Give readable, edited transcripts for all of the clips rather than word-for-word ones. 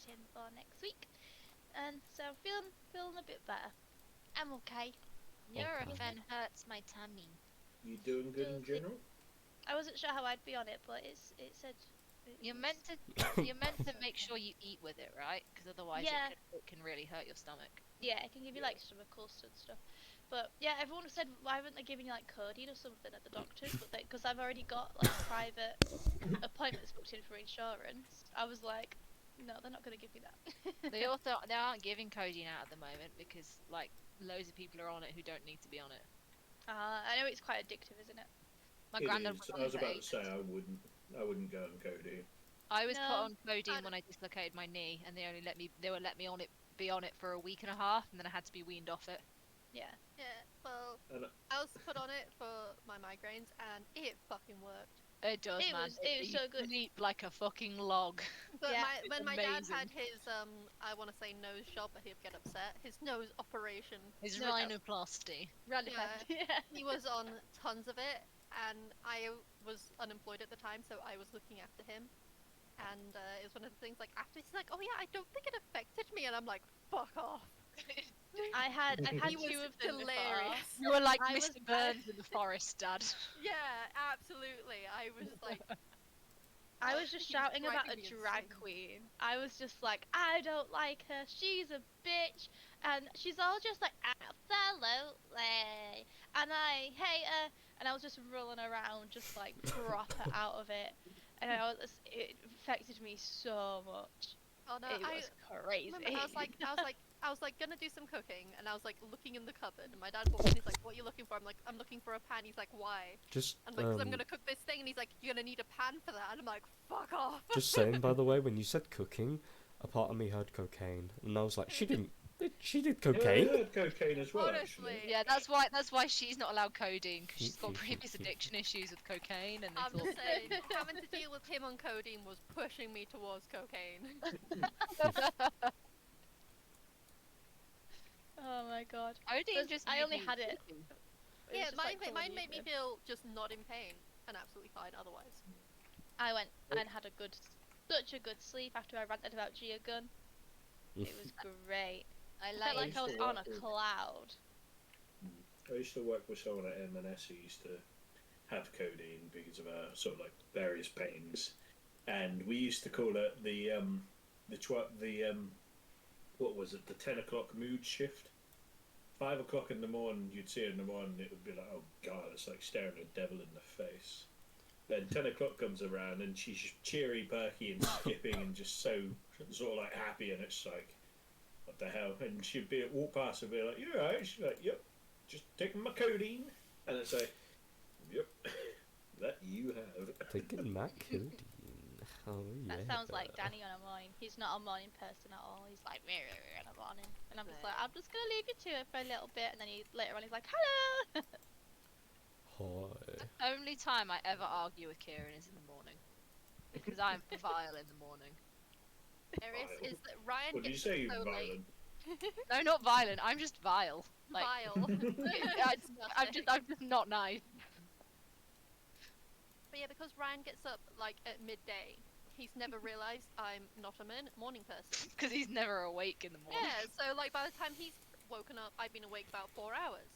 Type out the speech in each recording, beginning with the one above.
in for next week, and so feeling a bit better. I'm okay. Nurofen hurts my tummy. You doing good in general? I wasn't sure how I'd be on it, but it said. You're meant to make sure you eat with it, right? Because otherwise it can really hurt your stomach. Yeah, it can give you like stomach ulcers and stuff. But yeah, everyone said, why haven't they given you like codeine or something at the doctor's? But because I've already got like private appointments booked in for insurance, I was like, no, they're not going to give me that. They aren't giving codeine out at the moment because like loads of people are on it who don't need to be on it. I know it's quite addictive, isn't it? My granddad I was about to say I wouldn't go on codeine. I was put on codeine when I dislocated my knee, and they would let me be on it for a week and a half, and then I had to be weaned off it. Yeah. Well, I was put on it for my migraines, and it fucking worked. It does, man. It was so good. Sleep like a fucking log. But when my dad had his I want to say nose job, but he'd get upset. His nose operation. His rhinoplasty. He was on tons of it, and I was unemployed at the time, so I was looking after him. And it was one of the things, like, after he's like, oh yeah, I don't think it affected me, and I'm like, fuck off. I've had two of them hilarious. You were like Mr. Burns in the forest, Dad. Yeah, absolutely. I was like... I was just shouting about a drag queen. I was just like, I don't like her, she's a bitch, and she's all just like, absolutely, and I hate her, and I was just rolling around, just like proper out of it, and it affected me so much. Oh no, it was crazy. I was like gonna do some cooking, and I was like looking in the cupboard, and my dad walked in, he's like, what are you looking for? I'm like, I'm looking for a pan. He's like, why? I'm like, 'cause I'm gonna cook this thing, and he's like, you're gonna need a pan for that, and I'm like, fuck off. Just saying, by the way, when you said cooking, a part of me heard cocaine, and I was like, she did cocaine? Yeah, I heard cocaine as well, honestly, actually. Yeah, that's why she's not allowed codeine, because she's got previous addiction issues with cocaine, and I'm just saying, having to deal with him on codeine was pushing me towards cocaine. Oh my god. Codeine just I only had it. Yeah, mine made me feel just not in pain and absolutely fine otherwise. I went and had such a good sleep after I ranted about Gia Gun. It was great. I felt like I was on a cloud. I used to work with someone at M&S who used to have codeine because of sort of like various pains, and we used to call it the what was it, the 10 o'clock mood shift. 5 o'clock in the morning, you'd see her in the morning, it would be like, oh god, it's like staring a devil in the face. Then 10 o'clock comes around, and she's cheery, perky, and skipping, and just so sort of like happy, and it's like, what the hell? And she'd walk past and be like, you alright? She's like, yep, just taking my codeine. And it's like, yep, that you have. Taking my codeine. Oh, yeah. That sounds like Danny on a morning. He's not a morning person at all. He's like, in the morning. And I'm just like, I'm just going to leave you to it for a little bit. And then later on he's like, hello! Hi. The only time I ever argue with Kieran is in the morning. Because I'm vile in the morning. Is that Ryan What did you gets say, so violent? No, not violent. I'm just vile. Like, vile. I'm just not nice. But yeah, because Ryan gets up like at midday, he's never realised I'm not a morning person. Because he's never awake in the morning. Yeah, so like by the time he's woken up, I've been awake about 4 hours.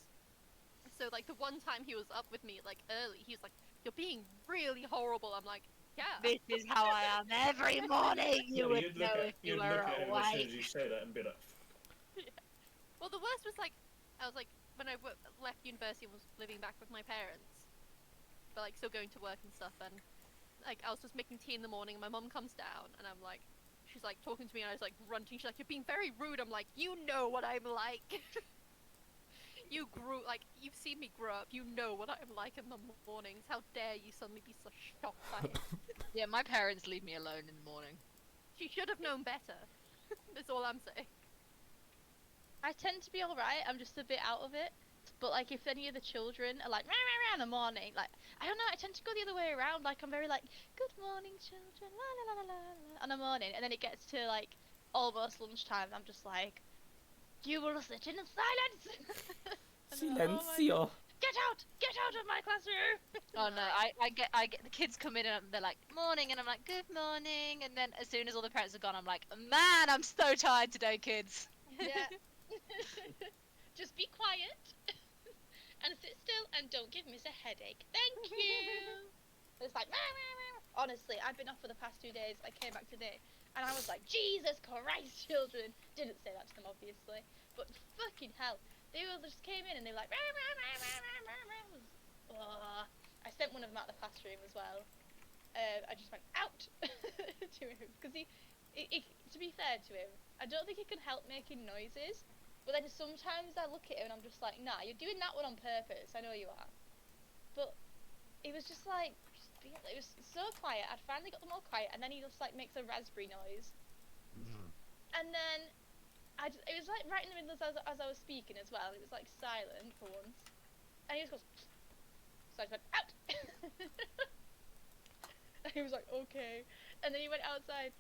So like the one time he was up with me like early, he was like, "You're being really horrible." I'm like, "Yeah." This is how I am every morning. You would know if you were You'd look at him as soon awake. as you say that and be like, Yeah. Well, the worst was like, I was like, when I left university and was living back with my parents, but like still going to work and stuff, and like I was just making tea in the morning, and my mum comes down, and I'm like, she's like talking to me, and I was like grunting. She's like, "You're being very rude." I'm like, "You know what I'm like." You've seen me grow up. You know what I'm like in the mornings. How dare you suddenly be so shocked by it? Yeah, my parents leave me alone in the morning. She should have known better. That's all I'm saying. I tend to be alright. I'm just a bit out of it. But like if any of the children are like, rah, rah, rah, in the morning, like, I don't know, I tend to go the other way around. Like I'm very like, good morning children, la la la la la, on the morning. And then it gets to like almost lunchtime, and I'm just like, you will sit in silence. Silencio. Get get out of my classroom. Oh no, I get the kids come in and they're like, morning, and I'm like, good morning, and then as soon as all the parents are gone, I'm like, man, I'm so tired today, kids. Yeah. Just be quiet and sit still and don't give Miss a headache. Thank you. It's like, honestly, I've been off for the past 2 days. I came back today and I was like, Jesus Christ, children. Didn't say that to them, obviously, but fucking hell. They all just came in and they were like, oh. I sent one of them out of the classroom as well. I just went out to him because to be fair to him, I don't think he can help making noises. But then sometimes I look at him and I'm just like, nah, you're doing that one on purpose. I know you are. But it was just like, it was so quiet. I'd finally got them all quiet, and then he just like makes a raspberry noise. And then it was like right in the middle as I was speaking as well. It was like silent for once, and he just goes. So I just went out. And he was like, okay. And then he went outside,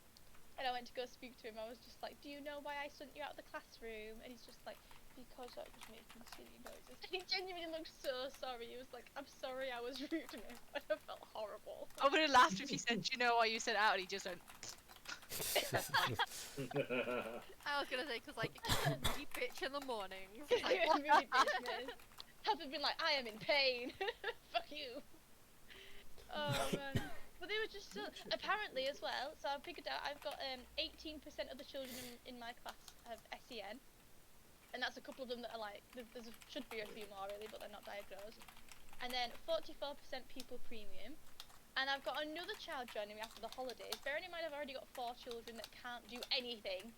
and I went to go speak to him. I was just like, do you know why I sent you out of the classroom? And he's just like, because I was making silly noises. And he genuinely looked so sorry. He was like, I'm sorry I was rude to him. And I felt horrible. I would have laughed if he said, do you know why you sent out? And he just went, I was gonna say, because like, you bitch in the mornings. Like, really business. Have been like, I am in pain. Fuck you. Oh man. But they were just so, apparently as well, so I've figured out I've got 18% of the children in my class have SEN. And that's a couple of them that are like, should be a few more really, but they're not diagnosed. And then 44% pupil premium. And I've got another child joining me after the holidays. Bearing in mind I've already got 4 children that can't do anything.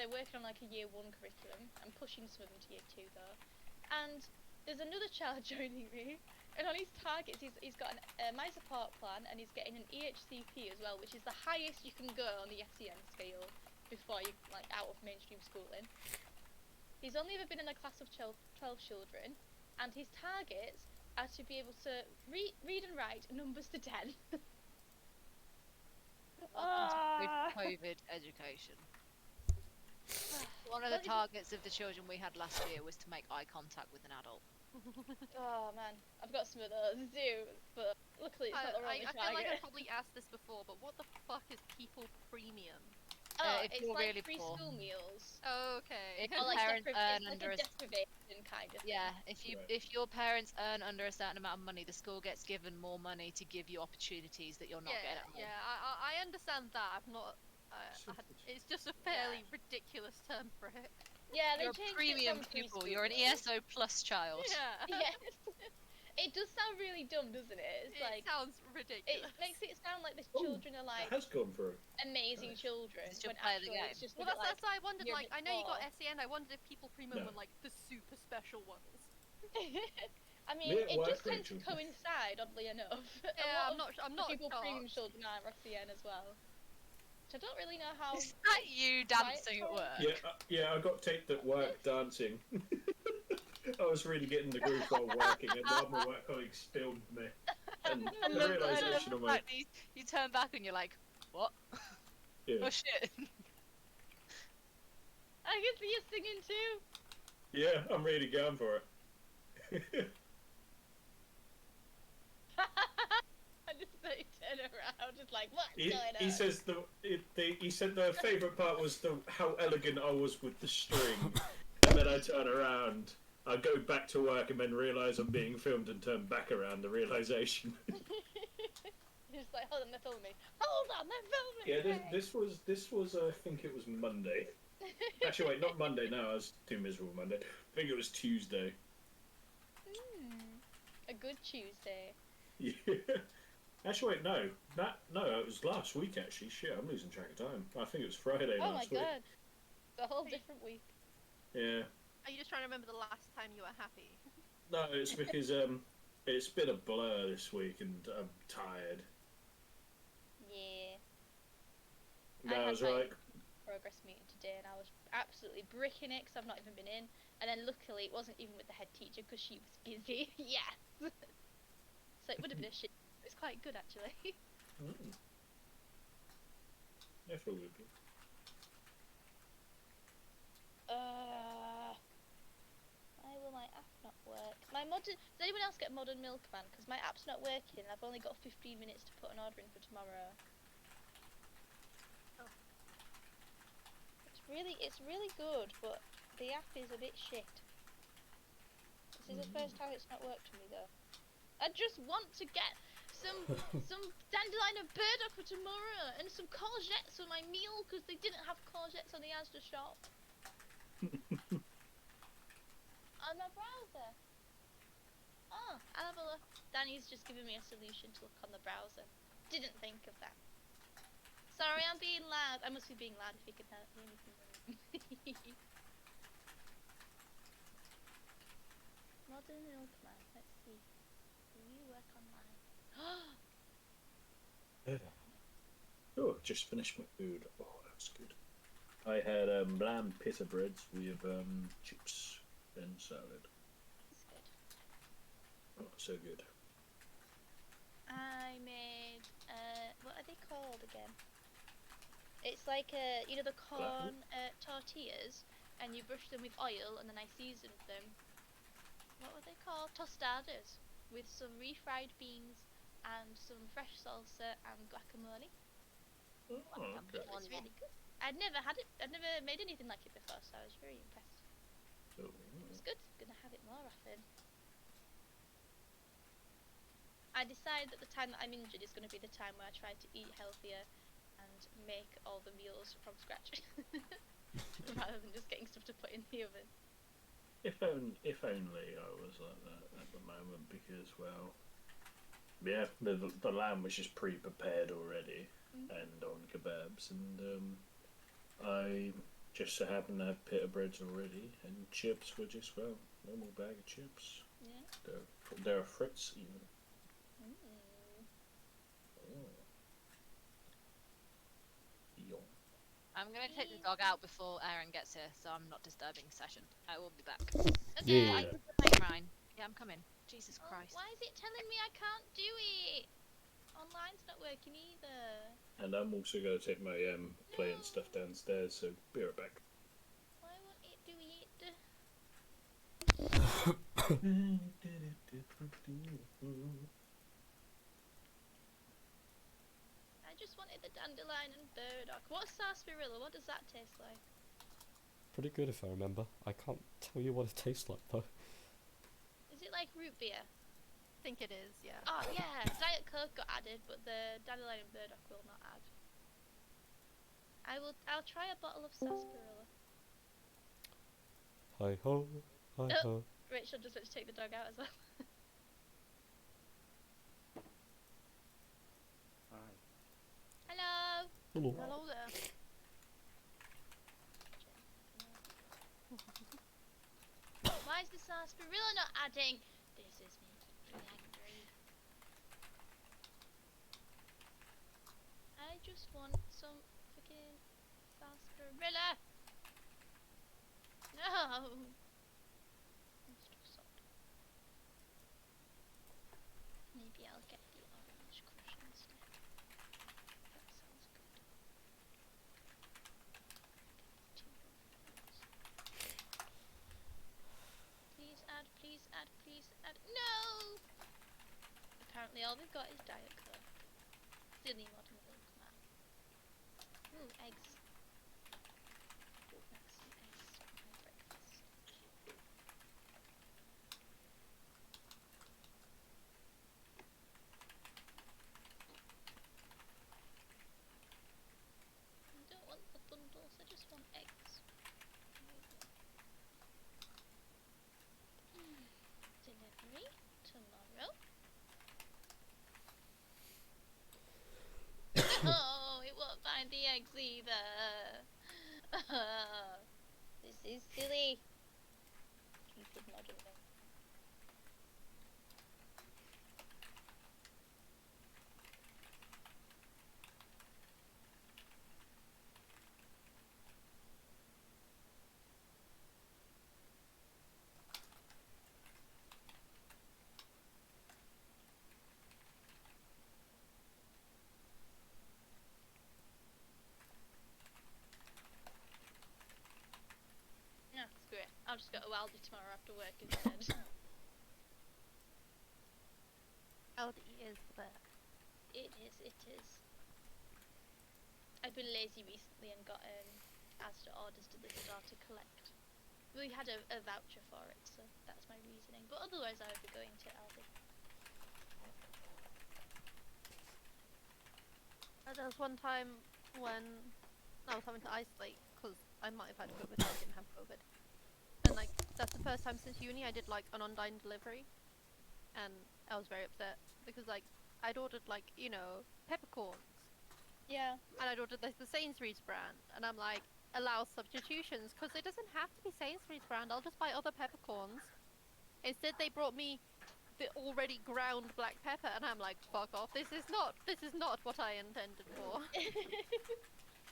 They're working on like a year 1 curriculum. I'm pushing some of them to year 2 though. And there's another child joining me. And on his targets, he's got my support plan, and he's getting an EHCP as well, which is the highest you can go on the SEN scale before you like out of mainstream schooling. He's only ever been in a class of 12 children, and his targets are to be able to read and write numbers to 10. with COVID education. One of the targets of the children we had last year was to make eye contact with an adult. Oh man, I've got some of those too, but luckily it's not the only I feel like I target. probably asked this before, but what the fuck is people premium? Oh, if it's you're like really free poor. school meals. Oh, okay. If your Or like parents earn it's under like a deprivation kind of thing. yeah, if your parents earn under a certain amount of money, the school gets given more money to give you opportunities that you're not getting at home. Yeah, I understand that. I've not. It's just a fairly ridiculous term for it. Yeah, they You're a changed premium it from pupil. preschool You're an though. ESO plus child. Yeah. Yes. It does sound really dumb, doesn't it? It's It like sounds it ridiculous. makes it sound like the Oh, children are It like has gone through. amazing Nice. children, It's just when play the actually game. it's just Well, a bit that's why I wondered. you're a Like, bit I know you got poor. SEN. I wondered if people premium No. were like the super special ones. I mean, Me at it work, just tends to Rachel. coincide, oddly enough. Yeah, I'm not People premium shocked. children are SEN as well. Which I don't really know how. Is that you dancing at work? Yeah, I got taped at work dancing. I was really getting the groove while working, and one of my work colleagues filmed me. And I the love realization the of my fact that you turn back and you're like, what? yeah, Oh shit. I can see you singing too. yeah, I'm really going for it. I just like turn around, just like what's He, going on? he says he said the favourite part was how elegant I was with the string, and then I turn around, I go back to work, and then realise I'm being filmed, and turn back around. The realization. Just like, hold on, they're filming me. Hold on, they're filming Yeah, this was I think it was Monday. Actually, wait, not Monday. No, I was too miserable Monday. I think it was Tuesday. A good Tuesday. Yeah. Actually, wait, no. It was last week, actually. Shit, I'm losing track of time. I think it was Friday Oh my last week. god. It's a whole different week. Yeah. Are you just trying to remember the last time you were happy? No, it's because it's been a blur this week, and I'm tired. Yeah. No, I I had was my like, progress meeting today, and I was absolutely bricking it because I've not even been in. And then luckily it wasn't even with the head teacher because she was busy. Yes. So it would have been a shit. It was quite good actually. I feel good. Why will my app not work? My mod Does anyone else get Modern Milkman? Because my app's not working. I've only got 15 minutes to put an order in for tomorrow. Oh. It's really good, but the app is a bit shit. This is the first time it's not worked for me though. I just want to get some dandelion and burdock for tomorrow, and some courgettes for my meal because they didn't have courgettes on the Asda shop. On my browser. Oh, I'll have a look. Danny's just given me a solution to look on the browser. Didn't think of that. Sorry, I'm being loud. I must be being loud if you can hear me from the room. Modern Milkman. Let's see. Will you work online? Oh, just finished my food. Oh, that's good. I had lamb pita breads with chips and salad. That's good. Oh, so good. I made what are they called again? It's like you know the corn tortillas, and you brush them with oil, and then I seasoned them. What were they called? Tostadas with some refried beans and some fresh salsa and guacamole. Oh, okay. It was really good. I'd never had it. I'd never made anything like it before, so I was very impressed. So, It was good. Gonna have it more often. I decided that the time that I'm injured is going to be the time where I try to eat healthier and make all the meals from scratch, rather than just getting stuff to put in the oven. if only I was like that at the moment, because well, yeah, the lamb was just pre-prepared already and on kebabs, and I just so happened to have pita breads already, and chips were just normal bag of chips. Yeah. They're Fritz even. Oh. I'm going to take the dog out before Aaron gets here, so I'm not disturbing the session. I will be back. Okay. Yeah. I did the plane, Ryan. Yeah, I'm coming. Jesus Oh, Christ. why is it telling me I can't do it? Online's not working either. And I'm also going to take my play and stuff downstairs, so be right back. Why won't it do it? I just wanted the dandelion and burdock. What's sarsaparilla? What does that taste like? Pretty good if I remember. I can't tell you what it tastes like though. Is it like root beer? I think it is, yeah. Oh yeah, Diet Coke got added, but the dandelion and burdock will not add. I'll try a bottle of sarsaparilla. Hi ho, hi ho. Rachel just went to take the dog out as well. Hi. Hello. Hello. Hello there. Why is the sarsaparilla not adding? This is making me angry. I just want some freaking sarsaparilla. No. Let's do salt. Maybe I'll get the orange crush instead. That sounds good. Please add, please add, please add. No! Apparently all we've got is Diet Coke. Silly modern milk man. Ooh, eggs. That's some eggs for my breakfast. I don't want the bundles, I just want eggs. Delivery tomorrow. Oh, it won't find the eggs either. This is silly. Stupid modern milk. Yeah, screw it. I'll just go to Aldi tomorrow after work instead. Aldi is the best. It is, it is. I've been lazy recently and got Asda orders delivered to collect. We had a voucher for it, so that's my reasoning. But otherwise, I would be going to Aldi. There was one time when I was having to isolate because I might have had COVID, but I didn't have COVID. And like that's the first time since uni I did like an online delivery, and I was very upset because like I'd ordered like peppercorns, Yeah. and I'd ordered like the Sainsbury's brand, and I'm like allow substitutions because it doesn't have to be Sainsbury's brand. I'll just buy other peppercorns. Instead, they brought me the already ground black pepper, and I'm like, fuck off. This is not what I intended for.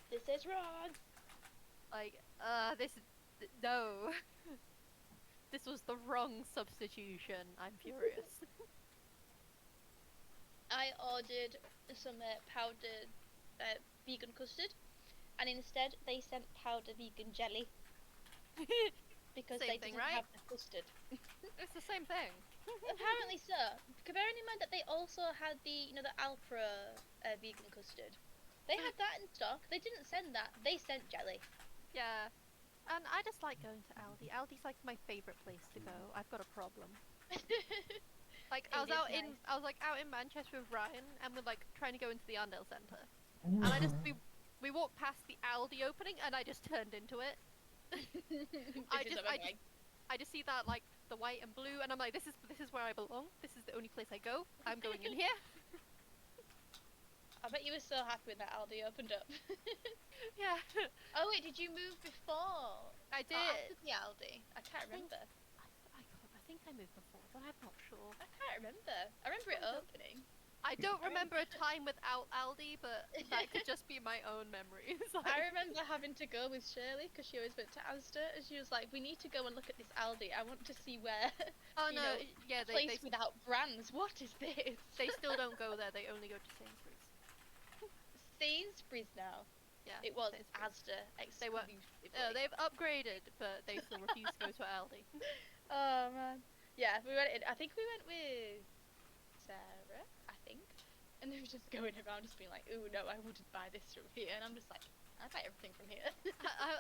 This is wrong. Like, no. This was the wrong substitution. I'm furious. I ordered some powdered vegan custard, and instead they sent powdered vegan jelly because Same they thing, didn't right? have the custard. It's the same thing. Apparently so. Bearing in mind that they also had the Alpra vegan custard. They had that in stock. They didn't send that. They sent jelly. Yeah. And I just like going to Aldi. Aldi's like my favorite place to go. I've got a problem. Like I was out in Manchester with Ryan, and we're like trying to go into the Arndale Centre, and we walked past the Aldi opening, and I just turned into it. I just see that like the white and blue, and I'm like, this is where I belong. This is the only place I go. I'm going in here. I bet you were so happy when that Aldi opened up. Yeah. Oh wait, did you move before? I Or did. after the Aldi? I can't I think- remember. I think I moved before, but I'm not sure. I can't remember. I remember it opening. I don't remember a time without Aldi, but that could just be my own memories. I remember having to go with Shirley because she always went to Asda, and she was like, "We need to go and look at this Aldi. I want to see where." Oh you no, know, yeah, place without brands. What is this? they still don't go there. They only go to Sainsbury's. Sainsbury's now. Yeah, It was Sainsbury's. Asda They were- exclusively. They've upgraded, but they still refuse to go to Aldi. Oh man. Yeah, we went in. I think we went with Sarah, I think. And they were just going around just being like, "Ooh, no, I wouldn't buy this from here." And I'm just like, I buy everything from here.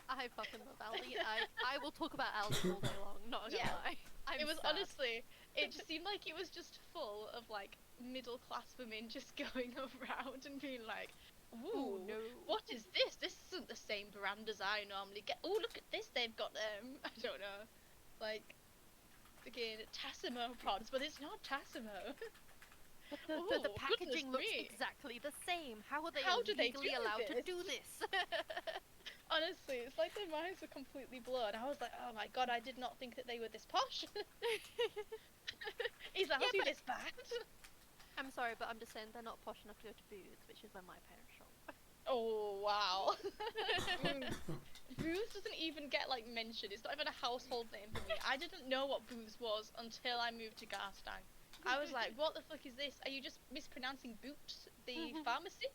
I fucking love Aldi. I will talk about Aldi all day long. Not gonna Yeah. lie. It was sad. honestly, it just seemed like it was just full of like middle class women just going around and being like, "Ooh, no. what is this? This isn't the same brand as I normally get. Oh, look at this, they've got I don't know, like, again, Tassimo pods, but it's not Tassimo." But the Oh, packaging looks goodness me. exactly the same. How are they How do they legally do allowed to this? do this? Honestly, it's like their minds were completely blown. I was like, "Oh my god, I did not think that they were this posh." Is Aldi but- this bad? I'm sorry, but I'm just saying they're not posh enough to go to Booths, which is where my parents shop. Oh wow. Booze doesn't even get like mentioned. It's not even a household name for me. I didn't know what booze was until I moved to Garstang. I was like, what the fuck is this? Are you just mispronouncing Boots, the pharmacy?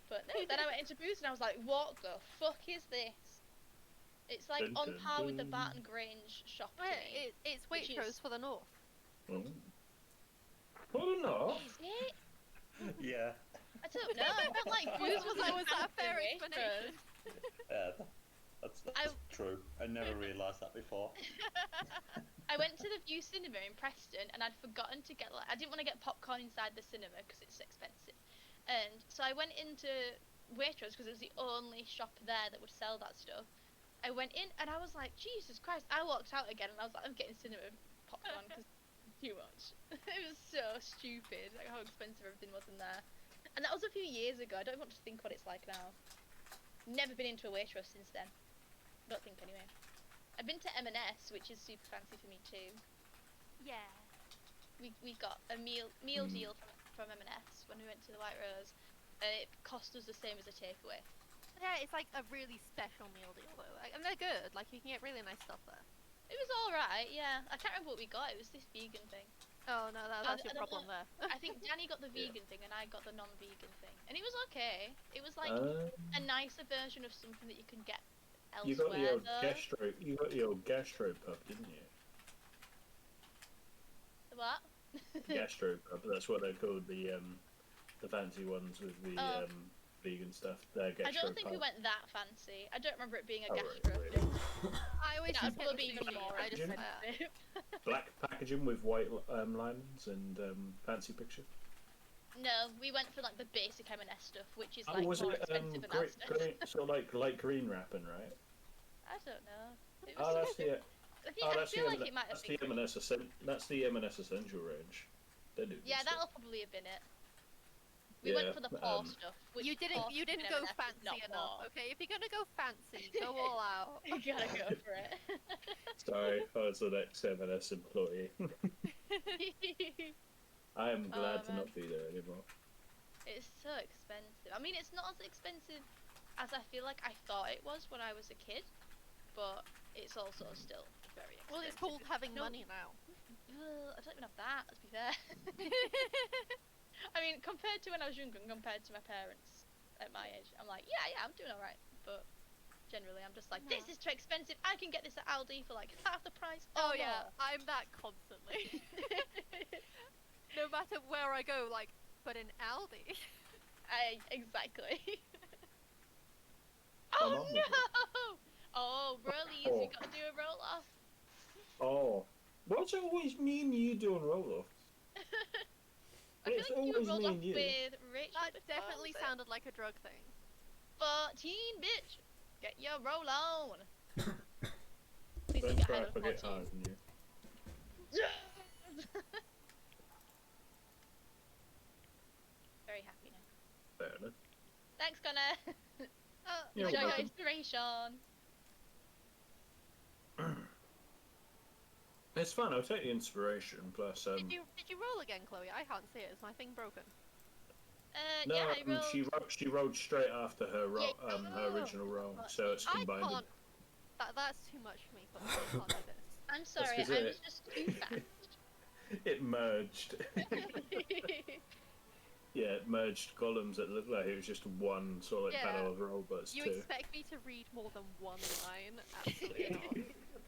But no, then I went into Boots and I was like, what the fuck is this? It's like Dun, on dun, par with the dun. Barton Grange shop to me. It's which Waitrose is- for the north. Oh. Well, no. Is it? Yeah. I don't know. I felt like Booze was like Was that a fair Hampton explanation? Waitrose. That's I- true. I never realised that before. I went to the View Cinema in Preston and I'd forgotten to get I didn't want to get popcorn inside the cinema because it's expensive, and so I went into Waitrose because it was the only shop there that would sell that stuff. I went in and I was like, Jesus Christ! I walked out again and I was like, I'm getting cinema popcorn because too much. It was so stupid, like how expensive everything was in there. And that was a few years ago. I don't want to think what it's like now. Never been into a Waitrose since then. Don't think anyway. I've been to M&S, which is super fancy for me too. Yeah. We got a meal deal from M&S when we went to the White Rose. It cost us the same as a takeaway. Yeah, it's like a really special meal deal though. And they're good. Like you can get really nice stuff there. It was all right, yeah. I can't remember what we got. It was this vegan thing. Oh no, that's your I don't problem there. I think Danny got the vegan thing and I got the non-vegan thing, and it was okay. It was like Uh, a nicer version of something that you can get you got elsewhere. the old gastro pup, didn't you? What? Gastropub. That's what they're called. The fancy ones with the Oh. vegan stuff. They're I don't think we gastropub. went that fancy. I don't remember it being a Oh, right, gastro right. thing. I always That just would get probably be even sushi. more I just expensive. Black packaging with white linings and fancy picture. No, we went for like the basic M&S stuff, which is Oh, like was more it expensive than green, Asda's. sort of like light green wrapping, right? I don't know. It Oh, that's the. I feel like it might have That's been the green. M&S. That's the M&S Essential range. They do. Yeah, good that'll stuff. probably have been it. We went for the paw stuff. Which You didn't paw you stuff didn't in go M&S is fancy not enough, paw. okay? If you're gonna go fancy, go all out. You gotta go for it. Sorry, I was the next M&S employee. I am glad to man. not be there anymore. It's so expensive. I mean, it's not as expensive as I feel like I thought it was when I was a kid, but it's also still very expensive. Well, it's called having No. money now. I don't even have that, let's be fair. I mean, compared to when I was younger and compared to my parents at my age, I'm like, yeah, I'm doing alright. But generally, I'm just like, this is too expensive. I can get this at Aldi for like half the price. Oh or yeah, more." I'm that constantly. No matter where I go, like, but in Aldi. Exactly. Come Oh on, no! Oh, rollies, you gotta do a roll off. Oh, what's it always mean you doing roll-offs? I feel It's like you always rolled me off and you. with Rachel. That before, definitely was it? sounded like a drug thing. 14, bitch. Get your roll on. Please don't Don't get try higher to than forget 14. higher than you. Yes! Very happy now. Fair enough. Thanks, Connor. You're Enjoy your welcome. inspiration. It's fun. I'll take the inspiration. Plus, Did you roll again, Chloe? I can't see it. Is my thing broken? no, Yeah, I rolled. she rolled straight after her Yeah. her original roll, Oh, so it's I combined. can't. That's too much for me. Chloe. I can't do this. I'm sorry, 'cause I it- was just too fast. It merged. Yeah, it merged columns that looked like it was just one sort of like Yeah. battle of roll, but it's You two. expect me to read more than one line? Absolutely not.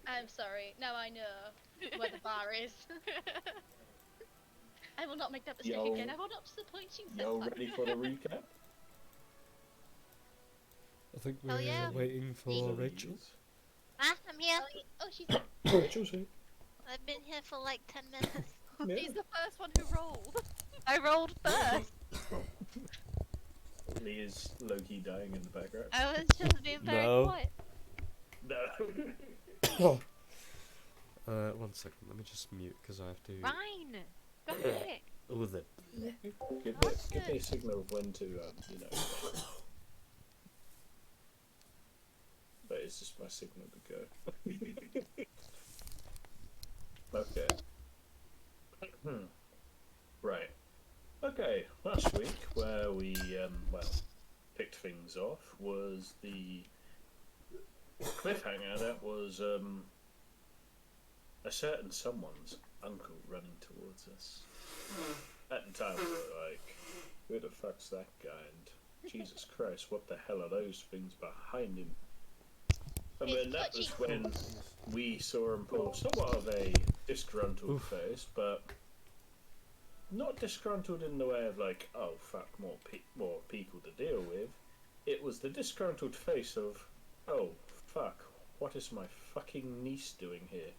I'm sorry. Now I know where the bar is. I will not make that mistake Yo. again. I will not disappoint you. Y'all senpai. ready for the recap? I think Hell we're yeah. waiting for Rachel. Ah, I'm here. Oh, she's. Rachel's here. I've been here for like 10 minutes. Yeah. He's the first one who rolled. I rolled first. Lee is low-key dying in the background. I was just being very No. quiet. No. 1 second, let me just mute because I have to. Ryan, go quick. Oh, the. Give me a signal of when to, you know. But it's just my signal to go. Okay. Right. Okay, last week where we, picked things off was the cliffhanger that was, a certain someone's uncle running towards us. At the time, we were like, who the fuck's that guy? And Jesus Christ, what the hell are those things behind him? And His then that was clutchy. when we saw him pull somewhat of a disgruntled Oof. face, but not disgruntled in the way of like, oh fuck, more people to deal with. It was the disgruntled face of, oh fuck, what is my fucking niece doing here?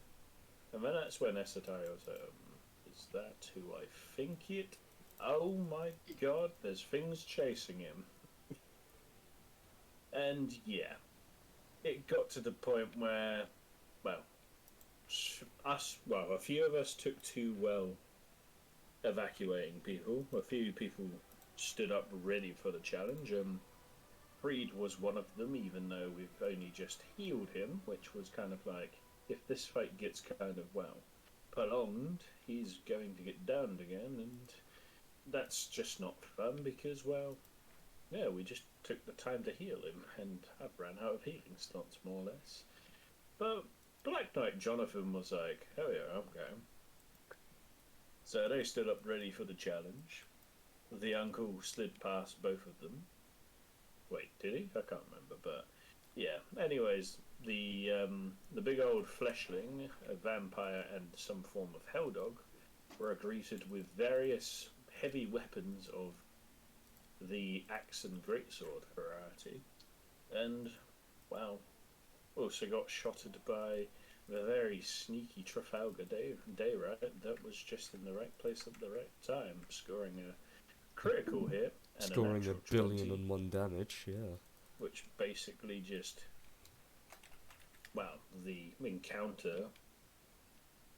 And then that's when Esatari was is that who I think it? Oh my god, there's things chasing him. And yeah, it got to the point where, well, a few of us took to, well, evacuating people. A few people stood up ready for the challenge. Freed was one of them, even though we've only just healed him, which was kind of like, if this fight gets kind of, well, prolonged, he's going to get downed again, and that's just not fun because, well, yeah, we just took the time to heal him, and I've ran out of healing slots, more or less. But Black Knight Jonathan was like, hell yeah, I'm going. So they stood up ready for the challenge. The uncle slid past both of them. Wait, did he? I can't remember, but yeah. Anyways, the big old fleshling, a vampire and some form of hell dog, were greeted with various heavy weapons of the axe and greatsword variety, and, well, also got shotted by the very sneaky Trafalgar Dayrite that was just in the right place at the right time, scoring a critical hit and Scoring natural 20, 1,000,000,001 damage, yeah. which basically just, well, the encounter,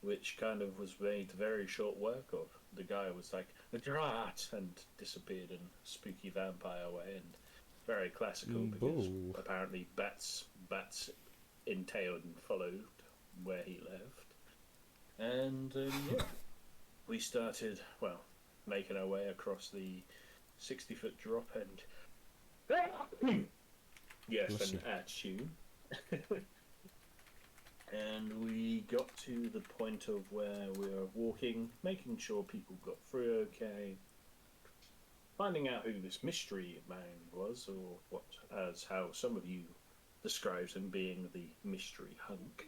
which kind of was made very short work of. The guy was like, "Drat!" and disappeared in spooky vampire way, and very classical because Boo. apparently bats entailed and followed where he left. And yeah, we started, well, making our way across the 60-foot drop and yes, Bless an you. attitude. And we got to the point of where we were walking, making sure people got through okay, finding out who this mystery man was, or what, as how some of you described him, being the mystery hunk,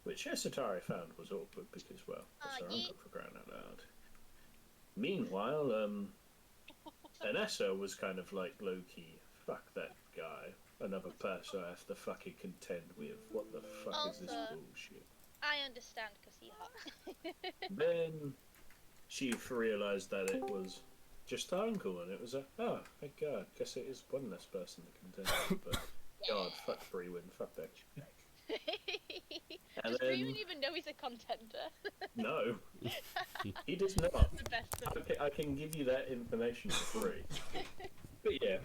which Esatari found was awkward because, well, it's her yeah. uncle, for crying out loud. Meanwhile, Anessa was kind of like low-key, fuck that guy. Another person I have to fucking contend with. What the fuck is this Also- bullshit? I understand because he hot. Then she realised that it was just her uncle, and it was oh, thank God, guess it is one less person to contend with, but God, fuck Freewin, fuck that chick. And Does then- Freeman even know he's a contender? No, he does not. The best thing. I can give you that information for free. But yeah,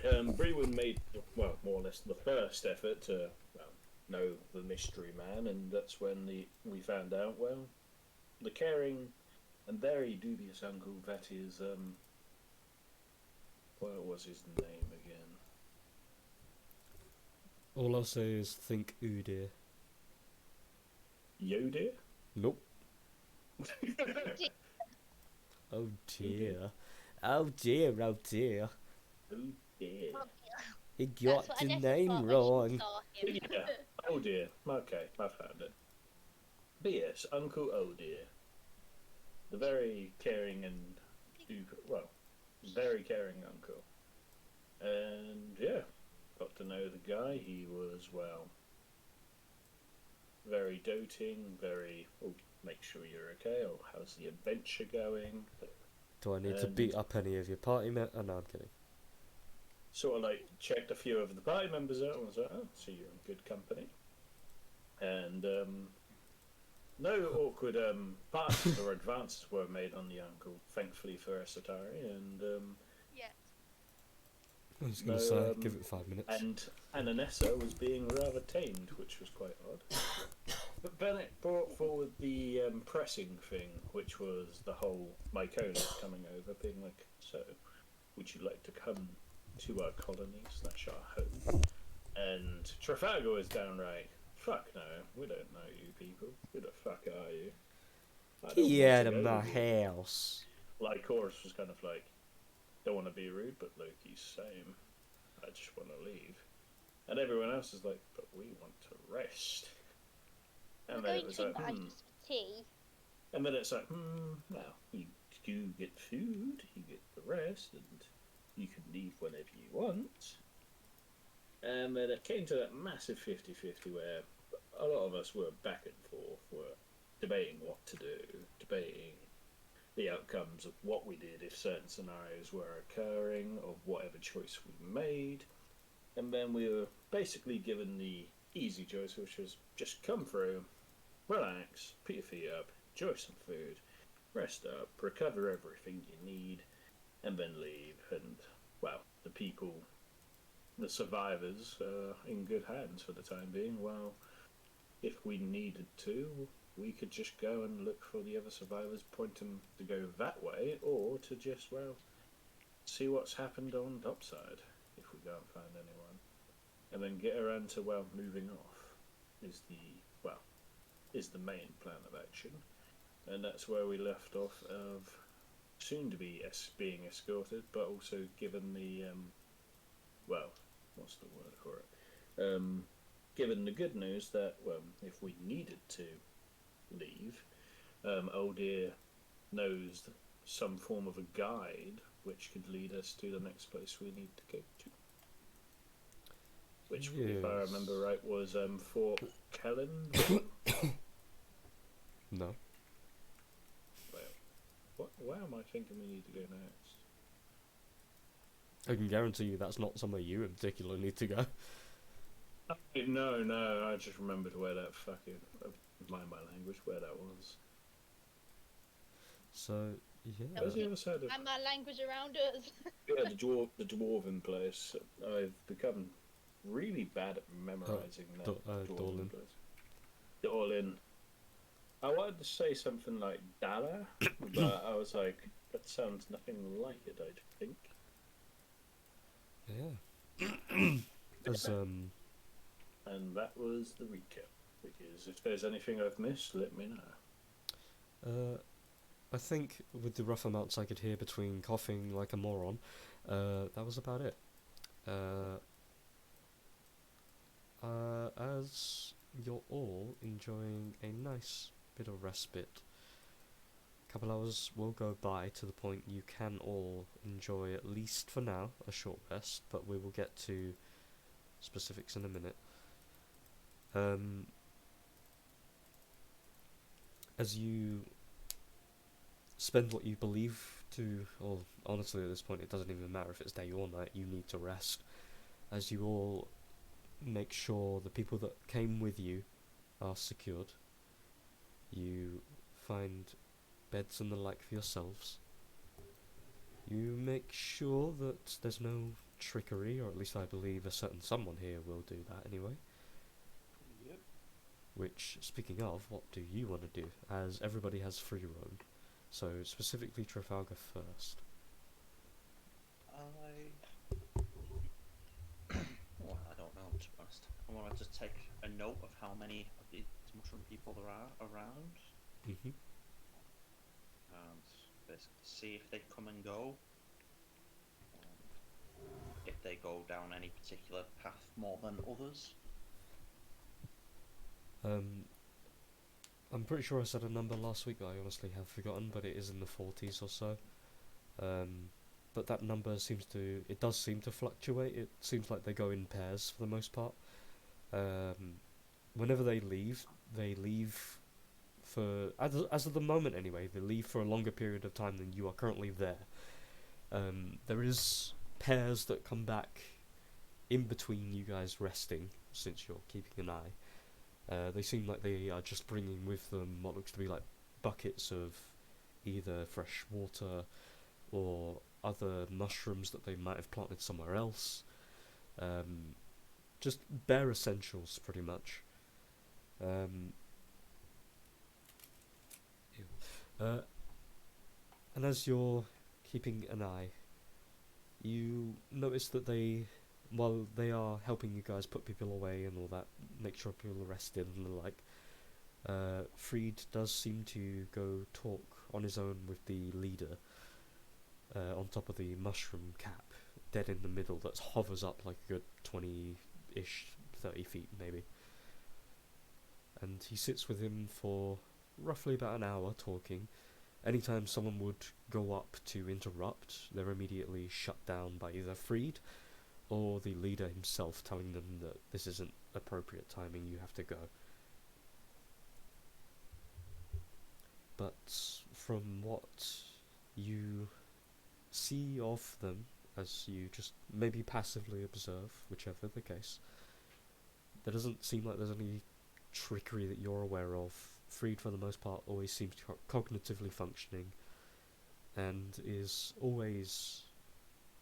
Brewen made, well, more or less the first effort to, well, know the mystery man, and that's when we found out, well, the caring and very dubious uncle that is, what was his name again? All I'll say is think ooh dear. Yodir? Nope. Oh dear. Oh dear, oh dear. Oh dear. He That's got what the Anessa name thought when she wrong. saw him. Yeah. Oh dear. Okay, I found it. But yes, Uncle Oh dear. The very caring and well, very caring uncle. And yeah, got to know the guy. He was, well, very doting, very, oh, make sure you're okay, or how's the adventure going? Do I need to And- beat up any of your party men? Oh no, I'm kidding. Sort of like checked a few of the party members out and was like, oh, so you're in good company. And no awkward passes or advances were made on the uncle, thankfully for Esatari, and Yeah. I was gonna No, say, give it 5 minutes. and Ananessa was being rather tamed, which was quite odd. But Bennett brought forward the pressing thing, which was the whole Mykonos coming over, being like, so, would you like to come to our colony / our home? And Trafalgar was downright, fuck no, we don't know you people. Who the fuck are you? I don't Get want out to of go my with you." house. Lycoris was kind of like, don't want to be rude, but Loki's same. I just want to leave. And everyone else is like, but we want to rest. We're And then it going was to like, invite us for tea. and then it's like, well, you do get food, you get the rest, and you can leave whenever you want. And then it came to that massive 50-50 where a lot of us were back and forth, were debating what to do, debating the outcomes of what we did if certain scenarios were occurring, of whatever choice we made. And then we were basically given the easy choice, which was just come through, relax, put your feet up, enjoy some food, rest up, recover everything you need, and then leave. And, well, the people, the survivors, are in good hands for the time being. Well, if we needed to, we could just go and look for the other survivors, point them to go that way, or to just, well, see what's happened on topside, if we don't find anyone. And then get around to, well, moving off is the main plan of action. And that's where we left off of soon to be being escorted, but also given the, well, what's the word for it? Given the good news that, well, if we needed to leave, Oldir knows some form of a guide which could lead us to the next place we need to go to. Which, if I remember right, was Fort Kellen. No. Where am I thinking we need to go next? I can guarantee you that's not somewhere you in particular need to go. No, I just remembered where that fucking, mind my language, where that was. So, yeah. Where's the other side of... And my language around us. Yeah, the dwarven place. I've become really bad at memorising that dwarven Dorlin. place. Dorlin. I wanted to say something like Dala, but I was like, that sounds nothing like it, I think. Yeah. There's, And that was the recap. Because if there's anything I've missed, let me know. I think with the rough amounts I could hear between coughing like a moron, that was about it. As you're all enjoying a nice bit of respite, a couple hours will go by to the point you can all enjoy, at least for now, a short rest, but we will get to specifics in a minute. As you spend what you believe to, or honestly at this point it doesn't even matter if it's day or night, you need to rest. As you all make sure the people that came with you are secured, you find beds and the like for yourselves. You make sure that there's no trickery, or at least I believe a certain someone here will do that anyway. Yep. Which, speaking of, what do you want to do, as everybody has free roam? So, specifically Trafalgar first. Well, I don't know, to be honest. I want to just take a note of how many of these mushroom people there are around, Mm-hmm. and basically see if they come and go, if they go down any particular path more than others. I'm pretty sure I said a number last week that I honestly have forgotten, but it is in the 40s or so. But that number does seem to fluctuate. It seems like they go in pairs for the most part. Whenever they leave for, as of the moment anyway, they leave for a longer period of time than you are currently there. There is pairs that come back in between you guys resting, since you're keeping an eye. They seem like they are just bringing with them what looks to be like buckets of either fresh water or other mushrooms that they might have planted somewhere else. Just bare essentials, pretty much. And as you're keeping an eye, you notice that while they are helping you guys put people away and all that, make sure people are rested and the like, Freed does seem to go talk on his own with the leader, on top of the mushroom cap, dead in the middle, that hovers up like a good 20-ish, 30 feet maybe. And he sits with him for roughly about an hour talking. Anytime someone would go up to interrupt, they're immediately shut down by either Freed or the leader himself, telling them that this isn't appropriate timing, you have to go. But from what you see of them, as you just maybe passively observe, whichever the case, there doesn't seem like there's any trickery that you're aware of. Freed, for the most part, always seems cognitively functioning, and is always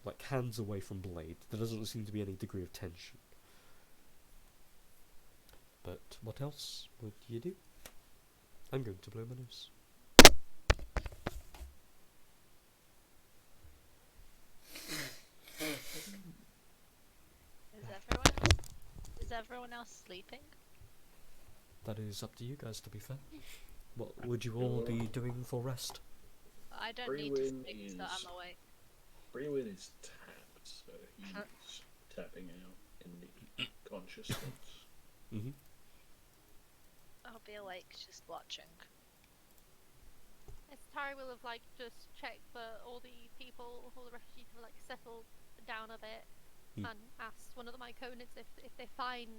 like hands away from Blade. There doesn't seem to be any degree of tension. But what else would you do? I'm going to blow my nose. Is everyone else sleeping? That is up to you guys, to be fair. What would you all be doing for rest? I don't need to sleep, so I'm awake. Brewin is tapped, so he's tapping out in the consciousness. Mm-hmm. I'll be awake just watching. Tari will have like just checked for all the people, all the refugees have like settled down a bit, Mm. and asked one of the Myconids if they find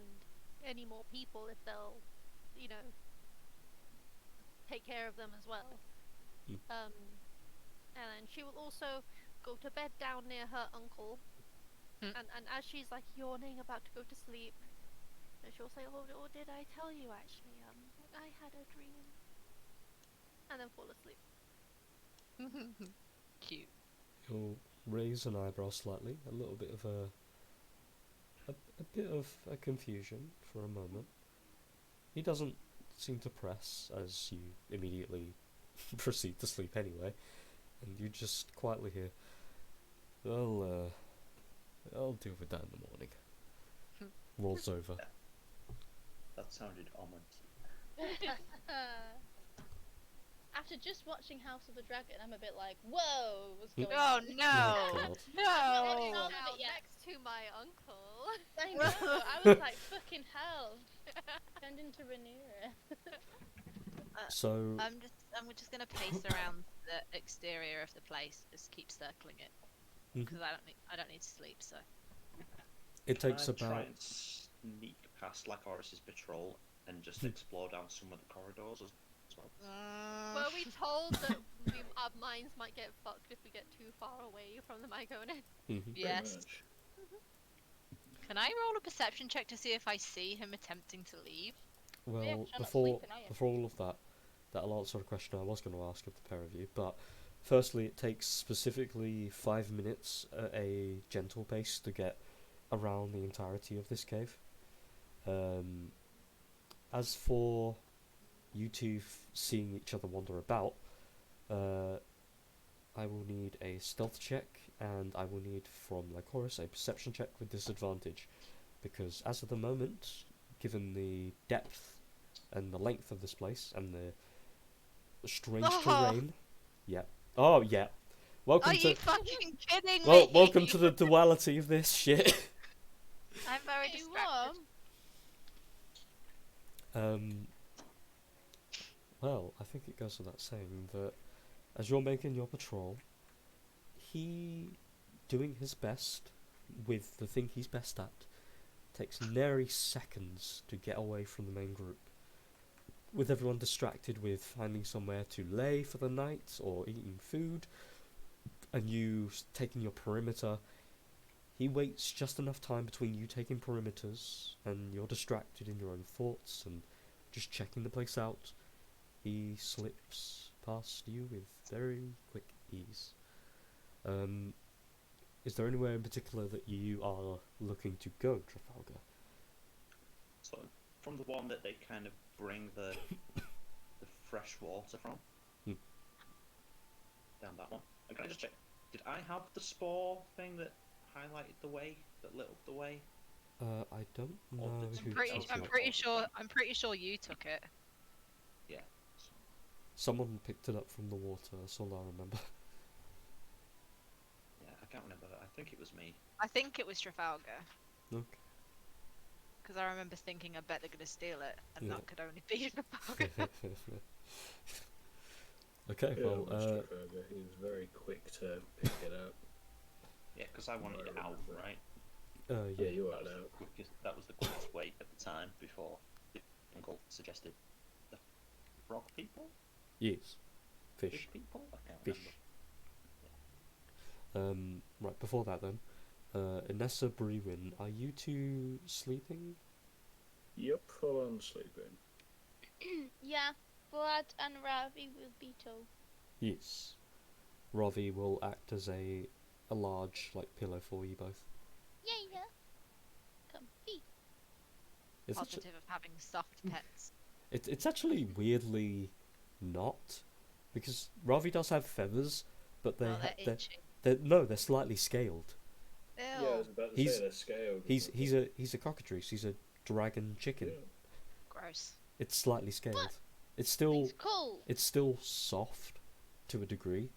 any more people, if they'll, you know, take care of them as well. Mm. And then she will also go to bed down near her uncle, and as she's like yawning, about to go to sleep, and she'll say, "Oh, did I tell you actually? I had a dream," and then fall asleep. Cute. He'll raise an eyebrow slightly, a little bit of a bit of a confusion for a moment. He doesn't seem to press as you immediately proceed to sleep anyway, and you just quietly hear, I'll deal with that in the morning. Rolls over. That sounded ominous. After just watching House of the Dragon, I'm a bit like, whoa, what's going Oh on? no! God. No! None of it yet. Next to my uncle. I know. I was like, fucking hell. Turned into Rhaenyra. So I'm just gonna pace around the exterior of the place, just keep circling it, because I don't need to sleep. So it takes Can I try about and sneak past Lycoris's patrol and just explore down some of the corridors as well? Were we told that our minds might get fucked if we get too far away from the Myconid? Mhm. Pretty yes. much. Can I roll a perception check to see if I see him attempting to leave? Well, Yeah, 'cause you're not before sleeping, are you? before all of that, that'll answer a question I was going to ask of the pair of you. But firstly, it takes specifically 5 minutes at a gentle pace to get around the entirety of this cave. As for you two seeing each other wander about, I will need a stealth check, and I will need from Lycoris a perception check with disadvantage, because as of the moment, given the depth and the length of this place and the strange terrain, oh yeah, welcome Are to you fucking kidding me? welcome to the duality of this shit. I'm very Hey, distracted. Well, I think it goes without saying that as you're making your patrol, he doing his best with the thing he's best at takes nary seconds to get away from the main group. With everyone distracted with finding somewhere to lay for the night or eating food, and you taking your perimeter, he waits just enough time between you taking perimeters and you're distracted in your own thoughts and just checking the place out. He slips past you with very quick ease. Is there anywhere in particular that you are looking to go, Trafalgar? So, from the one that they kind of bring the fresh water from, down that one. Can I just check? Did I have the spore thing that highlighted the way, that lit up the way? I don't Or know did who you- took I'm it. pretty sure you took it. Yeah. Someone picked it up from the water, that's all I remember. Yeah, I can't remember. I think it was me. I think it was Trafalgar, Okay. because I remember thinking, I bet they're gonna steal it, and Yeah. that could only be Trafalgar. Okay, Yeah, well, Mr. Kroger, he was very quick to pick it up. Yeah, because I wanted it out, right? yeah, you That are was now. the quickest. That was the quickest way at the time before the uncle suggested the frog people, yes, fish. fish people. I can't Fish. remember. Right, before that then, Inessa, Brewin, are you two sleeping? Yep, full on sleeping. Yeah, Vlad and Ravi will be too. Yes. Ravi will act as a large, like, pillow for you both. Yeah. Comfy. It's, Positive of having soft pets. it's actually weirdly not, because Ravi does have feathers, but Oh, they're itchy. they're slightly scaled. Ew. Yeah, I was about to He's- say they're scaled. He's a cockatrice. He's a dragon chicken. Yeah. Gross. It's slightly scaled. It's still It's cool. soft to a degree,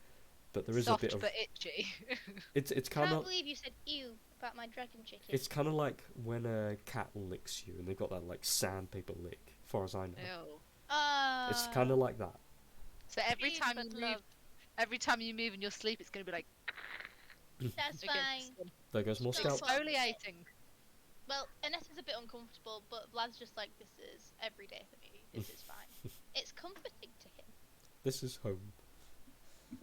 but there is Soft a bit of but itchy. it's kind Can't of believe you said ew about my dragon chicken. it's kind of like when a cat licks you and they've got that like sandpaper lick. Far as I know, Ew. it's kind of like that. So every Peace time and you move, love. every time you move in your sleep, it's gonna be like That's against fine. the sun. There goes more Don't scalp. bother it. Exfoliating. Well, Ines is a bit uncomfortable, but Vlad's just like, this is every day for me. This is fine. It's comforting to him. This is home.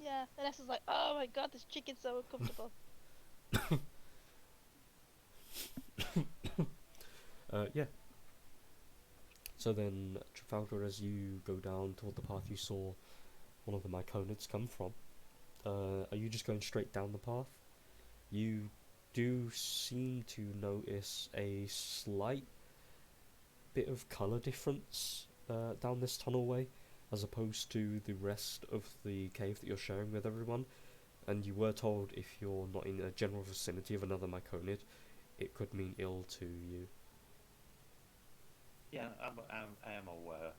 Yeah, Ines is like, oh my god, this chicken's so uncomfortable. Yeah. So then, Trafalgar, as you go down toward the path you saw one of the Myconids come from, are you just going straight down the path? You do seem to notice a slight bit of colour difference down this tunnelway, as opposed to the rest of the cave that you're sharing with everyone. And you were told if you're not in a general vicinity of another Myconid, it could mean ill to you. Yeah, I am aware.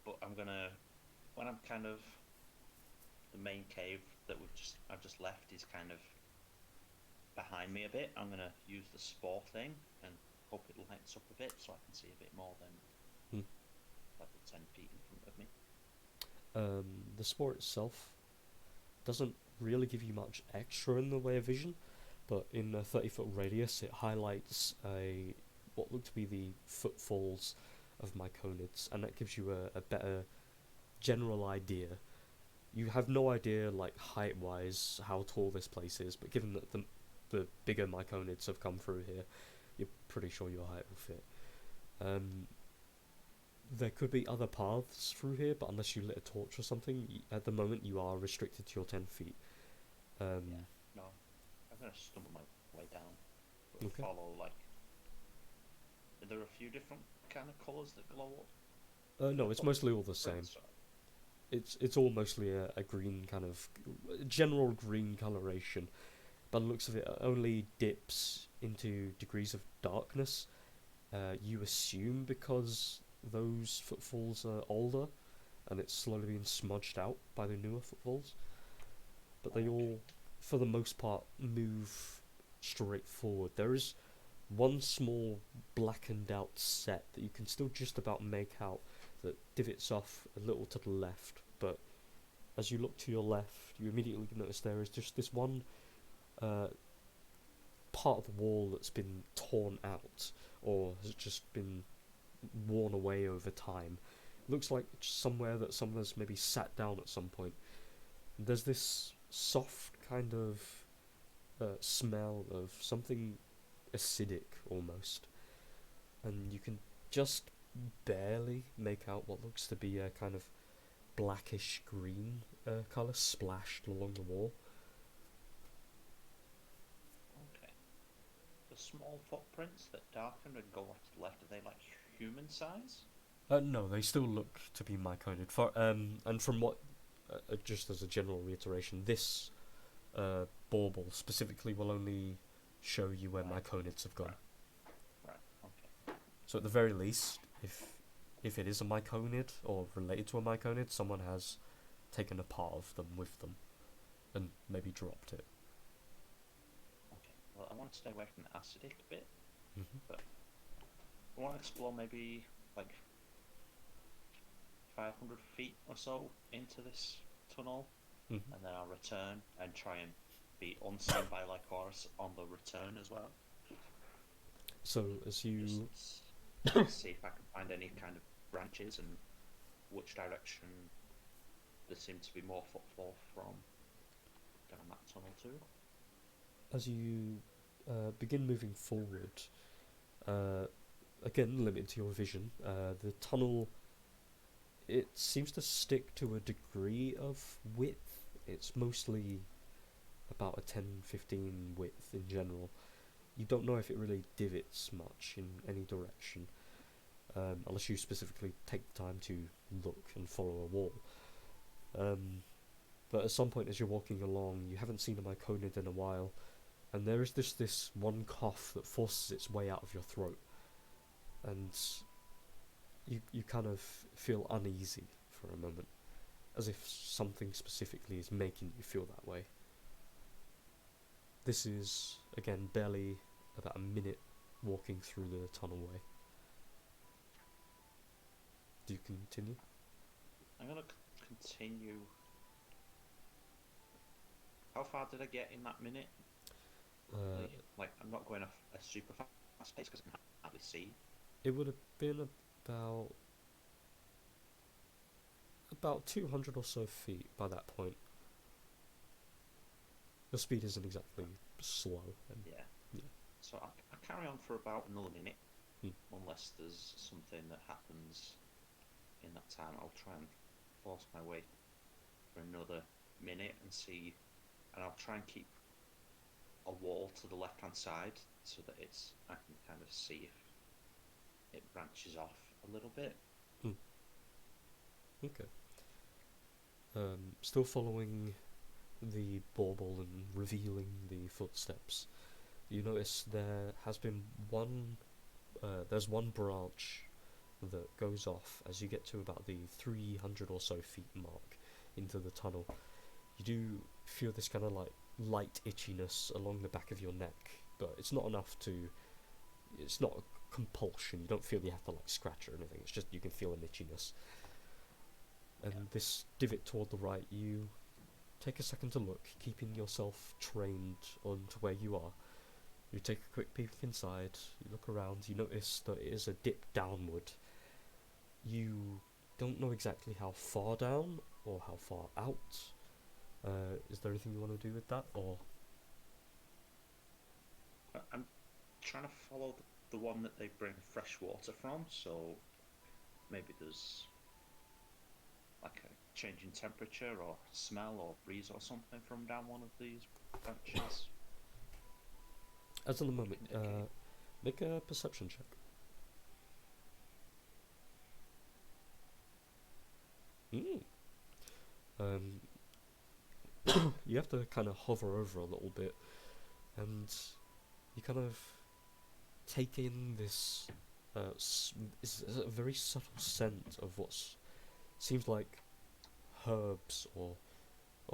But I'm gonna, when I'm kind of, the main cave that I've just left is kind of behind me a bit. I'm gonna use the spore thing and hope it lights up a bit so I can see a bit more than like the 10 feet in front of me. The spore itself doesn't really give you much extra in the way of vision, but in a 30-foot radius it highlights what look to be the footfalls of Myconids, and that gives you a better general idea. You have no idea, like, height-wise, how tall this place is, but given that the bigger Myconids have come through here, you're pretty sure your height will fit. There could be other paths through here, but unless you lit a torch or something, at the moment you are restricted to your 10 feet. Yeah, no, I'm gonna stumble my way down. But Okay. follow, like, are there a few different kind of colours that glow up? No, it's mostly all the same. It's all mostly a green kind of general green coloration. By the looks of it, only dips into degrees of darkness. You assume because those footfalls are older, and it's slowly being smudged out by the newer footfalls. But they all, for the most part, move straight forward. There is one small blackened out set that you can still just about make out that divots off a little to the left, but as you look to your left, you immediately notice there is just this one part of the wall that's been torn out, or has just been worn away over time. Looks like somewhere that someone has maybe sat down at some point. There's this soft kind of smell of something acidic almost, and you can just barely make out what looks to be a kind of blackish green colour splashed along the wall. Okay. The small footprints that darken and go off to the left, are they like human size? No, they still look to be Myconid. And from what, just as a general reiteration, this bauble specifically will only show you where Myconids have gone. Right. Okay. So at the very least, if it is a Myconid or related to a Myconid, someone has taken a part of them with them and maybe dropped it. Okay. Well, I want to stay away from the acidic bit, Mm-hmm. but I want to explore maybe like 500 feet or so into this tunnel, Mm-hmm. and then I'll return and try and be unseen by Lycoris on the return as well. So as you Just see if I can find any kind of branches and which direction there seems to be more footfall from down that tunnel too. begin moving forward, again limited to your vision, the tunnel, it seems to stick to a degree of width. It's mostly about a 10-15 width in general. You don't know if it really divots much in any direction, unless you specifically take the time to look and follow a wall. But at some point as you're walking along, you haven't seen a Myconid in a while, and there is this one cough that forces its way out of your throat, and you kind of feel uneasy for a moment, as if something specifically is making you feel that way. This is, again, barely about a minute walking through the tunnelway. Do you continue? I'm gonna continue. How far did I get in that minute? Like, I'm not going off a super fast pace because I can hardly see. It would have been about 200 or so feet by that point. Your speed isn't exactly slow. Yeah. Yeah. So I carry on for about another minute, Hmm. unless there's something that happens in that time. I'll try and force my way for another minute and see, and I'll try and keep a wall to the left-hand side so that I can kind of see if it branches off a little bit. Okay. Still following the bauble and revealing the footsteps, you notice there has been there's one branch that goes off as you get to about the 300 or so feet mark into the tunnel. You do feel this kind of like light itchiness along the back of your neck, but it's not enough to. It's not a compulsion. You don't feel you have to like scratch or anything. It's just you can feel an itchiness. And this divot toward the right, you take a second to look, keeping yourself trained onto where you are. You take a quick peek inside, you look around, you notice that it is a dip downward. You don't know exactly how far down or how far out. Is there anything you want to do with that, or? I'm trying to follow the one that they bring fresh water from, so maybe there's like a change in temperature or smell or breeze or something from down one of these branches. As of the moment, make a perception check. You have to kind of hover over a little bit, and you kind of take in this is a very subtle scent of what seems like herbs or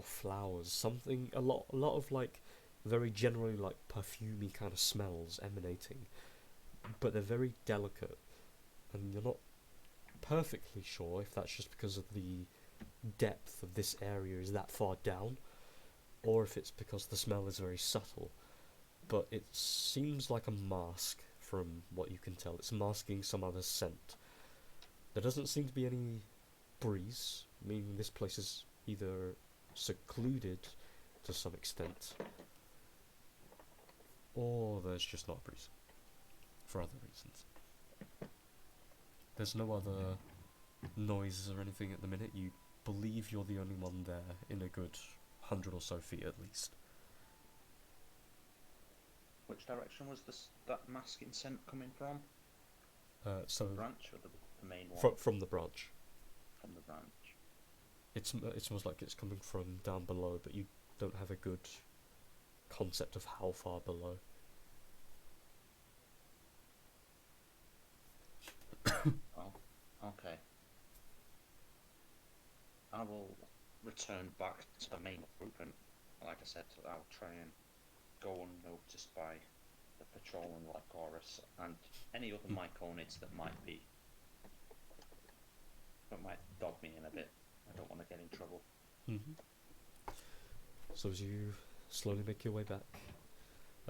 flowers, something a lot of like very generally like perfumey kind of smells emanating, but they're very delicate, and you're not perfectly sure if that's just because of the depth of this area is that far down, or if it's because the smell is very subtle. But it seems like a mask from what you can tell. It's masking some other scent. There doesn't seem to be any breeze, meaning this place is either secluded to some extent, or there's just not a breeze for other reasons. There's no other noises or anything at the minute. You believe you're the only one there in a good 100 or so feet at least. Which direction was that masking scent coming from? So the branch or the main one? From the branch. From the branch. It's almost like it's coming from down below, but you don't have a good concept of how far below. Oh, okay. I will return back to the main group, and like I said, I'll try and go unnoticed by the patrol and Lycoris and any other myconids that might dog me in a bit. I don't want to get in trouble. So as you slowly make your way back,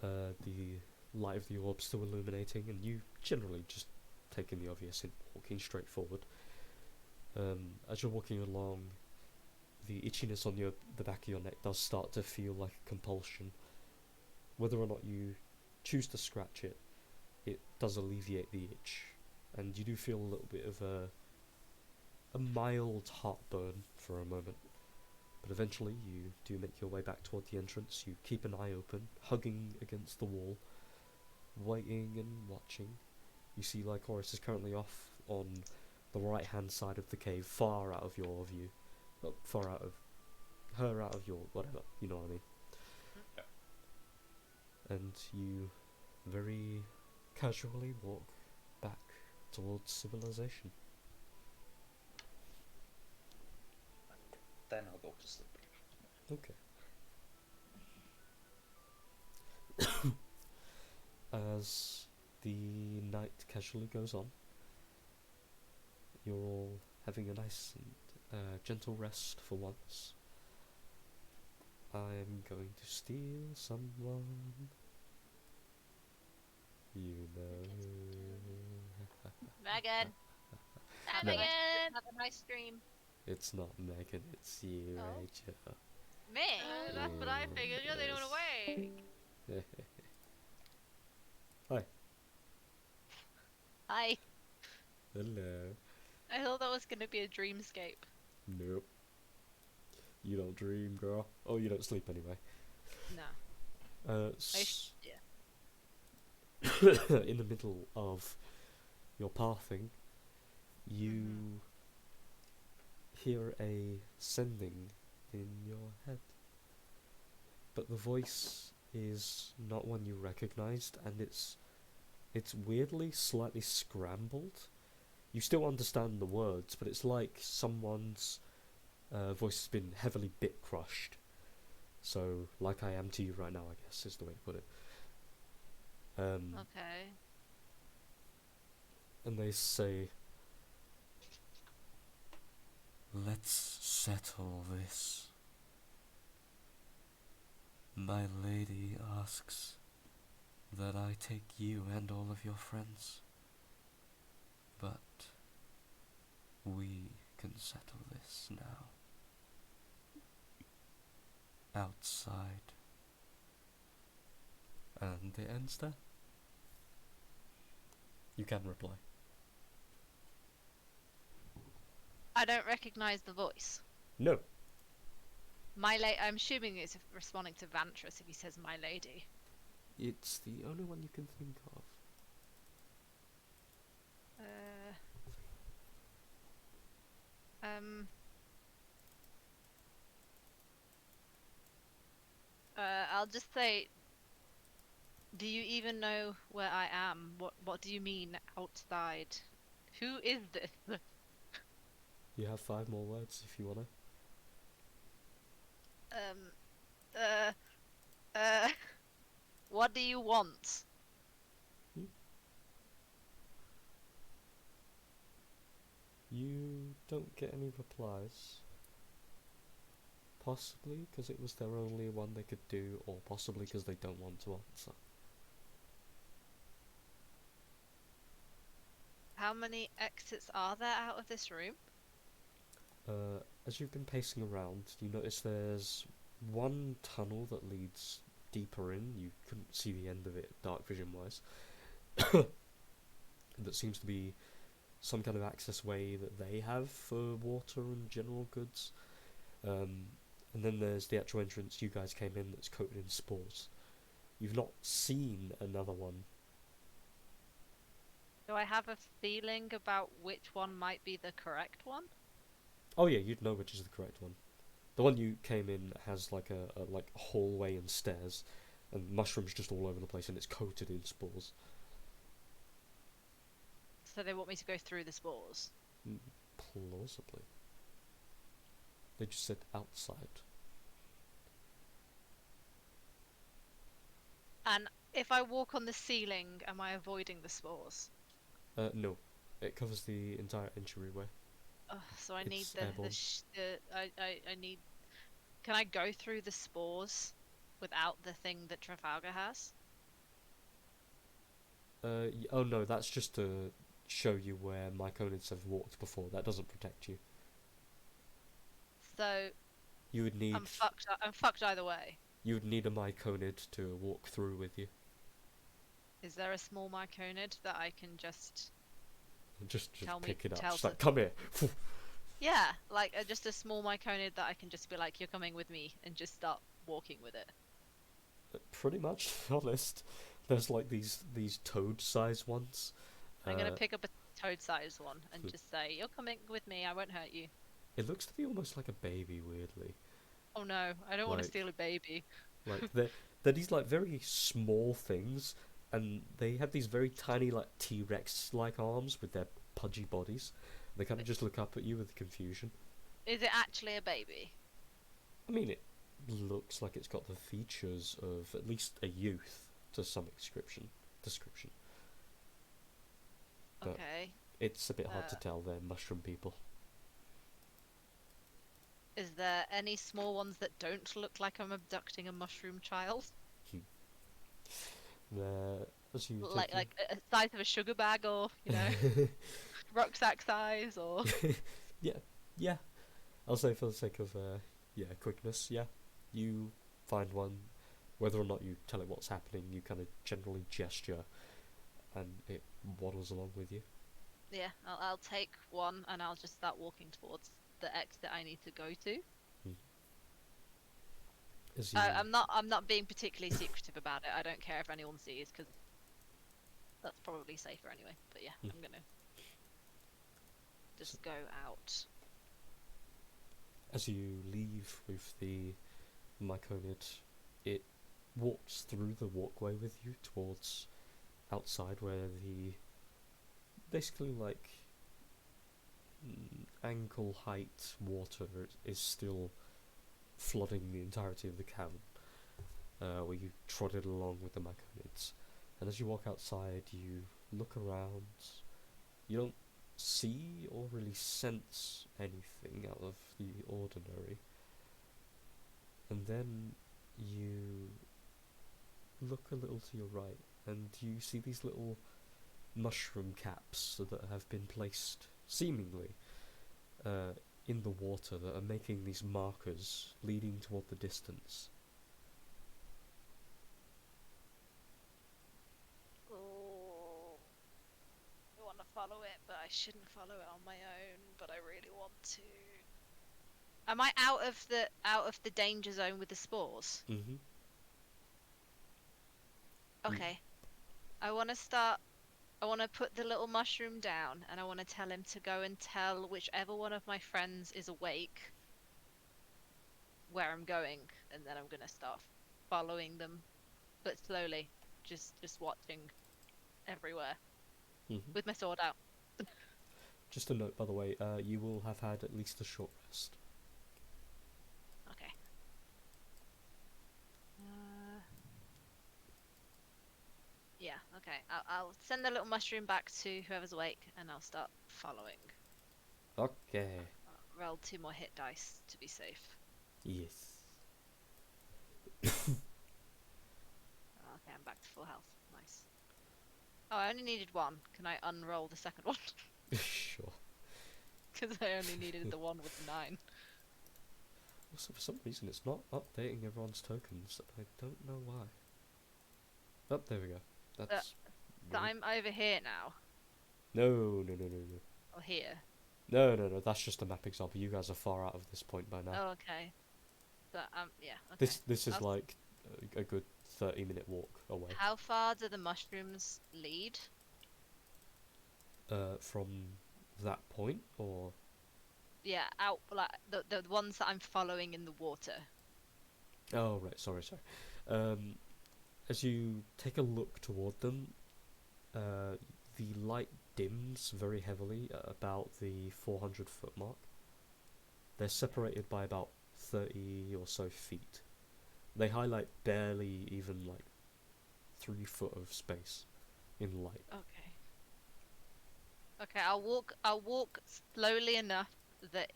the light of the orb still illuminating, and you generally just taking the obvious and walking straight forward. As you're walking along, the itchiness on the back of your neck does start to feel like a compulsion. Whether or not you choose to scratch it, it does alleviate the itch, and you do feel a little bit of a mild heartburn for a moment. But eventually you do make your way back toward the entrance. You keep an eye open, hugging against the wall, waiting and watching. You see Lycoris is currently off on the right hand side of the cave, far out of your view. Far out of her, out of your whatever, you know what I mean. Yeah. And you very casually walk back towards civilization. Then I'll go to sleep. Okay. As the night casually goes on, you're all having a nice and gentle rest for once. I'm going to steal someone. You know. Megan, Hi, No. Megan. have a nice stream. It's not Megan, it's you, Oh. Rachel. Me? That's what I figured. You're the only one awake. Hi. Hi. Hello. I thought that was gonna be a dreamscape. Nope. You don't dream, girl. Oh, you don't sleep anyway. No. Yeah. In the middle of your pathing, you hear a sending in your head. But the voice is not one you recognized, and it's weirdly slightly scrambled. You still understand the words, but it's like someone's voice has been heavily bit crushed. So, like I am to you right now, I guess is the way to put it. Okay. And they say, "Let's settle this. My lady asks that I take you and all of your friends, but we can settle this now. Outside." And it ends there. You can reply. I don't recognize the voice. No. I'm assuming it's responding to Vantress if he says my lady. It's the only one you can think of. I'll just say, do you even know where I am? What do you mean outside? Who is this? You have 5 more words if you wanna. What do you want? You don't get any replies. Possibly because it was their only one they could do, or possibly because they don't want to answer. How many exits are there out of this room? As you've been pacing around, you notice there's one tunnel that leads deeper in. You couldn't see the end of it, dark vision wise. That seems to be some kind of access way that they have for water and general goods. And then there's the actual entrance you guys came in that's coated in spores. You've not seen another one. Do I have a feeling about which one might be the correct one? Oh yeah, you'd know which is the correct one. The one you came in has like a hallway and stairs, and mushrooms just all over the place, and it's coated in spores. So they want me to go through the spores. Plausibly. They just said outside. And if I walk on the ceiling, am I avoiding the spores? No. It covers the entire entryway. So I need It's the airborne. I need. Can I go through the spores without the thing that Trafalgar has? Oh no, that's just to show you where myconids have walked before. That doesn't protect you. So You would need. I'm fucked. I'm fucked either way. You would need a myconid to walk through with you. Is there a small myconid that I can just? Just Tell me- pick it up. tell Just like, come here. Yeah, like just a small myconid that I can just be like, you're coming with me, and just start walking with it. Pretty much, to be honest. There's like these toad-sized ones. I'm gonna pick up a toad-sized one and just say, you're coming with me. I won't hurt you. It looks to be almost like a baby, weirdly. Oh no, I don't want to Like- steal a baby. Like they're these like very small things, and they have these very tiny like T-Rex-like arms with their pudgy bodies. They kind of just look up at you with confusion. Is it actually a baby? I mean, it looks like it's got the features of at least a youth to some description. But Okay. it's a bit hard to tell. They're mushroom people. Is there any small ones that don't look like I'm abducting a mushroom child? As you Like take your- like a size of a sugar bag, or rucksack size, or yeah. I'll say for the sake of quickness, yeah. You find one. Whether or not you tell it what's happening, you kind of generally gesture, and it waddles along with you. yeah. I'll take one and I'll just start walking towards the exit I need to go to. As you, I'm not being particularly secretive about it. I don't care if anyone sees, because that's probably safer anyway. But yeah, I'm gonna just go out. as you leave with the Myconid, it walks through the walkway with you towards outside where the basically like ankle height water is still flooding the entirety of the cavern, where you trotted along with the Myconids. And as you walk outside, you look around. You don't see or really sense anything out of the ordinary. And then you look a little to your right, and you see these little mushroom caps that have been placed, seemingly, in the water that are making these markers leading toward the distance. Oh, I want to follow it, but I shouldn't follow it on my own. But I really want to. Am I out of the danger zone with the spores? Mm-hmm. Okay. I want to start. I want to put the little mushroom down, and I want to tell him to go and tell whichever one of my friends is awake where I'm going, and then I'm gonna start following them, but slowly, just watching everywhere Mm-hmm. with my sword out. Just a note, by the way, you will have had at least a short rest. Okay. Yeah. Okay. I'll send the little mushroom back to whoever's awake, and I'll start following. Okay. Roll 2 more hit dice to be safe. Yes. Okay, I'm back to full health. Nice. Oh, I only needed one. Can I unroll the second one? Sure. Because I only needed the one with 9. Also, for some reason, it's not updating everyone's tokens. I don't know why. Oh, there we go. That's. So weird. I'm over here now. No. Or here. No. That's just a map example. You guys are far out of this point by now. Oh, okay. So, yeah, okay. This is I'll- like a good 30-minute walk away. How far do the mushrooms lead? From that point, or Yeah, out, like, the ones that I'm following in the water. oh right, sorry. As you take a look toward them, the light dims very heavily at about the 400-foot mark. They're separated by about 30 or so feet. They highlight barely even like 3 foot of space in light. Okay. Okay, I'll walk slowly enough that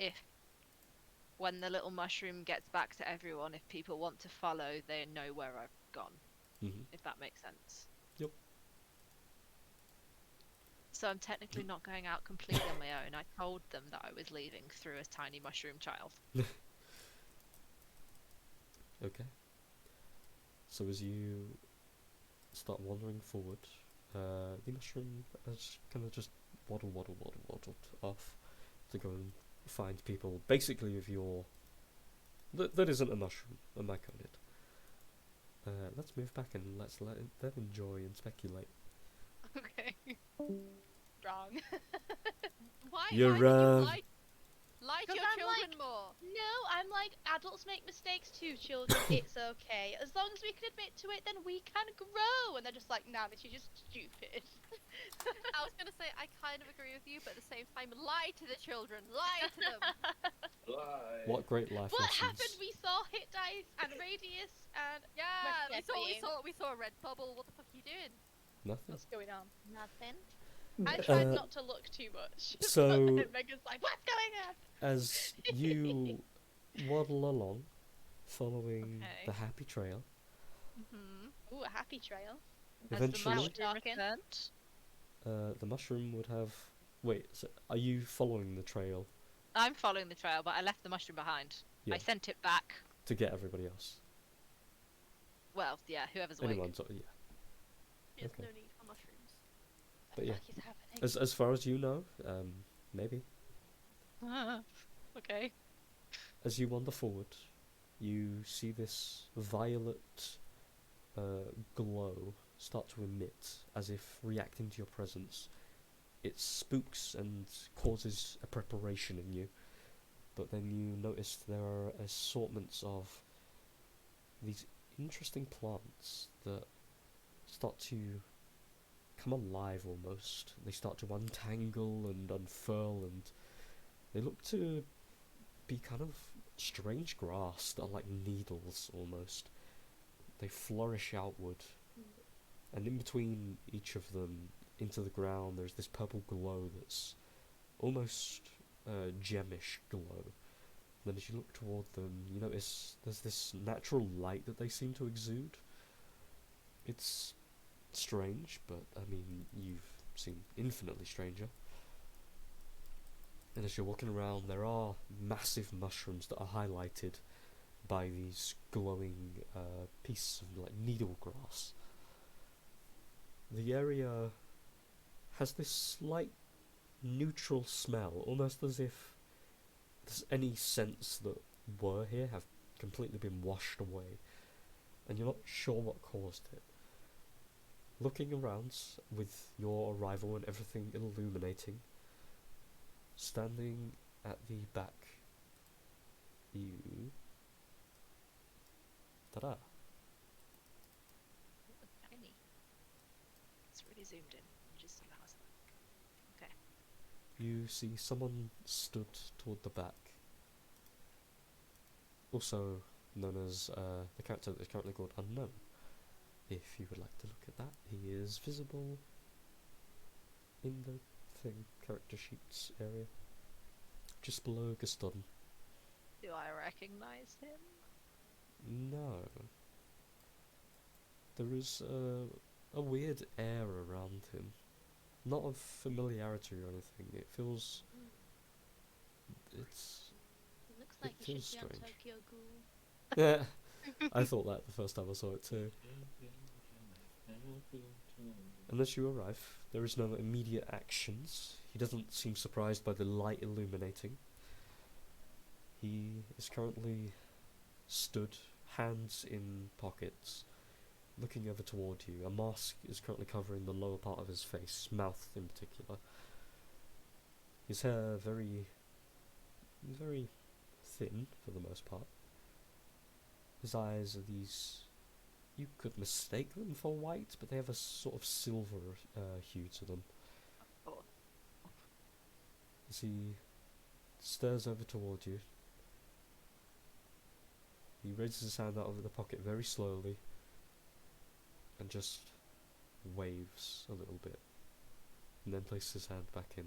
when the little mushroom gets back to everyone, if people want to follow, they know where I've gone. Mm-hmm. If that makes sense. Yep. So I'm technically not going out completely on my own. I told them that I was leaving through a tiny mushroom child. Okay. So as you start wandering forward, the mushroom has kind of just waddled off to go and find people, basically with your... That isn't a mushroom, a myconid. Let's move back and let's let them enjoy and speculate. Okay. Wrong. Why? You're Why did you lie to 'Cause your I'm children like- more? No, I'm like, adults make mistakes too, children. It's okay. As long as we can admit to it, then we can grow. And they're just like, nah, but you're just stupid. I was gonna say I kind of agree with you, but at the same time, lie to the children. Lie to them. Lie. What great life What lessons. happened? We saw hit dice and radius and Yeah, Reckless we saw a red bubble. What the fuck are you doing? Nothing. what's going on? Nothing. I tried Uh, not to look too much. so- But Megan's like, what's going on? As you waddle along, following Okay. the happy trail. Mm-hmm. Ooh, a happy trail. Has the Eventually, mushroom Talking. returned? the mushroom would have. Wait, so are you following the trail I'm following the trail, but I left the mushroom behind. Yeah. I sent it back. to get everybody else? Well, yeah, whoever's awake. Anyone, so, yeah. There's Okay. no need for mushrooms. But yeah, What is happening? as far as you know, maybe. Okay. As you wander forward, you see this violet glow start to emit, as if reacting to your presence. It spooks and causes a preparation in you. But then you notice there are assortments of these interesting plants that start to come alive almost. They start to untangle and unfurl, and they look to be kind of strange grass that are like needles almost. They flourish outward, and in between each of them, into the ground, there's this purple glow that's almost gemish glow. Then as you look toward them, you notice there's this natural light that they seem to exude. It's strange, but I mean, you've seen infinitely stranger. And as you're walking around, there are massive mushrooms that are highlighted by these glowing pieces of like needle grass. The area has this slight neutral smell, almost as if any scents that were here have completely been washed away, and you're not sure what caused it. Looking around with your arrival and everything illuminating, standing at the back, you... Ta-da! Tiny. It's really zoomed in. Just so how's that? Okay. You see someone stood toward the back, also known as the character that is currently called Unknown. If you would like to look at that, he is visible in the thing, character sheets area, just below Gaston. Do I recognize him? No. There is a weird air around him. Not of familiarity or anything. It feels... It's... It looks like It he feels should be on strange. Tokyo Ghoul. Yeah, I thought that the first time I saw it too. And as you arrive, there is no immediate actions. He doesn't seem surprised by the light illuminating. He is currently stood, hands in pockets, looking over toward you. A mask is currently covering the lower part of his face, mouth in particular. His hair very thin for the most part. His eyes are these... You could mistake them for white, but they have a sort of silver hue to them. Oh. As he stares over toward you, he raises his hand out of the pocket very slowly and just waves a little bit, and then places his hand back in.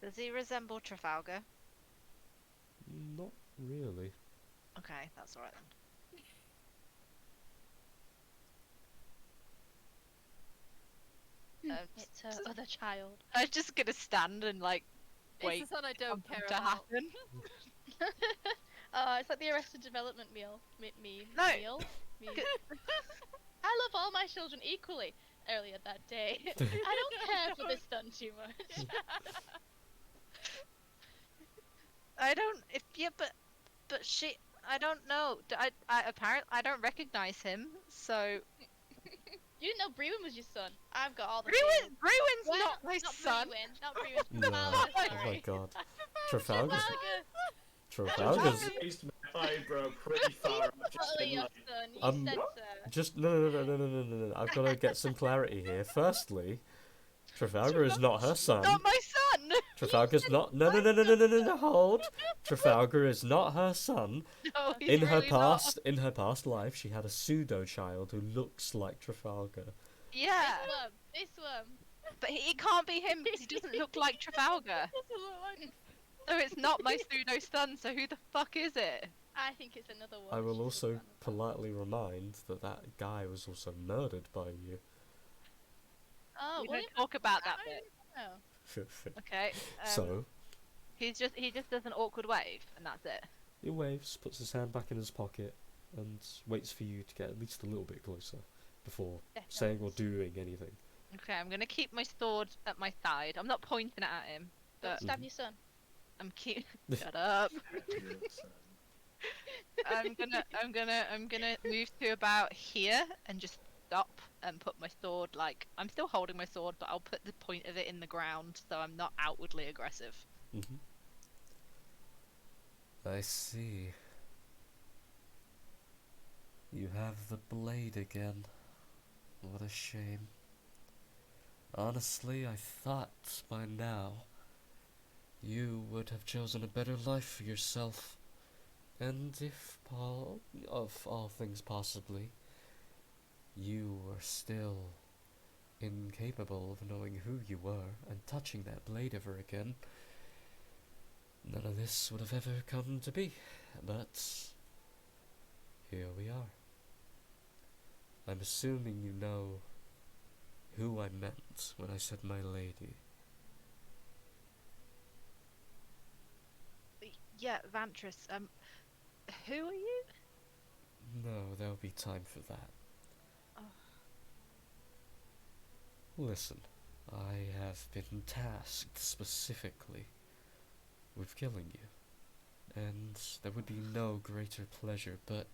Does he resemble Trafalgar? Not really. Okay, that's alright then. It's her other child. I was just gonna stand and like wait It's the son I don't for care to about. happen. It's like the Arrested Development meal. Meme. No. Meal? I love all my children equally. Earlier that day. I don't care for this son too much. I don't. If yeah, but she. I don't know. I apparently I don't recognize him. So You didn't know Brewin was your son. I've got all the Bruin's Well, not my son. Brewin, not Brewin. No. Trafalgar, Oh my sorry. god. Trafalgar's... Trafalgar. Trafalgar's... I raised my eyebrow pretty far up, just Totally been your like, son. You Um, said so. Just no. I've got to get some clarity here. Firstly, Trafalgar is not her son. Not my son. Trafalgar's not. No. Hold. Trafalgar is not her son. No, he's In her really not. past life, she had a pseudo child who looks like Trafalgar. Yeah, This one. but he can't be him because he doesn't look like Trafalgar. Doesn't look like So it's not my pseudo son. So who the fuck is it? I think it's another one. I that's will just also a random person. politely remind that that guy was also murdered by you. Oh, We well, don't talk about that I bit. don't know. Okay. So, he just does an awkward wave, and that's it. he waves, puts his hand back in his pocket, and waits for you to get at least a little bit closer before saying or doing anything. Okay, I'm gonna keep my sword at my side. I'm not pointing it at him, Don't but stab your son. I'm keep. Shut up. Yes, I'm gonna move to about here and just stop and put my sword, like, I'm still holding my sword, but I'll put the point of it in the ground so I'm not outwardly aggressive. Mm-hmm. I see. You have the blade again. What a shame. Honestly, I thought by now you would have chosen a better life for yourself. And if, of all things possibly, you were still incapable of knowing who you were and touching that blade ever again, none of this would have ever come to be. But here we are. I'm assuming you know who I meant when I said my lady. Yeah, Vantress, who are you? No, there'll be time for that. Oh. Listen, I have been tasked specifically with killing you, and there would be no greater pleasure, but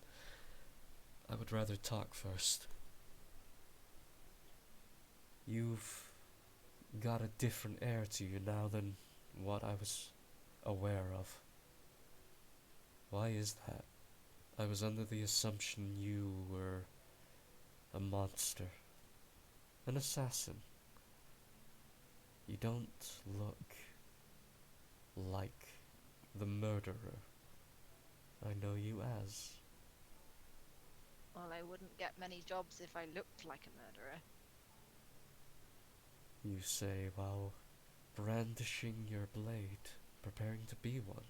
I would rather talk first. You've got a different air to you now than what I was aware of. Why is that? I was under the assumption you were a monster, an assassin. You don't look like the murderer I know you as. Well, I wouldn't get many jobs if I looked like a murderer. You say while brandishing your blade, preparing to be one.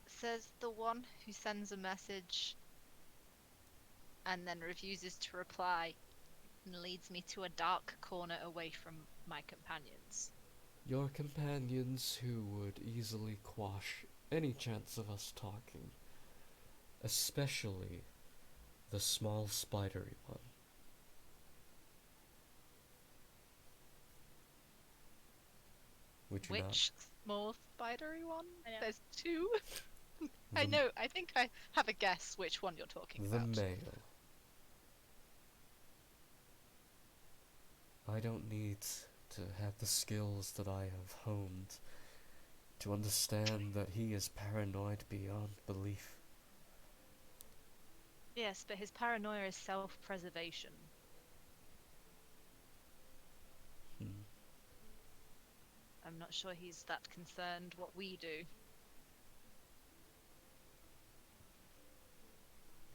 Says the one who sends a message and then refuses to reply and leads me to a dark corner away from my companions. Your companions who would easily quash any chance of us talking, especially the small spidery one. Would you not? Which small spidery one? I know. There's two. I know, I think I have a guess which one you're talking The about. male. I don't need to have the skills that I have honed to understand that he is paranoid beyond belief. Yes, but his paranoia is self-preservation. Hmm. I'm not sure he's that concerned what we do.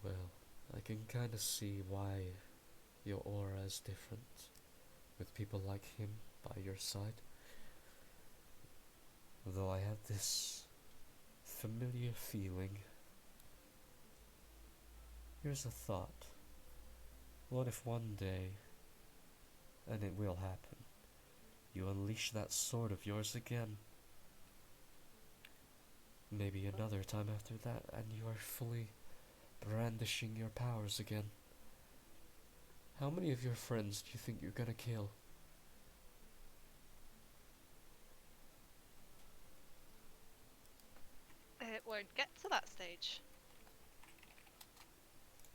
Well, I can kinda see why your aura is different with people like him by your side. Though I have this familiar feeling. Here's a thought. What if one day, and it will happen, you unleash that sword of yours again? Maybe another time after that, and you are fully brandishing your powers again. How many of your friends do you think you're gonna kill? It won't get to that stage.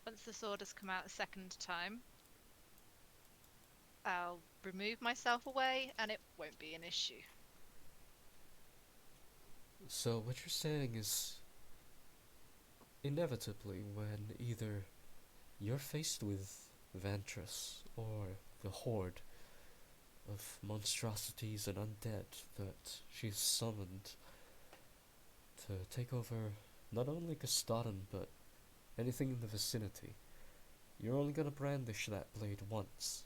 Once the sword has come out a second time, I'll remove myself away and it won't be an issue. So what you're saying is, inevitably when either you're faced with Ventress or the horde of monstrosities and undead that she's summoned to take over not only Gestaden but anything in the vicinity, you're only gonna brandish that blade once.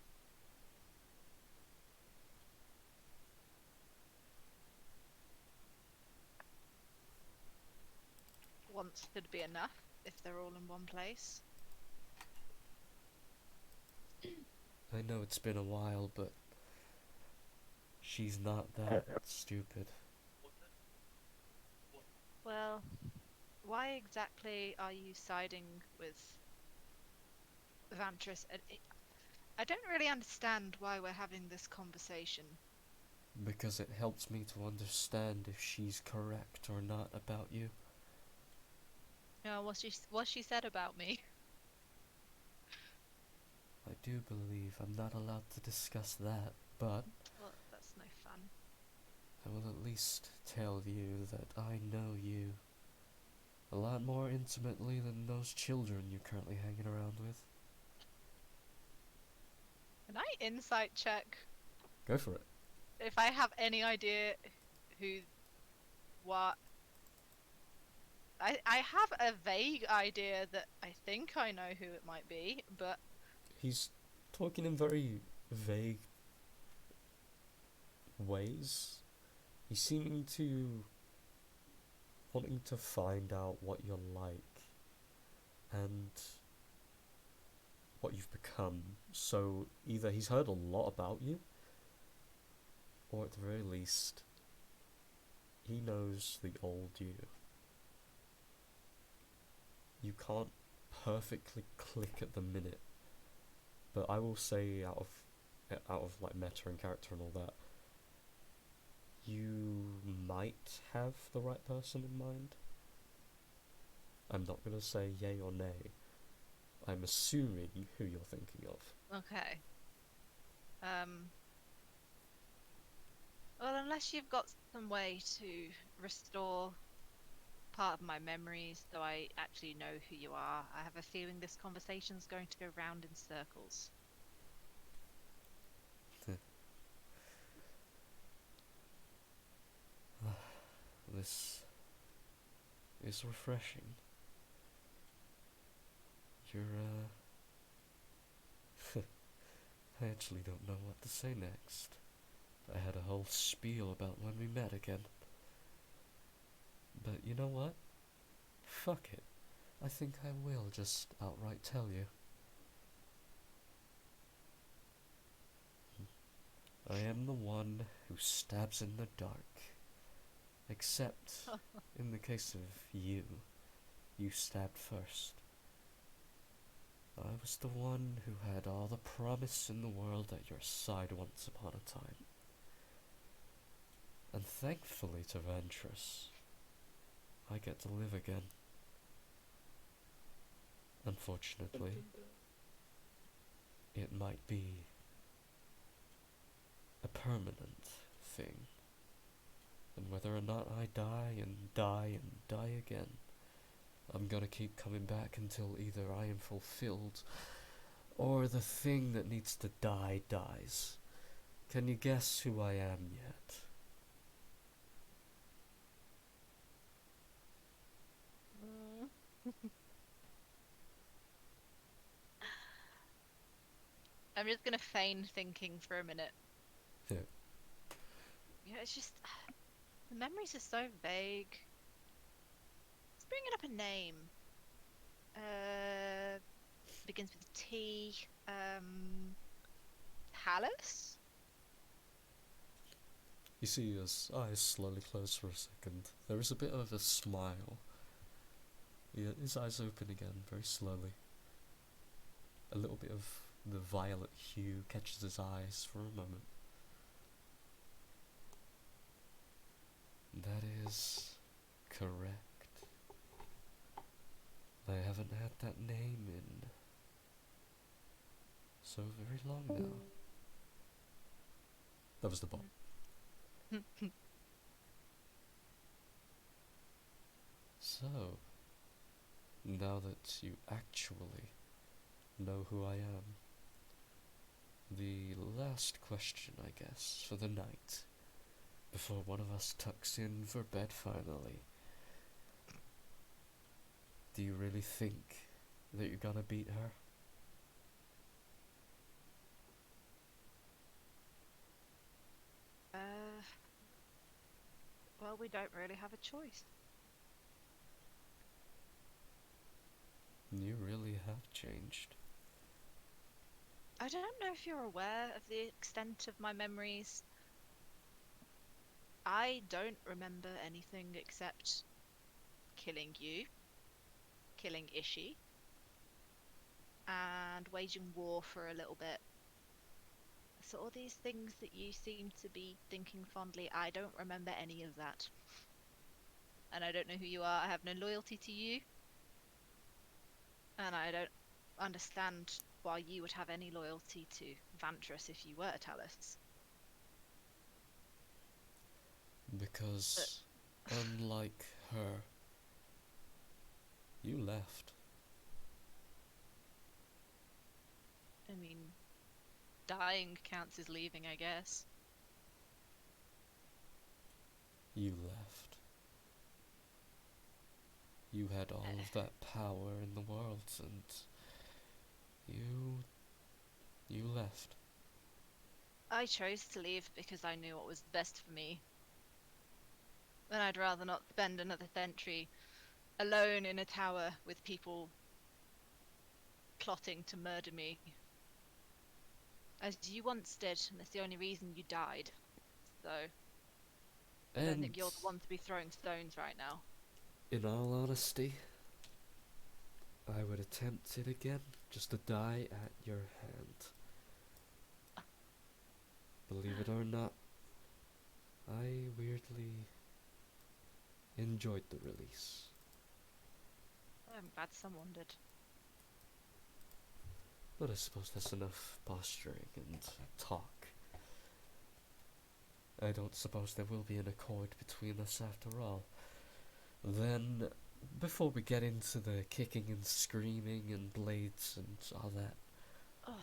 once should be enough if they're all in one place. I know it's been a while, but she's not that stupid. Well, why exactly are you siding with Vantris? I don't really understand why we're having this conversation. Because it helps me to understand if she's correct or not about you. What she said about me. I do believe I'm not allowed to discuss that, but Well, that's no fun. I will at least tell you that I know you a lot more intimately than those children you're currently hanging around with. Can I insight check Go for it. if I have any idea who, what? I have a vague idea that I think I know who it might be, but He's talking in very vague ways. He's seeming to wanting to find out what you're like and what you've become. So either he's heard a lot about you, or at the very least, he knows the old you. You can't perfectly click at the minute, but I will say out of like meta and character and all that, you might have the right person in mind. I'm not gonna say yay or nay. I'm assuming who you're thinking of. okay. Well, unless you've got some way to restore part of my memories, so I actually know who you are, I have a feeling this conversation's going to go round in circles. This is refreshing. You're, I actually don't know what to say next. I had a whole spiel about when we met again. But you know what? Fuck it. I think I will just outright tell you. I am the one who stabs in the dark. Except, in the case of you stabbed first. I was the one who had all the promise in the world at your side once upon a time. And thankfully to Ventress, I get to live again. Unfortunately, it might be a permanent thing. And whether or not I die and die and die again, I'm gonna keep coming back until either I am fulfilled, or the thing that needs to die dies. Can you guess who I am yet? I'm just gonna feign thinking for a minute. Yeah. Yeah, it's just the memories are so vague. Let's bring it up a name. Begins with a T. Talus? You see his eyes slowly close for a second. There is a bit of a smile. Yeah, his eyes open again, very slowly. A little bit of the violet hue catches his eyes for a moment. That is correct. I haven't had that name in so very long now. That was the bomb. So, now that you actually know who I am, the last question, I guess, for the night, before one of us tucks in for bed finally. Do you really think that you're gonna beat her? Well, we don't really have a choice. You really have changed. I don't know if you're aware of the extent of my memories. I don't remember anything except killing you, killing Ishi, and waging war for a little bit. So all these things that you seem to be thinking fondly, I don't remember any of that. And I don't know who you are. I have no loyalty to you. And I don't understand why you would have any loyalty to Vantress if you were Talus. Because, unlike her, you left. I mean, dying counts as leaving, I guess. You left. You had all of that power in the world, and you left. I chose to leave because I knew what was best for me. And I'd rather not spend another century alone in a tower with people plotting to murder me. As you once did, and that's the only reason you died. So, I don't think you're the one to be throwing stones right now. In all honesty, I would attempt it again, just to die at your hand. Believe it or not, I weirdly enjoyed the release. I'm glad someone did. But I suppose that's enough posturing and talk. I don't suppose there will be an accord between us after all. Then, before we get into the kicking and screaming and blades and all that,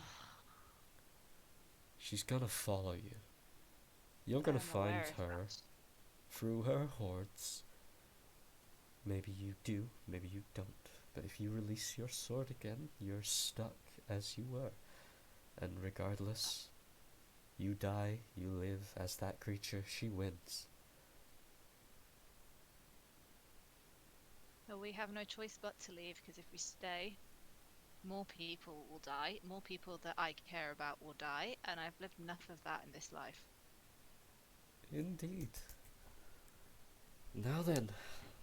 she's gonna follow you. You're gonna I'm aware find of her that. through her hordes. Maybe you do, maybe you don't. But if you release your sword again, you're stuck as you were. And regardless, you die, you live as that creature, she wins. Well, we have no choice but to leave, because if we stay, more people will die, more people that I care about will die, and I've lived enough of that in this life. Indeed. Now then,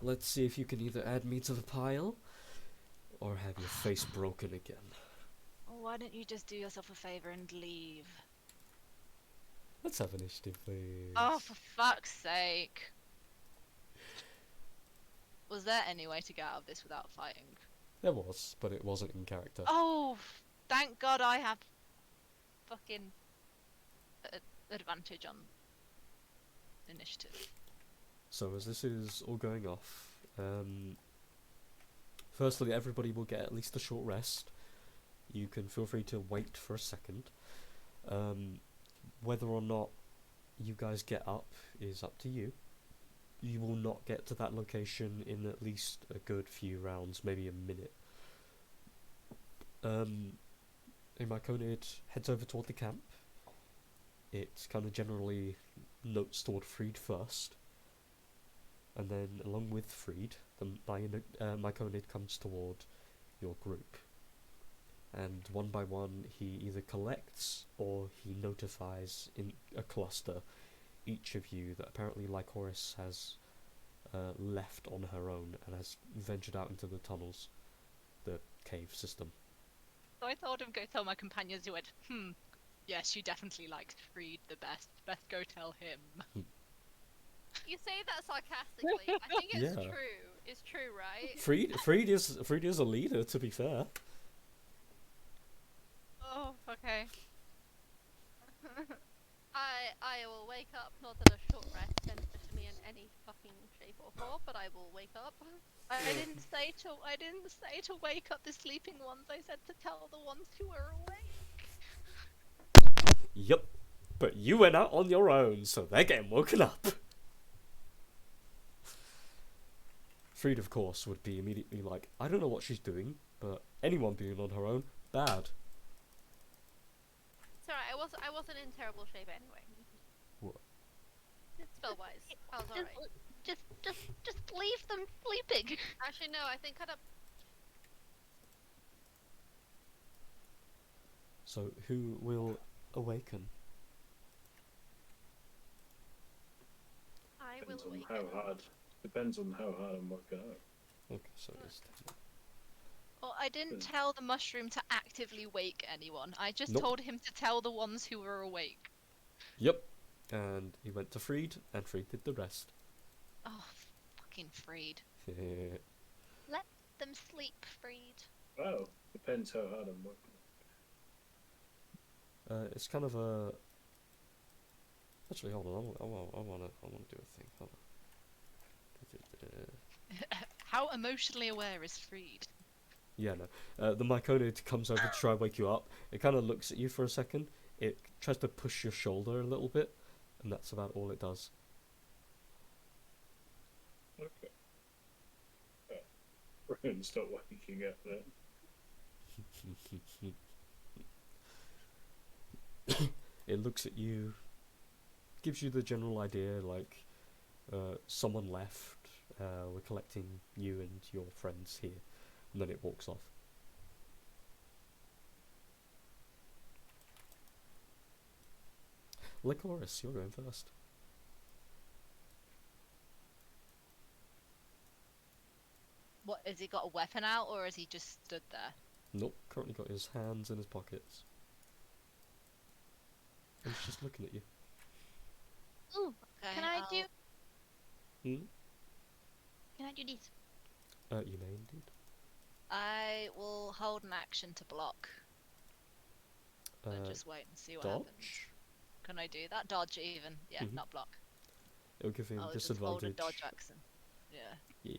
let's see if you can either add me to the pile, or have your face broken again. Well, why don't you just do yourself a favour and leave? Let's have initiative, please. Oh, for fuck's sake. Was there any way to get out of this without fighting? There was, but it wasn't in character. Oh, thank God I have fucking advantage on initiative. So as this is all going off, firstly everybody will get at least a short rest. You can feel free to wait for a second. Whether or not you guys get up is up to you. You will not get to that location in at least a good few rounds, maybe a minute. Imaconid heads over toward the camp. It kind of generally notes toward Freed first. And then along with Freed, Myconid comes toward your group. And one by one he either collects or he notifies in a cluster each of you that apparently Lycoris has left on her own and has ventured out into the tunnels, the cave system. So I thought I'd go tell my companions who went, yes, she definitely likes Freed the best. Best go tell him. You say that sarcastically. I think it's Yeah. true. It's true, right? Freed is a leader, to be fair. Oh, okay. I will wake up. Not that a short rest benefits me in any fucking shape or form, but I will wake up. I didn't say to wake up the sleeping ones. I said to tell the ones who are awake. Yup. But you went out on your own, so they're getting woken up. Freed, of course, would be immediately like, I don't know what she's doing, but anyone being on her own, bad. It's alright. I wasn't in terrible shape anyway. What? Spell wise, I was alright. Just leave them sleeping. Actually, no. I think I'd have. So who will awaken? I will Depends on awaken. how hard. Depends on how hard I'm working out. Okay, so it's Well, I didn't tell the mushroom to actively wake anyone. I just Nope. told him to tell the ones who were awake. Yep. And he went to Freed, and Freed did the rest. Oh, fucking Freed. Yeah. Let them sleep, Freed. Well, depends how hard I'm working. It's kind of a. Actually, hold on. I want to do a thing. Hold on. How emotionally aware is Freed? Yeah, no. The Myconid comes over to try and wake you up. It kind of looks at you for a second. It tries to push your shoulder a little bit, and that's about all it does. Okay. Rune, stop waking up then. It looks at you, gives you the general idea, like, someone left, we're collecting you and your friends here, and then it walks off. Lycoris, you're going first. What, has he got a weapon out, or has he just stood there? Nope, currently got his hands in his pockets. And he's just looking at you. Ooh, Okay, can I do? Hmm? Can I do this? You may indeed. I will hold an action to block. And just wait and see what happens. Dodge? Can I do that? Dodge even. Yeah, Mhm. not block. It'll give him I'll just hold a disadvantage. dodge action. Yeah, Yeah.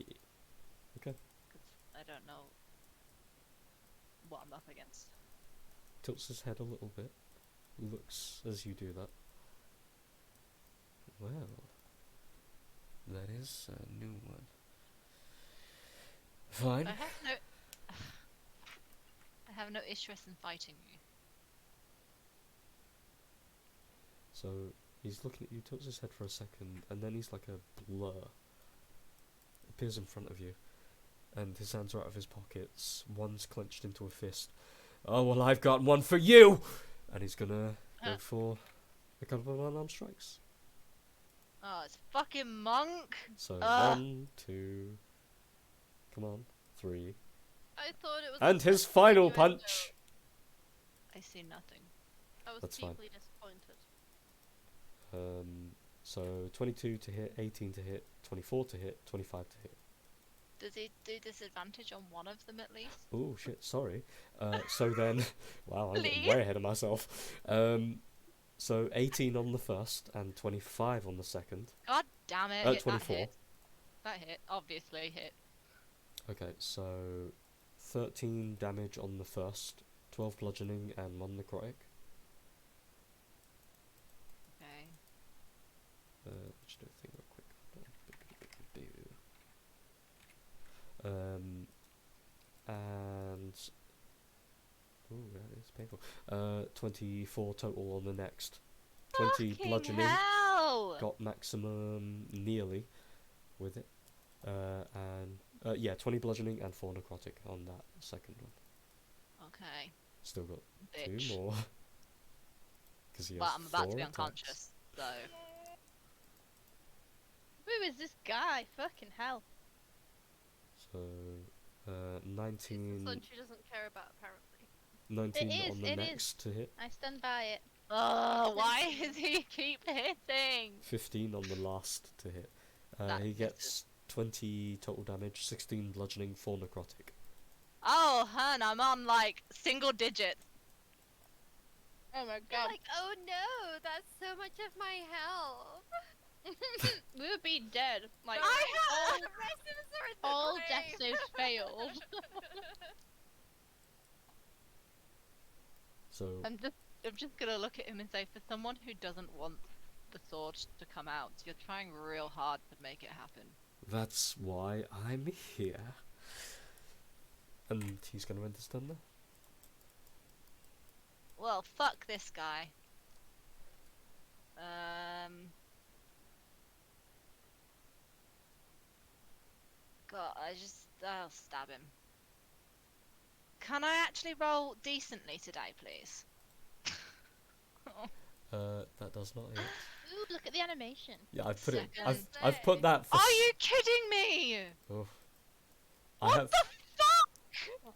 Okay. because I don't know what I'm up against. Tilts his head a little bit. Looks as you do that. Well, that is a new one. Fine. I have no... I have no interest in fighting you. So he's looking at you, tilts his head for a second, and then he's like a blur. Appears in front of you, and his hands are out of his pockets. One's clenched into a fist. Oh well, I've got one for you, and he's gonna go for a couple of unarmed strikes. Oh, it's fucking monk! So 1, 2, come on, 3, I thought it was. and his a final innuendo. punch. I see nothing. I was That's fine. deeply disappointed. So 22 to hit, 18 to hit, 24 to hit, 25 to hit. Does he do disadvantage on one of them at least? Oh shit, sorry. So then, wow, I'm getting Please? way ahead of myself. So 18 on the first and 25 on the second. God damn it! 24. That hit. Obviously hit. Okay, so 13 damage on the first, 12 bludgeoning and 1 necrotic. Okay. Let's do a thing real quick. And ooh, that is painful. 24 total on the next. 20 Fucking bludgeoning. hell! Got maximum nearly with it. And yeah, 20 bludgeoning and 4 necrotic on that second one. Okay. Still got Bitch. 2 more. Because he has Well, I'm about to 4 be attacks. unconscious, so. Who is this guy? Fucking hell. So It's the 19, son she doesn't care about, apparently. 19 It is, on the it next to hit. I stand by it. Oh, why does he keep hitting? 15 on the last to hit. That He misses. gets 20 total damage, 16 bludgeoning, 4 necrotic. Oh, hun, I'm on like single digits. Oh my You're god. like, oh no, that's so much of my health. We would be dead. Like, I The rest of us are in the all grave. death saves failed. So I'm just gonna look at him and say, for someone who doesn't want the sword to come out, you're trying real hard to make it happen. that's why I'm here. And he's going to end his turn now. Well, fuck this guy. God, I'll stab him. Can I actually roll decently today, please? That does not hit. Ooh, look at the animation. Yeah, I've put it. Second. I've put that for. Are you kidding me? Oh. What the fuck?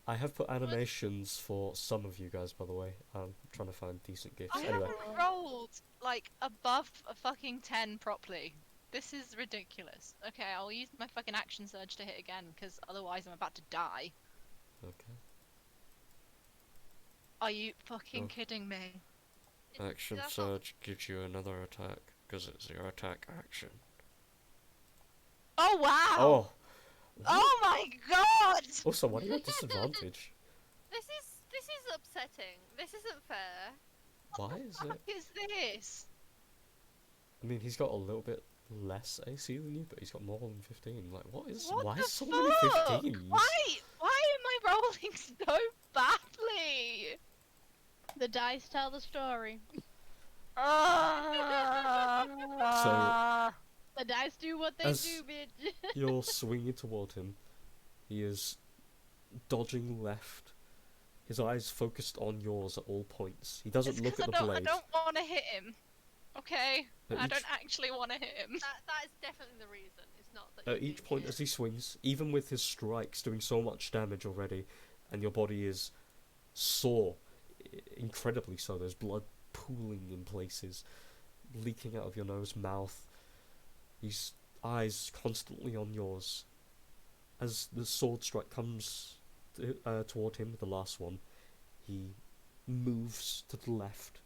I have put animations for some of you guys, by the way. I'm trying to find decent gifts. I Anyway, haven't rolled like above a fucking 10 properly. This is ridiculous. Okay, I'll use my fucking action surge to hit again, because otherwise I'm about to die. okay. Are you fucking Oh. kidding me? Action That's not- surge gives you another attack because it's your attack action. Oh wow! Oh. Oh my god! Also, why do you have disadvantage? This is upsetting. This isn't fair. Why is it? What is this? I mean, he's got a little bit less AC than you, but he's got more than 15. Like, what is? What Why the so fuck? many 15s? Why am I rolling so badly? The dice tell the story. The dice do what they As- do, bitch. You're swinging toward him. He is dodging left. His eyes focused on yours at all points. He doesn't It's look 'cause at the I blade. don't want to hit him. Okay? At I each- don't actually want to hit him. That is definitely the reason. It's not that. At you're each being point shit. as he swings, even with his strikes doing so much damage already, and your body is sore, incredibly so. There's blood pooling in places, leaking out of your nose, mouth. His eyes constantly on yours. As the sword strike comes toward him, the last one, he moves to the left,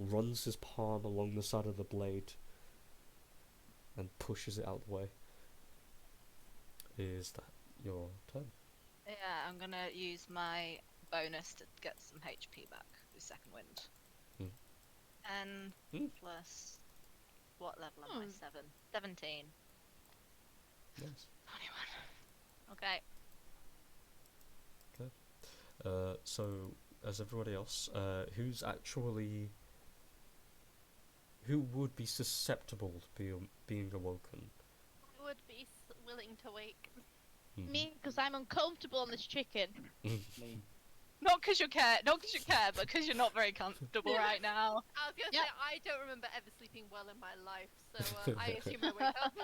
runs his palm along the side of the blade, and pushes it out the way. Is that your turn? Yeah, I'm gonna use my bonus to get some HP back with second wind. Hmm. And Hmm. plus, what level am I? Hmm. 17. Nice. 21. Okay. So, as everybody else, who would be susceptible to being awoken? I would be willing to wake. Mhm. Me, because I'm uncomfortable on this chicken. Me. Not because you care, but because you're not very comfortable right now. I was gonna Yep. say I don't remember ever sleeping well in my life, so I assume I wake up.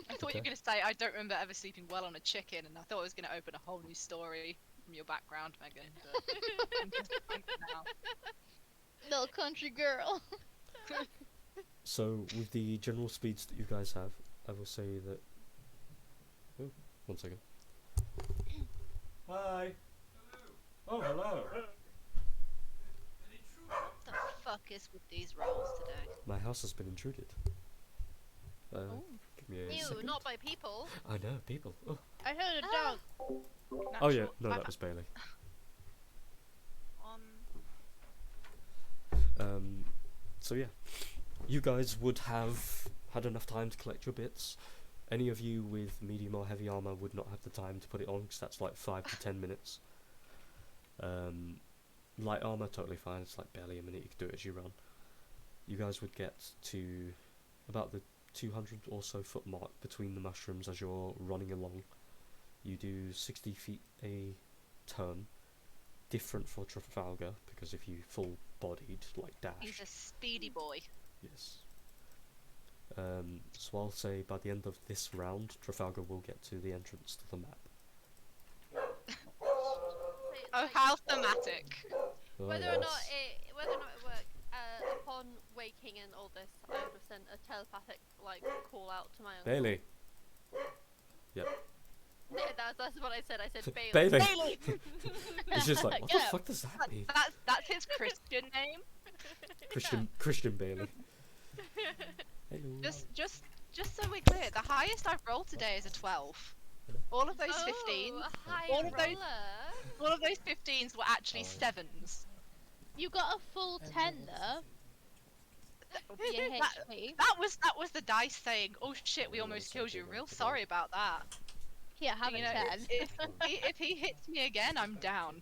I thought you were Okay. gonna say I don't remember ever sleeping well on a chicken, and I thought I was gonna open a whole new story from your background, Megan. But I'm just thinking now. Little country girl. So, with the general speeds that you guys have, I will say that. Oh, 1 second. Hi. Oh, hello. What the fuck is with these rolls today? My house has been intruded. Oh. Give me a Ew, second. not by people. I know, people. Oh, I heard a Ah. dog. oh yeah, Natural- no, I- that was Bailey. So yeah, you guys would have had enough time to collect your bits. Any of you with medium or heavy armor would not have the time to put it on, because that's like 5 to 10 minutes. Light armor, totally fine. It's like barely a minute. You can do it as you run. You guys would get to about the 200 or so foot mark between the mushrooms as you're running along. You do 60 feet a turn. Different for Trafalgar, because if you full bodied like He's dash, a speedy boy. yes. So I'll say by the end of this round, Trafalgar will get to the entrance to the map. Oh, how thematic. Oh, Whether or not yes. it worked, upon waking and all this, I would have sent a telepathic call out to my uncle. Bailey. Yep. Yeah, that's what I said. I said Bailey. Bailey. Bailey! He's just like, what Get the out. fuck does that mean? That's his Christian name. Christian Bailey. Hello. Just so we're clear, the highest I've rolled today is a 12. All of those Oh, 15s, a high all of those- roller. all of those 15s were actually Oh. 7s. You got a full 10 though. For your HP. That was the dice saying, "Oh shit, we almost killed you." Real sorry about that. Here, have You a know, 10. if he hits me again, I'm down.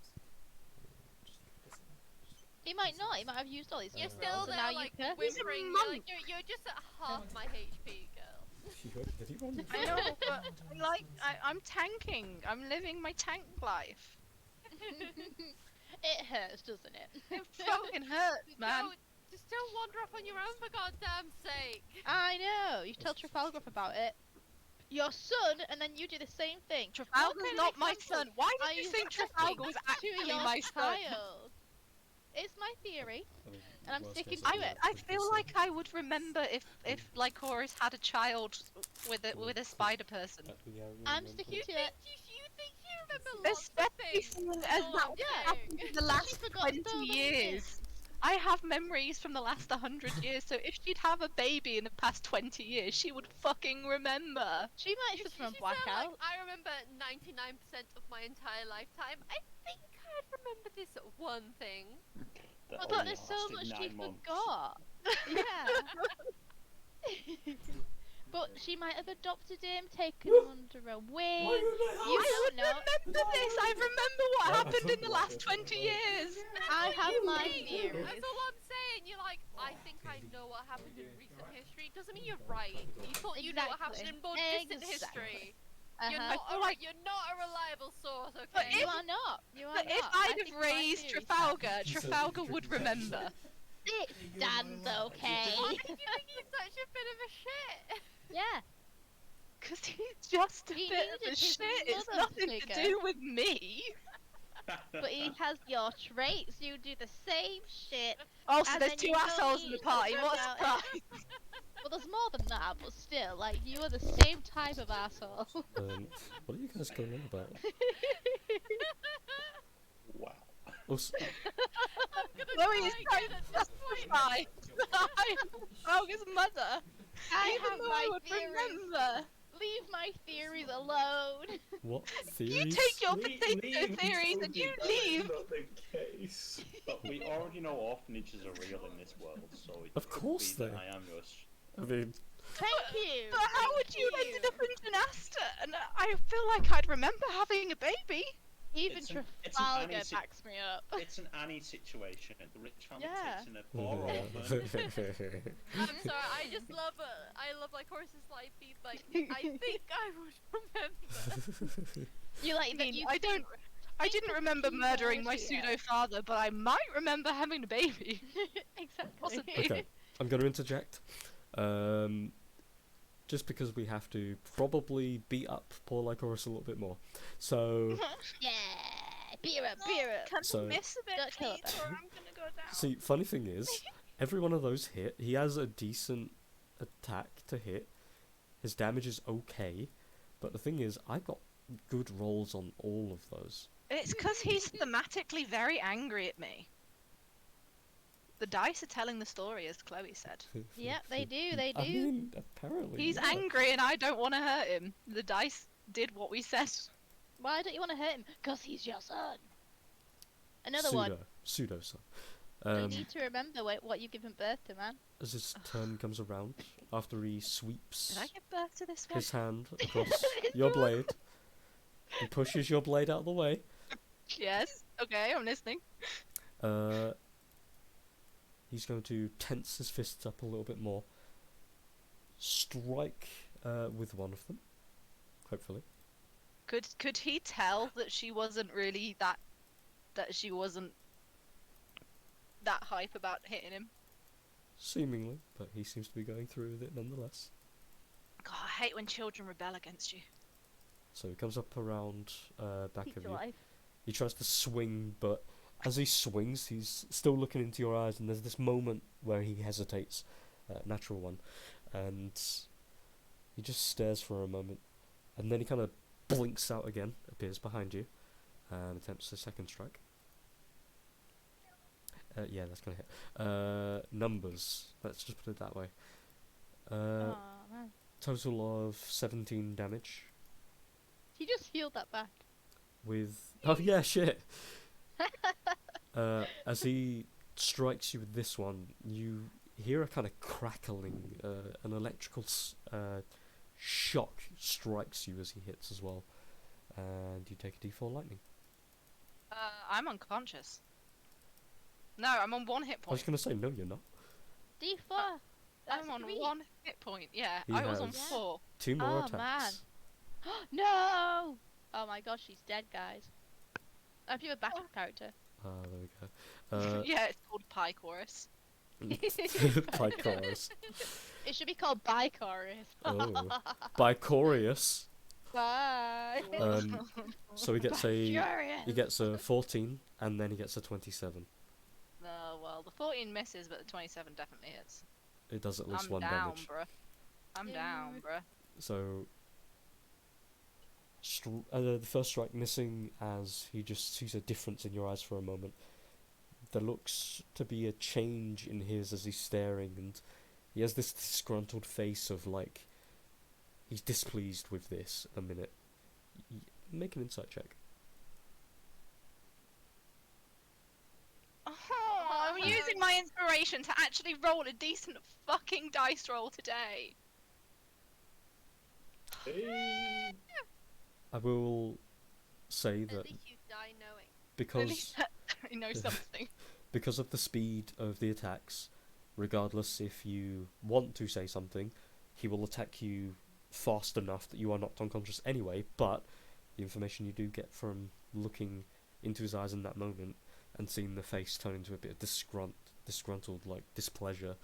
He might not. He might have used all these You're spells, still and there, now like you curse. whimpering. monk. You're just at half my HP, girl. Did he run? I know, but I'm tanking. I'm living my tank life. It hurts, doesn't it? It fucking hurts, man. Just don't wander off on your own for goddamn sake. I know. You tell Trafalgar about it. Your son, and then you do the same thing. What Trafalgar's kind of not my example son. Why are did you you think setting Trafalgar was to actually your my son? child? It's my theory. I mean, And I'm worst sticking case to scenario, it. I we can feel say- like I would remember if Lycoris had a child with a spider person. Yeah, we I'm remember. sticking You to think it. you think you remember lots of Especially things. seeing as That's that all was I'm happened saying. in the last She forgot 20 so many years. things. I have memories from the last 100 years, so if she'd have a baby in the past 20 years, she would fucking remember. She might You suffer from sound blackout. like I remember 99% of my entire lifetime. I think I'd remember this one thing. That But only there's so lasted much she 9 months. forgot. Yeah. But she might have adopted him, taken him under her wing. You I don't know. remember this. I remember what Well, I happened in thought the about last it. 20 years. I have my Think. theories. That's all I'm saying. You're like, I think I know what happened in recent history. Doesn't mean you're right. You thought you know what happened in more distant history. You're Uh-huh. not. You're not a reliable source, okay? But You are not. You are But not. if I I'd think have my raised theories Trafalgar, She said Trafalgar you would drink remember. It stands okay. Why do you think he's such a bit of a shit? Yeah. Because he's just a He bit of needed a his shit. It's mother nothing to figure. do with me. But he has your traits. You do the same shit. Also, And there's then two you don't assholes in need the to party. worry What a about surprise! Well, there's more than that, but still, like, you are the same type of asshole. What are you guys going on about? Wow. Also, I'm gonna Chloe is die trying again to at this point. justify. I am Trafalgar's mother. I Even have though my I would theories. remember. Leave my theories alone. what You theories? take your Leave potato theories and Toby, you that is leave. not the case. But we already know orphanages are real in this world, so it Of could course be that they- I am your I mean, Thank you. But how would Thank you ended you. up in Janasta? And I feel like I'd remember having a baby. Even It's an Trafalgar Annie si- backs me up. It's an Annie situation. The rich family Yeah. takes in a poor orphan. I'm sorry. I love like horses life feed. Like I think I would remember. You like I that? mean, You I don't. I didn't of remember keyboard, murdering my yeah. pseudo father, but I might remember having a baby. exactly. Possibly. okay, I'm going to interject. Just because we have to probably beat up poor Lycoris a little bit more. So, Yeah. Beer up. Beer up. Can So- I miss a bit, Don't kill it, please, or I'm gonna go down. see, funny thing is, every one of those hit, he has a decent attack to hit. His damage is okay, but the thing is, I got good rolls on all of those. It's because he's thematically very angry at me. The dice are telling the story, as Chloe said. Yep, they do. They do. I mean, apparently. He's yeah. angry and I don't want to hurt him. The dice did what we said. Why don't you want to hurt him? Because he's your son. Another Pseudo, one. pseudo son. You need to remember what you've given birth to, man. As his turn comes around, after he sweeps Did I give birth to this one? his hand across your blade, he pushes your blade out of the way. Yes. Okay, I'm listening. He's going to tense his fists up a little bit more. Strike with one of them, hopefully. Could he tell that she wasn't really that she wasn't that hype about hitting him? Seemingly, but he seems to be going through with it nonetheless. God, I hate when children rebel against you. So he comes up around back Keep of your you. life. He tries to swing, but as he swings, he's still looking into your eyes, and there's this moment where he hesitates, natural one, and he just stares for a moment, and then he kind of blinks out again, appears behind you, and attempts a second strike. Yeah, that's gonna hit. Numbers. Let's just put it that way. Aw, man. Total of 17 damage. He just healed that back. With oh yeah, shit. As he strikes you with this one, you hear a kind of crackling. An electrical shock strikes you as he hits as well, and you take a D4 lightning. I'm unconscious. No, I'm on 1 hit I was point. gonna say no, you're not. D4. That's I'm on 3. 1 hit point. Yeah, He I was on has- 4. 2 more Oh, man. attacks. No! Oh my gosh, she's dead, guys. I hope you have a backup character. There we go. Yeah, it's called Pie Chorus. Picorius. It should be called Bichorus. Oh. Bicorius. Bye. So he gets Furious. he gets a 14 and then he gets a 27. Well, the 14 misses, but the 27 definitely hits. It does at least I'm one down, damage. bruh. I'm down, bruh. So the first strike missing as he just sees a difference in your eyes for a moment. There looks to be a change in his as he's staring, and he has this disgruntled face of like he's displeased with this a minute. Make an insight check. Oh, I'm using my inspiration to actually roll a decent fucking dice roll today. Hey. I will say At that least you die knowing. At because least I know something. because of the speed of the attacks, regardless if you want to say something, he will attack you fast enough that you are knocked unconscious anyway, but the information you do get from looking into his eyes in that moment and seeing the face turn into a bit of disgruntled like displeasure,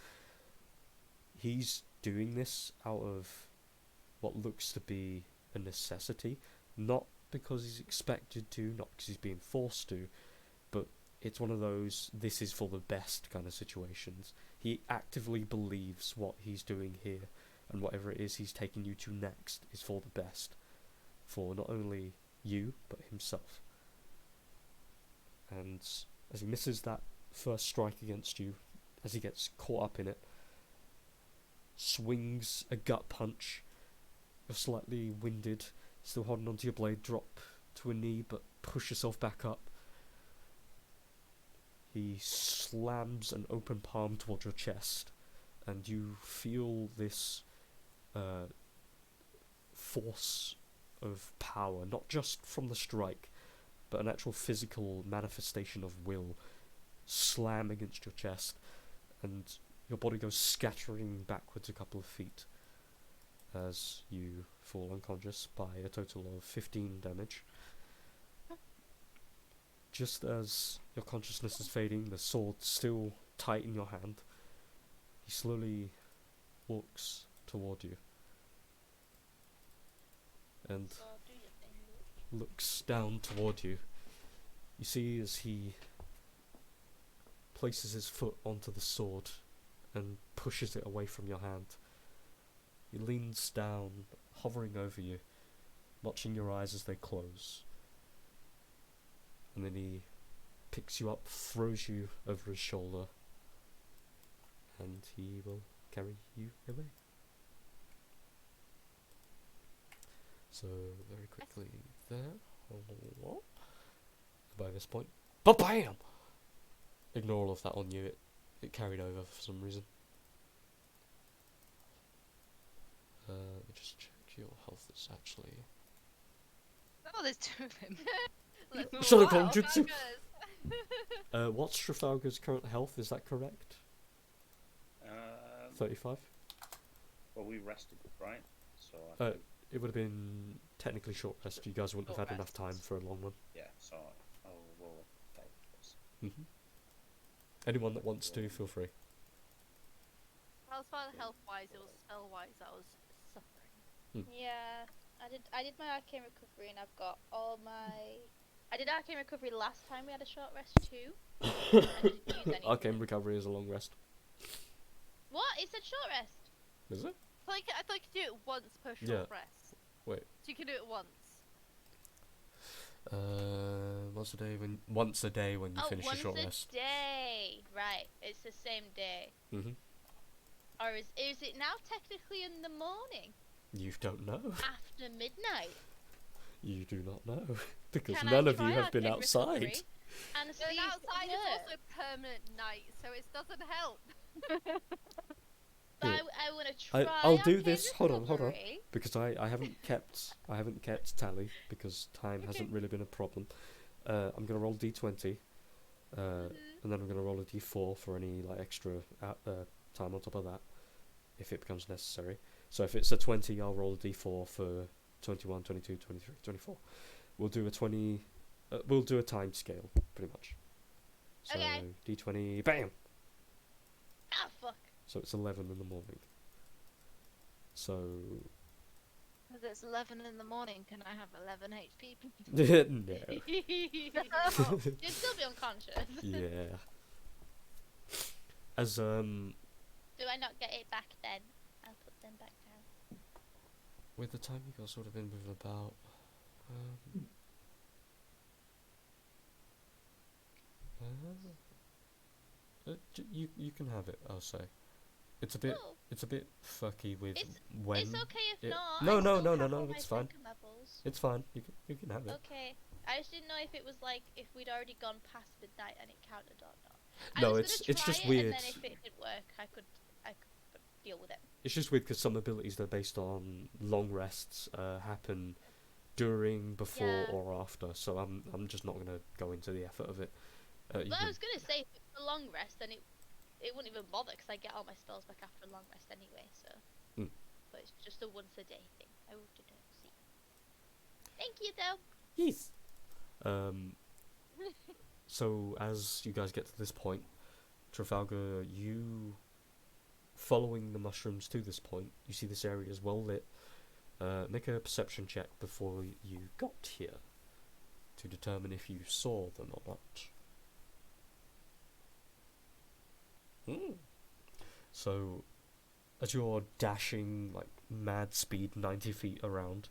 he's doing this out of what looks to be a necessity, not because he's expected to, not because he's being forced to, but it's one of those this is for the best kind of situations. He actively believes what he's doing here and whatever it is he's taking you to next is for the best, for not only you but himself. And as he misses that first strike against you, as he gets caught up in it, swings a gut punch. You're slightly winded, still holding onto your blade, drop to a knee but push yourself back up. He slams an open palm towards your chest, and you feel this force of power, not just from the strike, but an actual physical manifestation of will slam against your chest, and your body goes scattering backwards a couple of feet as you fall unconscious by a total of 15 damage. Just as your consciousness is fading, the sword still tight in your hand, he slowly walks toward you and looks down toward you. You see as he places his foot onto the sword and pushes it away from your hand. He leans down, hovering over you, watching your eyes as they close. And then he picks you up, throws you over his shoulder, and he will carry you away. So, very quickly there. By this point, ba-bam! Ignore all of that on you, it carried over for some reason. Let me just check your health is actually... Oh, there's two of him. Shut up, Wow, Jutsu! focus. What's Trafalgar's current health, is that correct? 35? Well, we rested, right? So I think, It would have been technically short rest, you guys wouldn't have Short had enough rest. time for a long one. yeah, so I'll roll a health first. Mm-hmm. Anyone that wants to, feel free. As far as health-wise, it was spell-wise, I was suffering. Yeah, I did my arcane recovery, and I've got all my. I did arcane recovery last time we had a short rest too. I didn't use any of Arcane it. recovery is a long rest. What? It said short rest. Is it? I thought you could do it once per short Yeah. rest. Wait. So you can do it once. Once a day when you finish your short once rest. a day. Right. It's the same day. Mm-hmm. Or is it now technically in the morning You don't know. after midnight? You do not know because Can none I of you try have been arcane outside. recovery and And see outside if is it also permanent night, so it doesn't help. But Here. I want to try. I'll do arcane this. Hold on. recovery. Because I haven't kept tally because time hasn't really been a problem. I'm gonna roll d20, and then I'm gonna roll a d4 for any like extra time on top of that, if it becomes necessary. So if it's a 20, I'll roll a d4 for 21, 22, 23, 24. We'll do a 20. We'll do a time scale pretty much. So Okay. d20, bam! Ah, fuck. So it's 11 in the morning. So Because it's 11 in the morning, can I have 11 HP? no. You'd still be unconscious. Yeah. As Do I not get it back then? I'll put them back down. with the time you guys would have been moving about, you can have it. I'll say it's a bit Oh, it's a bit fucky with It's- when. it's okay if it- not. No, I no, still no, no, have no. all my It's fine. second levels. It's fine. You can have it. Okay. I just didn't know if it was like if we'd already gone past midnight and it counted or not. No, I was it's gonna try just it, weird. And then if it didn't work, I could deal with it. It's just weird because some abilities that are based on long rests happen during, before, Yeah. or after. So I'm just not gonna go into the effort of it. You But I can- was gonna say if it's a long rest, then it wouldn't even bother because I get all my spells back after a long rest anyway. So, but it's just a once a day thing. I will do that. See. Thank you though. Yes. So as you guys get to this point, Trafalgar, you following the mushrooms to this point, you see this area is well lit. Make a perception check before you got here to determine if you saw them or not. So, as you're dashing like mad speed, 90 feet around,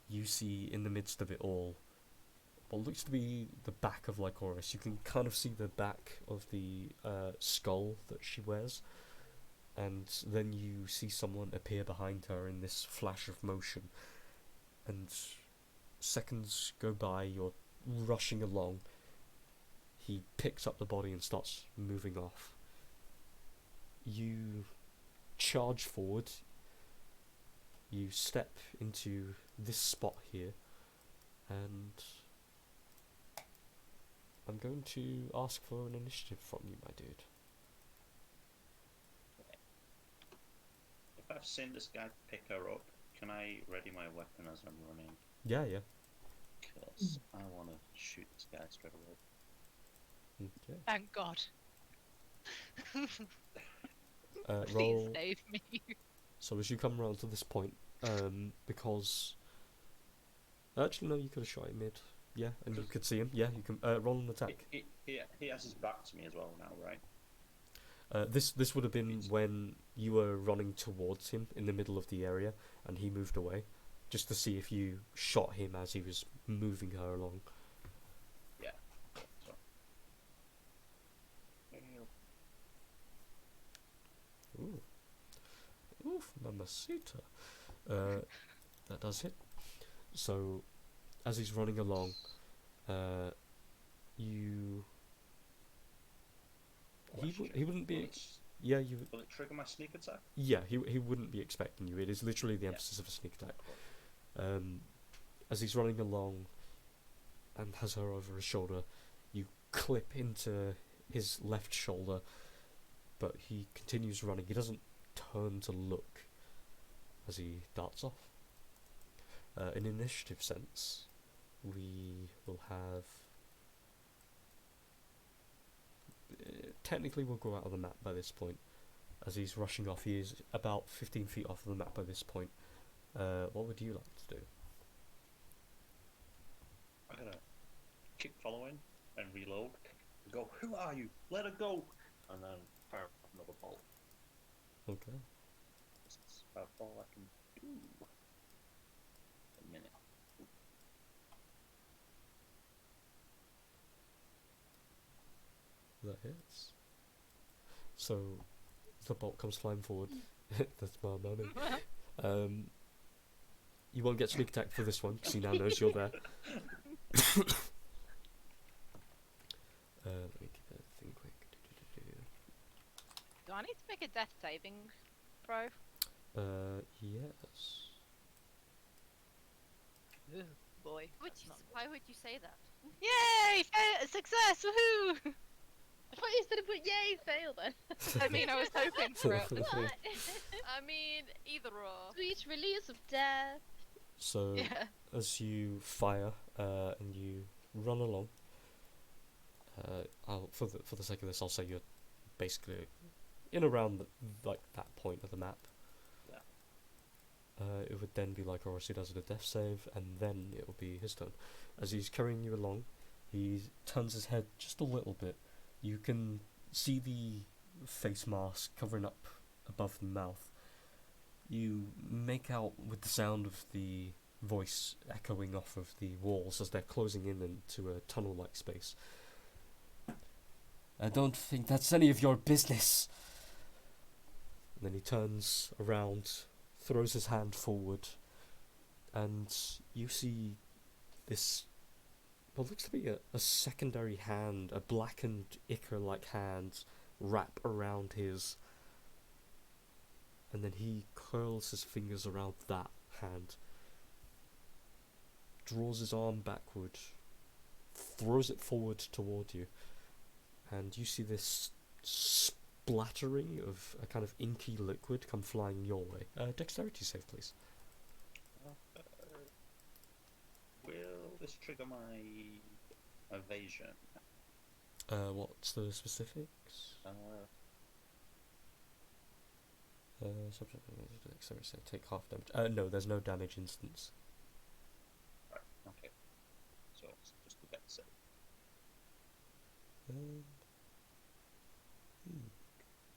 you see in the midst of it all what looks to be the back of Lycoris. You can kind of see the back of the skull that she wears, and then you see someone appear behind her in this flash of motion, and seconds go by, you're rushing along. He picks up the body and starts moving off. You charge forward, you step into this spot here, and I'm going to ask for an initiative from you, my dude. If I've seen this guy pick her up, can I ready my weapon as I'm running? Yeah, yeah. Because I want to shoot this guy straight away. Okay. Thank God. Please Roll. save me. So as you come around to this point, because actually no, you could have shot him mid. Yeah, and you could see him. Yeah, you can roll an attack. He has his back to me as well now, right? This would have been when you were running towards him in the middle of the area, and he moved away, just to see if you shot him as he was moving her along. Yeah. So. Ooh. Oof, mamacita. That does hit. So, as he's running along, you... He wouldn't be... Yeah, you... Will it trigger my sneak attack? Yeah, he wouldn't be expecting you. It is literally the emphasis of a sneak attack. As he's running along and has her over his shoulder, you clip into his left shoulder, but he continues running. He doesn't turn to look as he darts off. In initiative sense, we will have... technically we'll go out of the map by this point. As he's rushing off, he is about 15 feet off the map by this point. What would you like to do? I'm gonna keep following and reload. Go, who are you? Let her go! And then fire another bolt. Okay. That's about all I can do. A minute. That hits. So, the bolt comes flying forward. That's my money. You won't get sneak attack for this one, because he now knows you're there. Let me get that thing quick. Do I need to make a death saving throw? Yes. Ooh, boy. Why would you say that? Yay! Success! Woohoo! I thought you said it, but yay, fail then. I mean, I was hoping for it. What? I mean, either or. Sweet release of death. So, Yeah. as you fire and you run along, For the sake of this, I'll say you're basically in around like that point of the map. Yeah. It would then be like Horace does a death save, and then it will be his turn. As he's carrying you along, he turns his head just a little bit. You can see the face mask covering up above the mouth. You make out with the sound of the voice echoing off of the walls as they're closing in into a tunnel-like space. I don't think that's any of your business. And then he turns around, throws his hand forward, and you see this, what looks to be a secondary hand, a blackened ichor-like hand, wrap around his, and then he curls his fingers around that hand, draws his arm backward, throws it forward toward you, and you see this splattering of a kind of inky liquid come flying your way. Dexterity save, please. Will this trigger my evasion? What's the specifics? Subject dexterity save, take half damage. No, there's no damage instance. Right, okay. So it's just the dex save.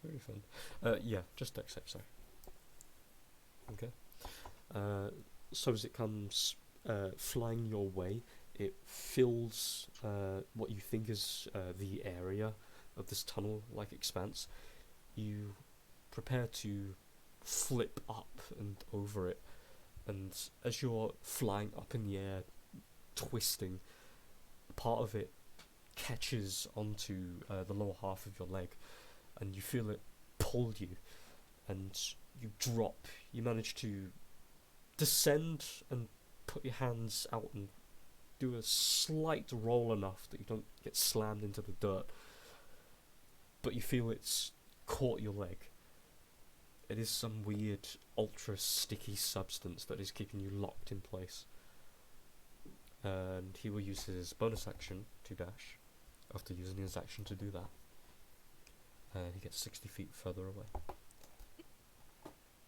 Very fun. Yeah, just dex save, sorry. Okay. So as it comes flying your way, it fills what you think is the area of this tunnel-like expanse. You prepare to flip up and over it, and as you're flying up in the air, twisting, part of it catches onto the lower half of your leg, and you feel it pull you, and you drop. You manage to descend and put your hands out and do a slight roll enough that you don't get slammed into the dirt, but you feel it's caught your leg. It is some weird, ultra sticky substance that is keeping you locked in place. And he will use his bonus action to dash, after using his action to do that. He gets 60 feet further away.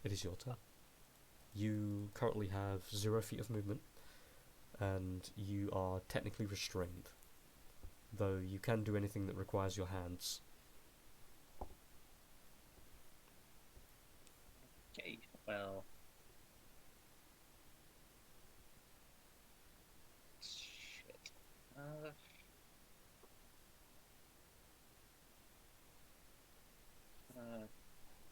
It is your turn. You currently have 0 feet of movement, and you are technically restrained, though you can do anything that requires your hands. Okay, well... Shit.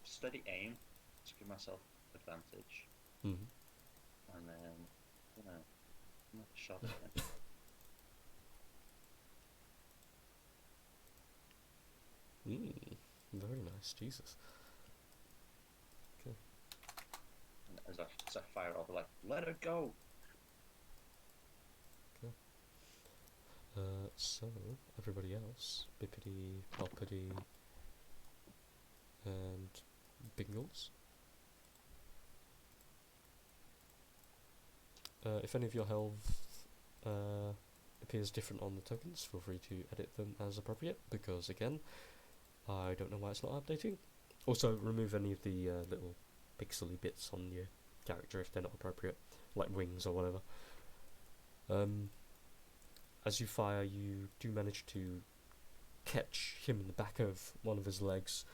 Steady aim to give myself advantage, Mm-hmm. and then, I don't know, another shot at it. Very nice, Jesus. And as I fire, I'll be like, let it go! So, everybody else, Bippity, Boppity, and Bingles. If any of your health appears different on the tokens, feel free to edit them as appropriate, because again, I don't know why it's not updating. Also, remove any of the little pixely bits on your character if they're not appropriate, like wings or whatever. As you fire, you do manage to catch him in the back of one of his legs.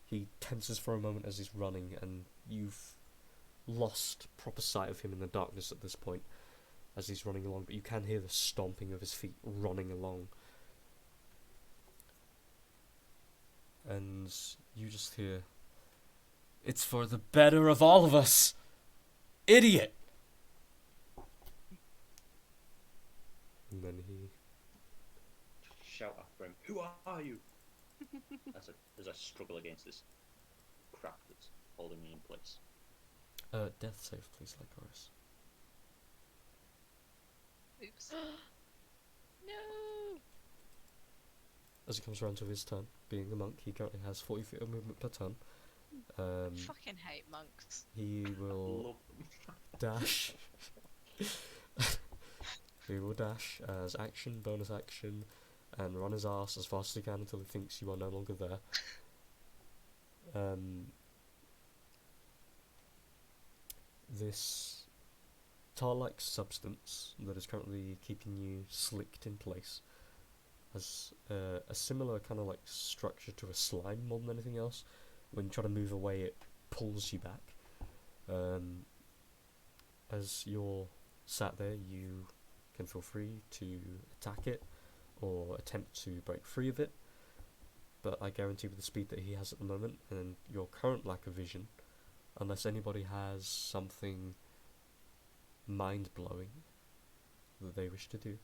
He tenses for a moment as he's running, and you've lost proper sight of him in the darkness at this point as he's running along, but you can hear the stomping of his feet running along. And you just hear, "It's for the better of all of us, idiot!" And then he Shout after him, who are you? as I struggle against this crap that's holding me in place. death save, please, Lycoris. Oops. No. As he comes around to his turn, being a monk, he currently has 40 feet of movement per turn. Fucking hate monks. He will Love them. dash. He will dash as action, bonus action, and run his ass as fast as he can until he thinks you are no longer there. This tar-like substance that is currently keeping you slicked in place has a similar kind of like structure to a slime more than anything else. When you try to move away, it pulls you back. As you're sat there, you can feel free to attack it or attempt to break free of it, but I guarantee with the speed that he has at the moment and your current lack of vision, unless anybody has something mind-blowing that they wish to do,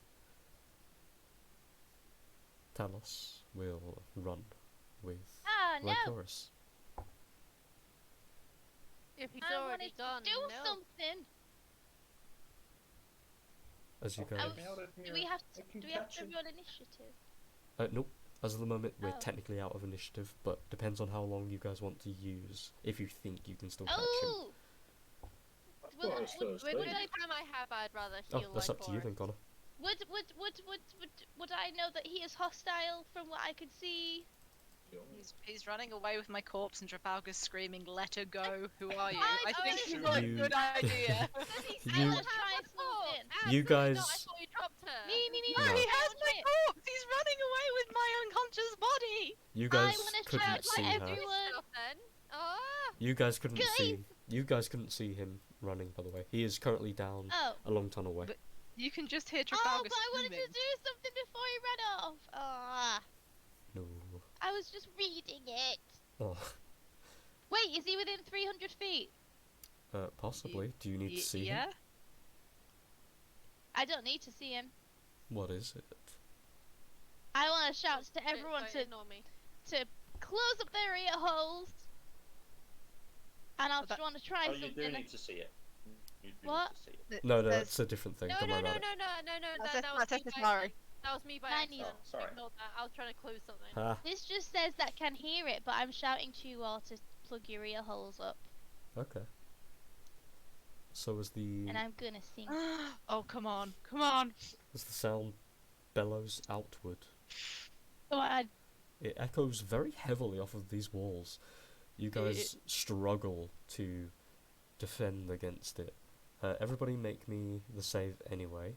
Talos will run with No! Lycoris. If he's I already wanted gone, to do no. something. As you Get guys... me out of Do here. we have I to? can Do we have catch to him. roll initiative? Nope. As of the moment, we're Oh. technically out of initiative, but depends on how long you guys want to use, if you think you can still catch him. Oh! I Well, thought I was first With lane. the time I have, I'd rather Oh, heal that's up to you then, Connor. Would I know that he is hostile from what I could see? He's running away with my corpse and Trafalgar's screaming, "Let her go! Who are you?" I I think don't it's know. a You- good idea. Does he You- still Let's have try the corpse? something. You Absolutely not, I guys- thought you dropped her. Me. No. He has my corpse! He's running away with my unconscious body! You I guys wanna couldn't shout see to her. everyone. Stuff then. Oh, You guys couldn't Guys! see. You guys couldn't see him running. By the way, he is currently down Oh. a long tunnel away. But- You can just hear Oh, Trafalgar but I wanted screaming. to do something before he ran off. Ah, No. I was just reading it. Oh. Wait, is he within 300 feet? Possibly. Do you need to see him? Yeah? I don't need to see him. What is it? I want to shout to shit, everyone sorry, to ignore me. close up their ear holes. And I Well, that- want to try Oh, you do something. need to see it. You do What? need to see it. No, There's- that's a different thing. No, Don't no, worry no, about no, it. no, no, no. That's That was just me by Mari. accident. That was me by Mine accident. Oh, sorry. Ignore that. I was trying to close something. Ah, This just says that can hear it, but I'm shouting to you all to plug your ear holes up. okay. So as the And I'm gonna sing. Oh, come on. Come on. as the sound bellows outward, Come on. it echoes very heavily off of these walls. You guys struggle to defend against it. Everybody make me the save anyway.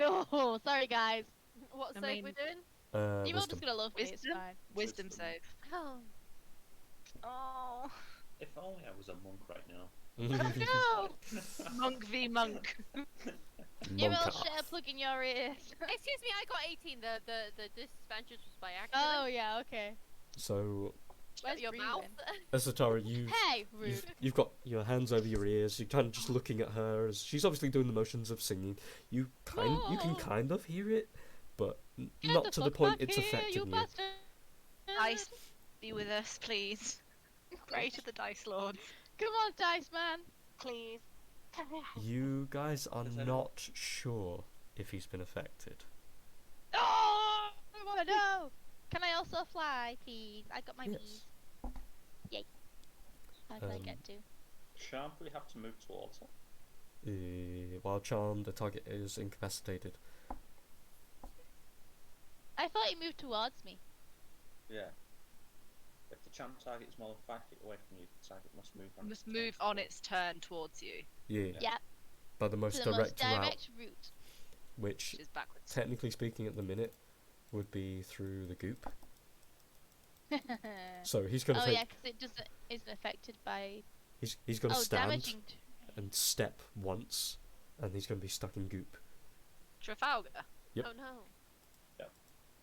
Oh, sorry guys. What I save we mean- doing? You're all Wisdom. just gonna love me, it's Wisdom? fine. Wisdom Wisdom. save. Oh. Oh. If only I was a monk right now. No! Monk v monk. You're all Monk share off. plugging your ears. Excuse me, I got 18. The disadvantage was by accident. Oh, yeah, okay. So, Where's your breathing? mouth. Asatara, you Hey, rude. you've got your hands over your ears. You're kind of just looking at her as she's obviously doing the motions of singing. You can Oh. kind of hear it, but Get not to the fuck point back it's here, affecting you. bastard. Dice, be with us, please. Pray to the Dice Lord. Come on, Dice Man. Please. You guys are Is that- not sure if he's been affected. Oh, I wanna know. Can I also fly, please? I got my Yes. bees. Yay. How can I Um, get to? Shan't we have to move towards her? While charmed, the target is incapacitated. I thought he moved towards me. Yeah. If the charm target is more than 5 feet away from you, the target must move on Must its move turn on towards its turn towards you, Yeah. Yeah. By the most To the most direct route, direct route. which, which is backwards. technically speaking, at the minute, would be through the goop. So he's gonna Oh take. yeah, because it isn't affected by. He's gonna Oh, stand damaging. and step once, and he's gonna be stuck in goop. Trafalgar. Yep. Oh no. Yeah.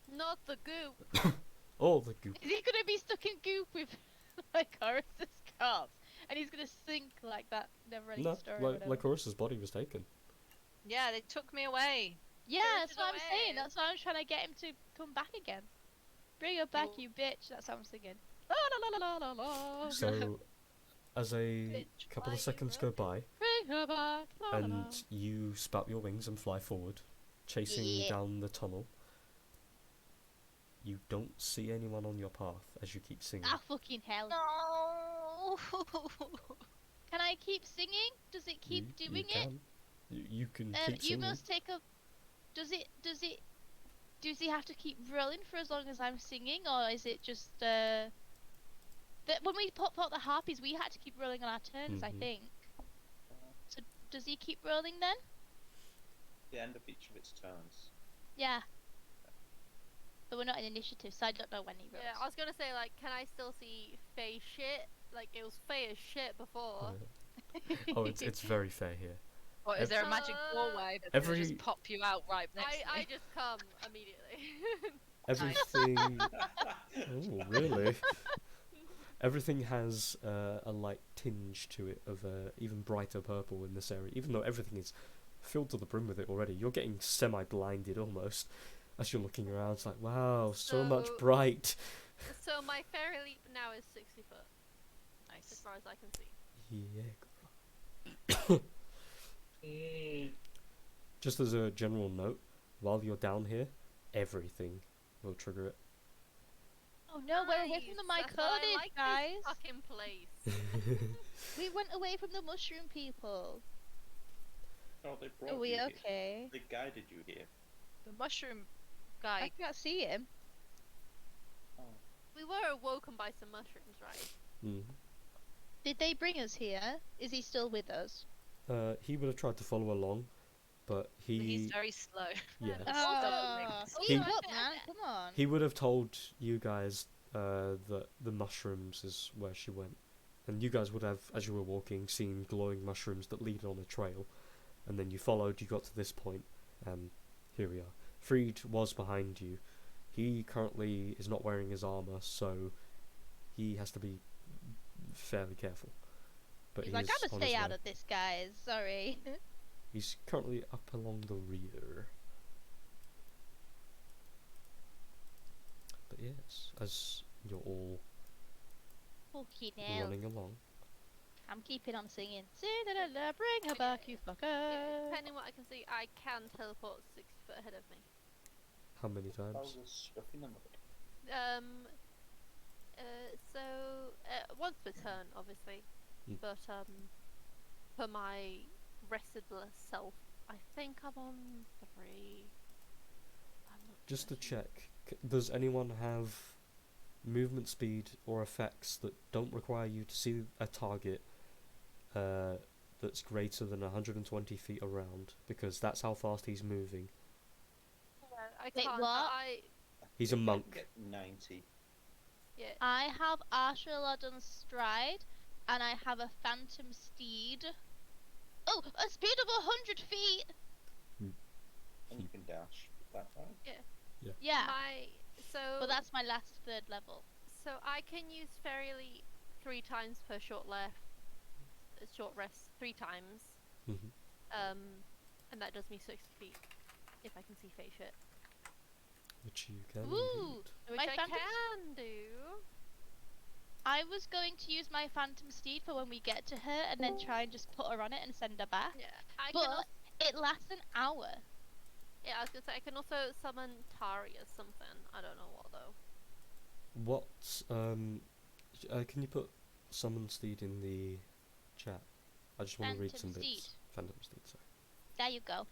Not the goop. Oh, the goop. Is he gonna be stuck in goop with like Horace's corpse, and he's gonna sink like that never-ending No, story? or whatever? like Horus's body was taken. Yeah, they took me away. Yeah, that's Spirited what I'm saying. away. That's why I'm trying to get him to come back again. Bring her back, Cool. you bitch. That's what I'm singing. La la la la la la. So, as a Bitch, couple why of you seconds go by, Bring her back. La, la, la. and you spout your wings and fly forward, chasing Yeah. down the tunnel, you don't see anyone on your path as you keep singing. Ah, fucking hell. No. Can I keep singing? Does it keep you doing it? can. You can keep You singing. must take a. Does it? does he have to keep rolling for as long as I'm singing, or is it just that when we pop out the harpies, we had to keep rolling on our turns, I Mhm. think. So does he keep rolling then? The end of each of its turns. Yeah. But we're not in initiative, so I don't know when he rolls. Yeah, I was gonna say, like, can I still see Faye shit? Like, it was Faye as shit before. Oh, it's very fair here. Or is there a magic doorway that's gonna Every- just pop you out right next to I me? just come immediately. Everything. Oh, really? Everything has a light tinge to it of even brighter purple in this area, even though everything is filled to the brim with it already. You're getting semi-blinded almost as you're looking around. It's like, wow, so much So- bright. So my fairy leap now is 60 foot, as Nice. far as I can see. Yeah. Just as a general note, while you're down here, everything will trigger it. Oh no, we're away from the Nice, that's what I myconids, like guys. This fucking place. We went away from the mushroom people. Oh, they brought Are we you here. okay? They guided you here. The mushroom I guy. can't see him. Oh. We were awoken by some mushrooms, right? Mhm. Did they bring us here? Is he still with us? He would have tried to follow along, but He's he very slow. yeah. Oh, speak Also, up, man. Come on. He would have told you guys that the mushrooms is where she went. And you guys would have, as you were walking, seen glowing mushrooms that lead on a trail. And then you followed, you got to this point, and here we are. Freed was behind you. He currently is not wearing his armour, so he has to be fairly careful. But He's like, is I'm on gonna his stay out way. of this, guys. Sorry. He's currently up along the rear. But yes, as you're all Fucking hell. running along. I'm keeping on singing. Cinderella, bring her back, you Yeah, fucker. depending what I can see, I can teleport 60 foot ahead of me. How many I times? was stuffing them a bit. So once per turn, obviously, Mm. but for my restless self, I think I'm on 3. I'm not Just to sure. check, does anyone have movement speed or effects that don't require you to see a target that's greater than 120 feet around? Because that's how fast he's moving. Yeah, I Wait, can't. what? He's a I can monk. Get 90. Yeah. I have Arshaladdon's stride, and I have a phantom steed. Oh, a speed of 100 feet! And you can dash. That right? Yeah, So but that's my last third level. so I can use fairy leap 3 times per short rest 3 times. Mhm. And that does me 60 feet if I can see face shit, Which you can. Ooh, indeed. which My I phantom- can do. I was going to use my phantom steed for when we get to her, and then try and just put her on it and send her back. Yeah, I But can. Also, it lasts an hour. yeah, I was gonna say I can also summon Tari as something. I don't know what though. What? Can you put summon steed in the chat? I just want to read some Phantom bits. steed. Phantom steed. Sorry. There you go.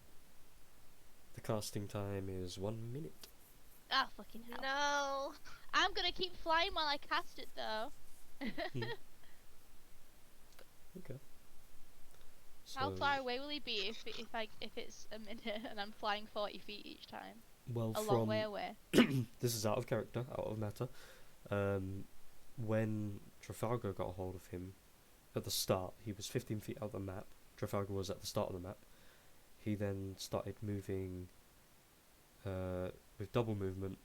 The casting time is 1 minute. Ah, fucking hell. No. I'm gonna keep flying while I cast it, though. Okay. How So, far away will he be if it's a minute and I'm flying 40 feet each time? well, A from long way away. this is out of character, out of meta. When Trafalgar got a hold of him at the start, he was 15 feet out of the map. Trafalgar was at the start of the map. He then started moving with double movement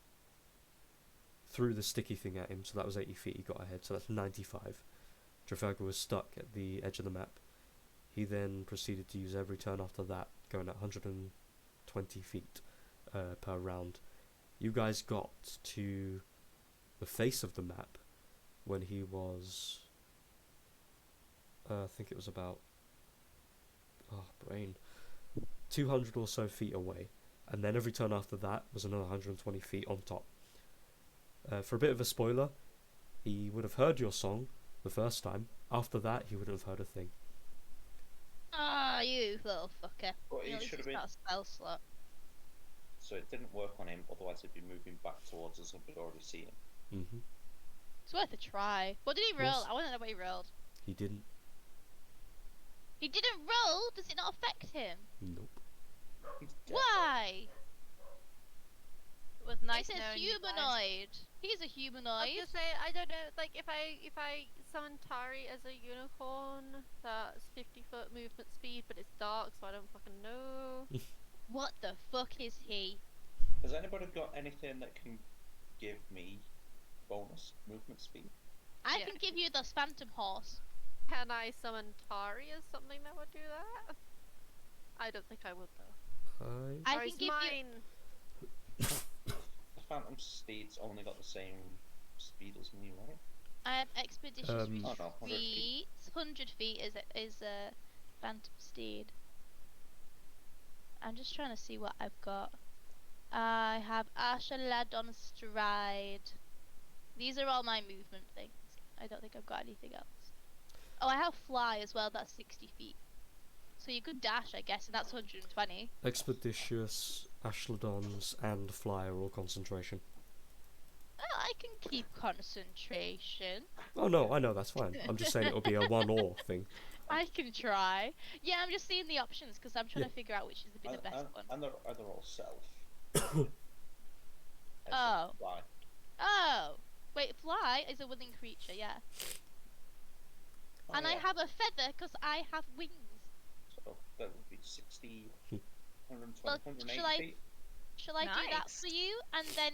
threw the sticky thing at him, so that was 80 feet, he got ahead, so that's 95. Trafalgar was stuck at the edge of the map. He then proceeded to use every turn after that, going at 120 feet per round. You guys got to the face of the map when he was, I think it was about, 200 or so feet away. And then every turn after that was another 120 feet on top. For a bit of a spoiler, he would have heard your song the first time. After that, he wouldn't have heard a thing. Ah, you little fucker. But You know, he this should is have been. not a spell slot. So it didn't work on him, otherwise he'd be moving back towards us and we'd already see him. Mm-hmm. It's worth a try. What did he roll? Was- I want to know what he rolled. He didn't. He didn't roll? Does it not affect him? Nope. He's dead. Why? It was nice He says knowing you guys. humanoid. He's a I was humanoid. gonna say, I don't know, like, if I summon Tari as a unicorn, that's 50-foot movement speed, but it's dark, so I don't fucking know. What the fuck is he? Has anybody got anything that can give me bonus movement speed? I Yeah. can give you the phantom horse. Can I summon Tari as something that would do that? I don't think I would, though. I I Or can is give you. mine. The Phantom Steed's only got the same speed as me, right? I have expeditious Um, Oh, no, 100 feet. 100 feet is a phantom steed. I'm just trying to see what I've got. I have Ashaladon stride. These are all my movement things. I don't think I've got anything else. Oh, I have fly as well. That's 60 feet. So you could dash, I guess, and that's 120. Expeditious, Ashladons, and Fly are all concentration. Oh, I can keep concentration. Oh no, I know, that's fine. I'm just saying it'll be a one-or thing. I can try. Yeah, I'm just seeing the options because I'm trying Yeah. to figure out which is the best one. And they're all self. Oh. Fly. Oh, wait, fly is a willing creature, yeah. Oh, And I yeah. have a feather because I have wings. So that would be 60, 120, Well, 180 shall I- feet. Shall I do that Nice. for you? And then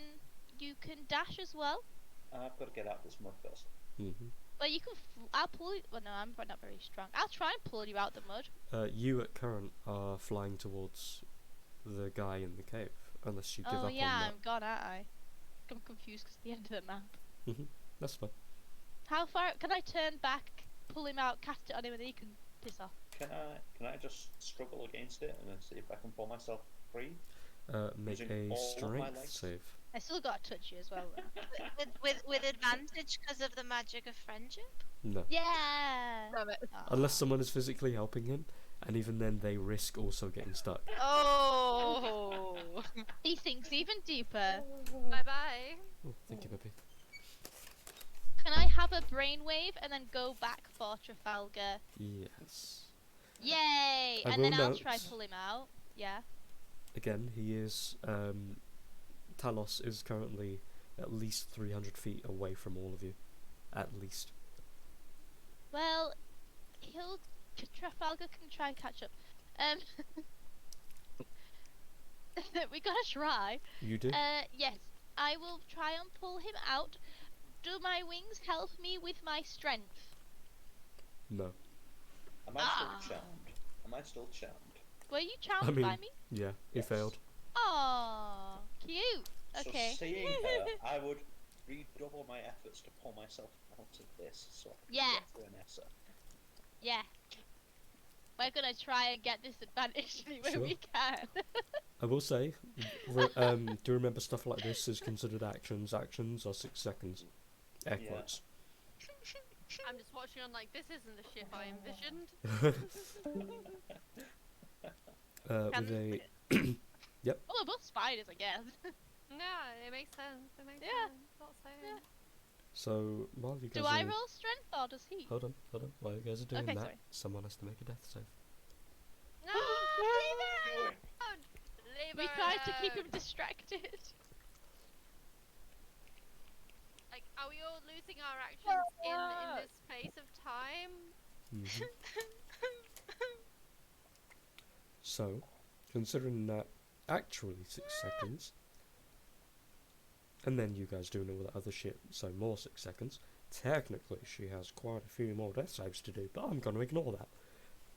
you can dash as well? I've got to get out this mud first. Mm-hmm. Well, you can. I'll pull you. Well, no, I'm not very strong. I'll try and pull you out the mud. You at current are flying towards the guy in the cave, unless you give Oh up yeah, on that. I'm gone, aren't I? I'm confused because the end of the map. That's fine. How far can I turn back, pull him out, cast it on him, and then he can piss off? Can I just struggle against it and then see if I can pull myself free? Make Using a all of my strength legs? save. I still got to touch you as well. Though. with advantage because of the magic of friendship. No. Yeah. Damn it. Unless someone is physically helping him, and even then they risk also getting stuck. Oh. He sinks even deeper. Bye bye. Oh, thank you, baby. Can I have a brainwave and then go back for Trafalgar? Yes. Yay! I And will then I'll try note- pull him out. Yeah. Again, he is. Talos is currently at least 300 feet away from all of you. At least. Well, Trafalgar can try and catch up. We gotta try. You do? Yes, I will try and pull him out. Do my wings help me with my strength? No. Am I Ah. still charmed? Am I still charmed? Were you charmed mean- by me? Yeah, he Yes. failed. Oh, cute. Okay. So seeing her, I would redouble my efforts to pull myself out of this so I can Yeah. get to Vanessa. Yeah. We're gonna try and get this advantage any way Sure. we can. I will say, do remember stuff like this is considered actions. Actions are 6 seconds. Air Yeah. quotes. I'm just watching on like, this isn't the ship I envisioned. With a Well, we're both spiders, I guess. Yeah, it makes sense. It makes Yeah. sense. Not saying. Yeah. So while you guys Do I are roll strength or does he? hold on. While you guys are doing Okay, that, sorry. someone has to make a death save. No, leave her alone. Leave We her tried to keep him alone. distracted. Like, are we all losing our actions in this space of time? Mhm. So, considering that actually 6 seconds, and then you guys doing all the other shit, so more 6 seconds, technically she has quite a few more death saves to do, but I'm going to ignore that.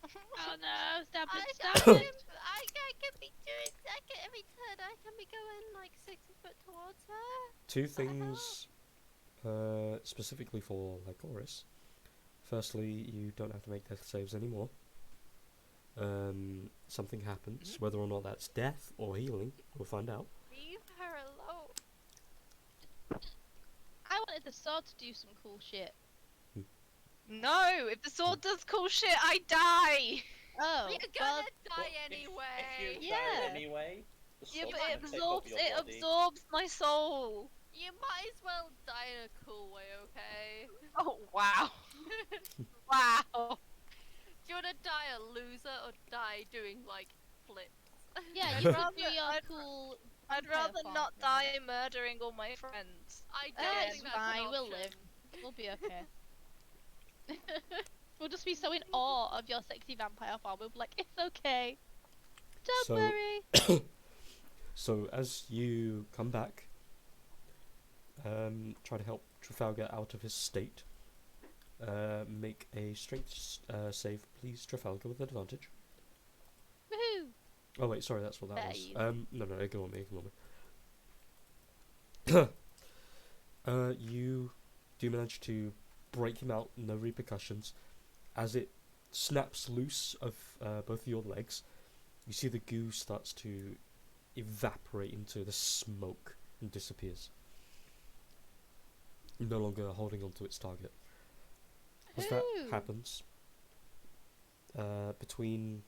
Oh no, stop I it, can, stop it. I can be doing. I can every turn. I can be going like 60 foot towards her. Two things specifically for Lycoris. Firstly, you don't have to make death saves anymore. Something happens, whether or not that's death or healing, we'll find out. Leave her alone. I wanted the sword to do some cool shit. No, if the sword does cool shit, I die. Oh, You're well, gonna die If anyway. you Yeah. die anyway, Yeah, sun but might take over your body. absorbs my soul. You might as well die in a cool way, okay? Oh wow. Wow. Do you want to die a loser or die doing like flips? Yeah, I'd you can rather- do your I'd- cool. I'd vampire rather form not thing. die murdering all my friends. I don't Again. think It's that's an fine. We'll live. option. We'll be okay. We'll just be so in awe of your sexy vampire form. We'll be like, it's okay. Don't So- worry. So as you come back, try to help Trafalgar out of his state. Make a strength save, please, Trafalgar, with advantage. Woohoo! Oh wait, sorry, that's what that was. Easy. No, ignore me. You do manage to break him out, no repercussions. As it snaps loose of both of your legs, you see the goo starts to evaporate into the smoke and disappears. No longer holding onto its target. As that Ooh. happens, between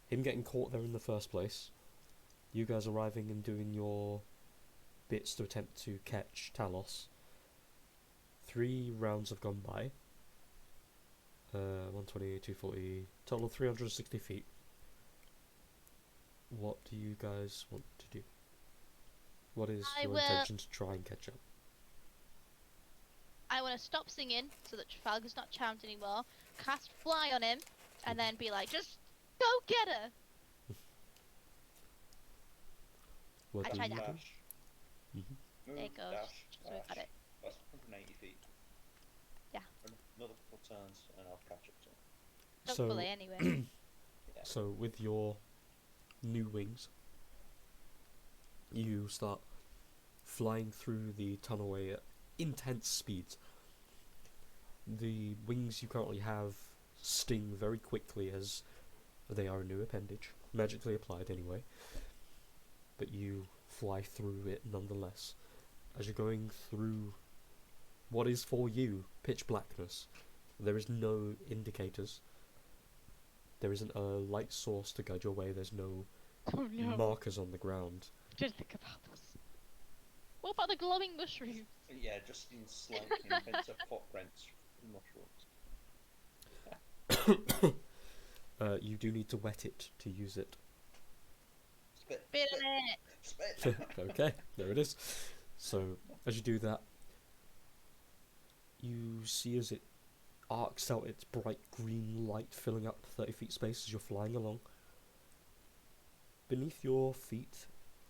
him getting caught there in the first place, you guys arriving and doing your bits to attempt to catch Talos, 3 rounds have gone by. 120, 240, total of 360 feet. What do you guys want to do? What is I your will- intention to try and catch up? I want to stop singing so that Trafalgar's not charmed anymore. Cast fly on him, and then be like, just go get her. What I do tried you that. do? Dash. Mhm. There it goes. Dash, So we got dash. it. That's 180 feet. Yeah. Another couple turns and I'll catch up to him. Hopefully, anyway. So with your new wings, you start flying through the tunnelway at intense speeds. The wings you currently have sting very quickly as they are a new appendage, magically applied anyway, but you fly through it nonetheless. As you're going through what is for you pitch blackness, there is no indicators. There isn't a light source to guide your way. There's no Oh markers on the ground. Didn't think about this. What about the glowing mushrooms? Yeah, just in slight hints of footprints from mushrooms. You do need to wet it to use it. Spit. Spit Spit. on it. Spit. Okay, there it is. So, as you do that, you see as it arcs out its bright green light, filling up 30 feet space as you're flying along. Beneath your feet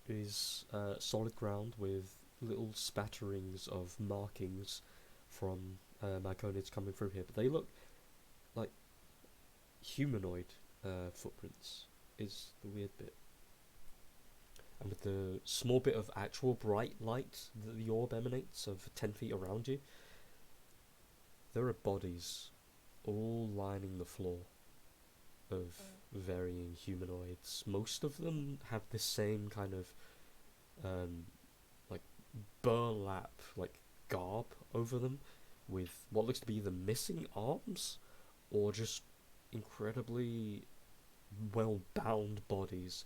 is solid ground with little spatterings of markings from Myconids coming through here, but they look like humanoid footprints, is the weird bit. And with the small bit of actual bright light that the orb emanates of 10 feet around you, there are bodies all lining the floor of varying humanoids. Most of them have the same kind of like burlap, like garb over them, with what looks to be the missing arms, or just incredibly well bound bodies.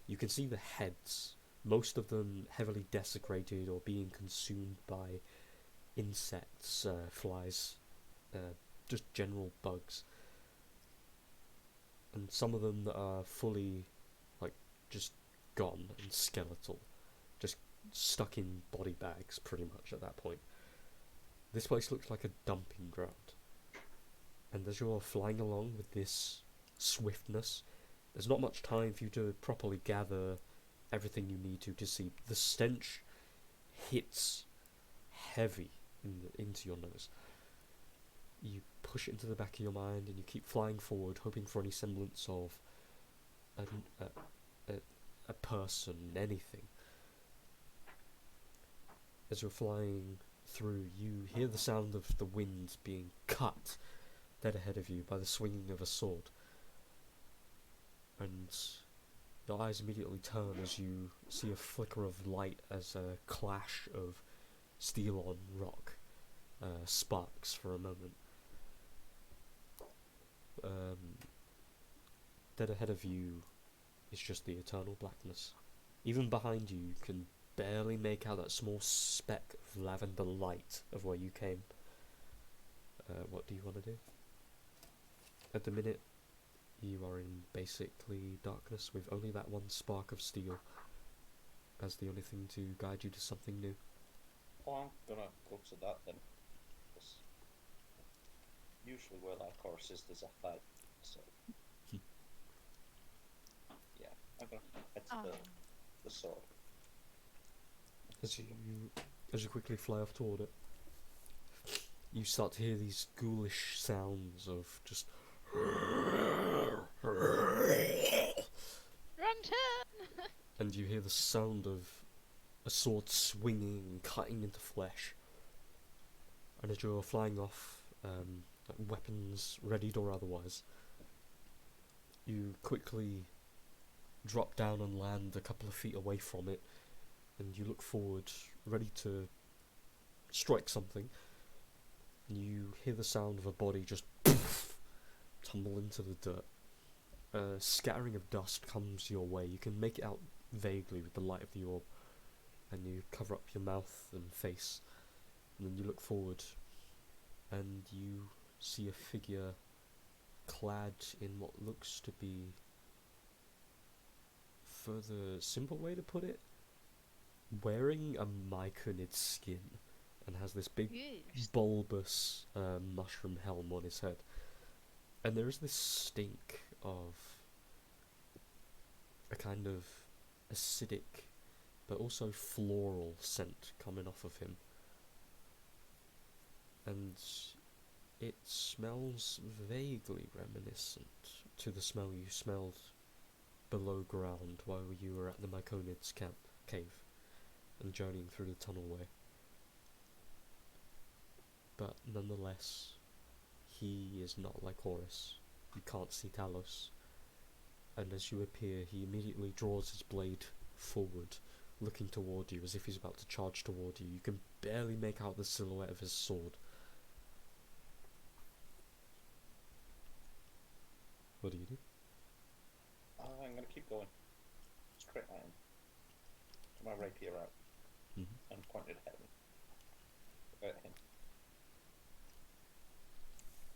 You can see the heads, most of them heavily desecrated or being consumed by insects, flies, just general bugs. And some of them that are fully, like, just gone and skeletal, just stuck in body bags pretty much at that point. This place looks like a dumping ground. And as you're flying along with this swiftness, there's not much time for you to properly gather everything you need to see. The stench hits heavy into your nose. You push it into the back of your mind and you keep flying forward, hoping for any semblance of a person, anything. As you're flying through, you hear the sound of the wind being cut dead ahead of you by the swinging of a sword. And your eyes immediately turn as you see a flicker of light as a clash of steel on rock sparks for a moment. Dead ahead of you is just the eternal blackness. Even behind you, you can barely make out that small speck of lavender light of where you came. What do you want to do? At the minute, you are in basically darkness with only that one spark of steel as the only thing to guide you to something new. Oh, I'm gonna go to that then. 'Cause usually where that course is, there's a fight. So yeah, I'm gonna head to the sword. As you quickly fly off toward it, you start to hear these ghoulish sounds of just Wrong turn! and you hear the sound of a sword swinging and cutting into flesh. And as you're flying off, like weapons readied or otherwise, you quickly drop down and land a couple of feet away from it, and you look forward, ready to strike something, and you hear the sound of a body just tumble into the dirt. A scattering of dust comes your way. You can make it out vaguely with the light of the orb, and you cover up your mouth and face, and then you look forward, and you see a figure clad in what looks to be, for the simple way to put it, wearing a myconid skin, and has this big bulbous mushroom helm on his head. And there is this stink of a kind of acidic but also floral scent coming off of him. And it smells vaguely reminiscent to the smell you smelled below ground while you were at the Myconids cave and journeying through the tunnelway. But nonetheless, he is not like Horus. You can't see Talos. And as you appear, he immediately draws his blade forward, looking toward you as if he's about to charge toward you. You can barely make out the silhouette of his sword. What do you do? I'm gonna keep going. Straight on. My rapier out. And pointed at him.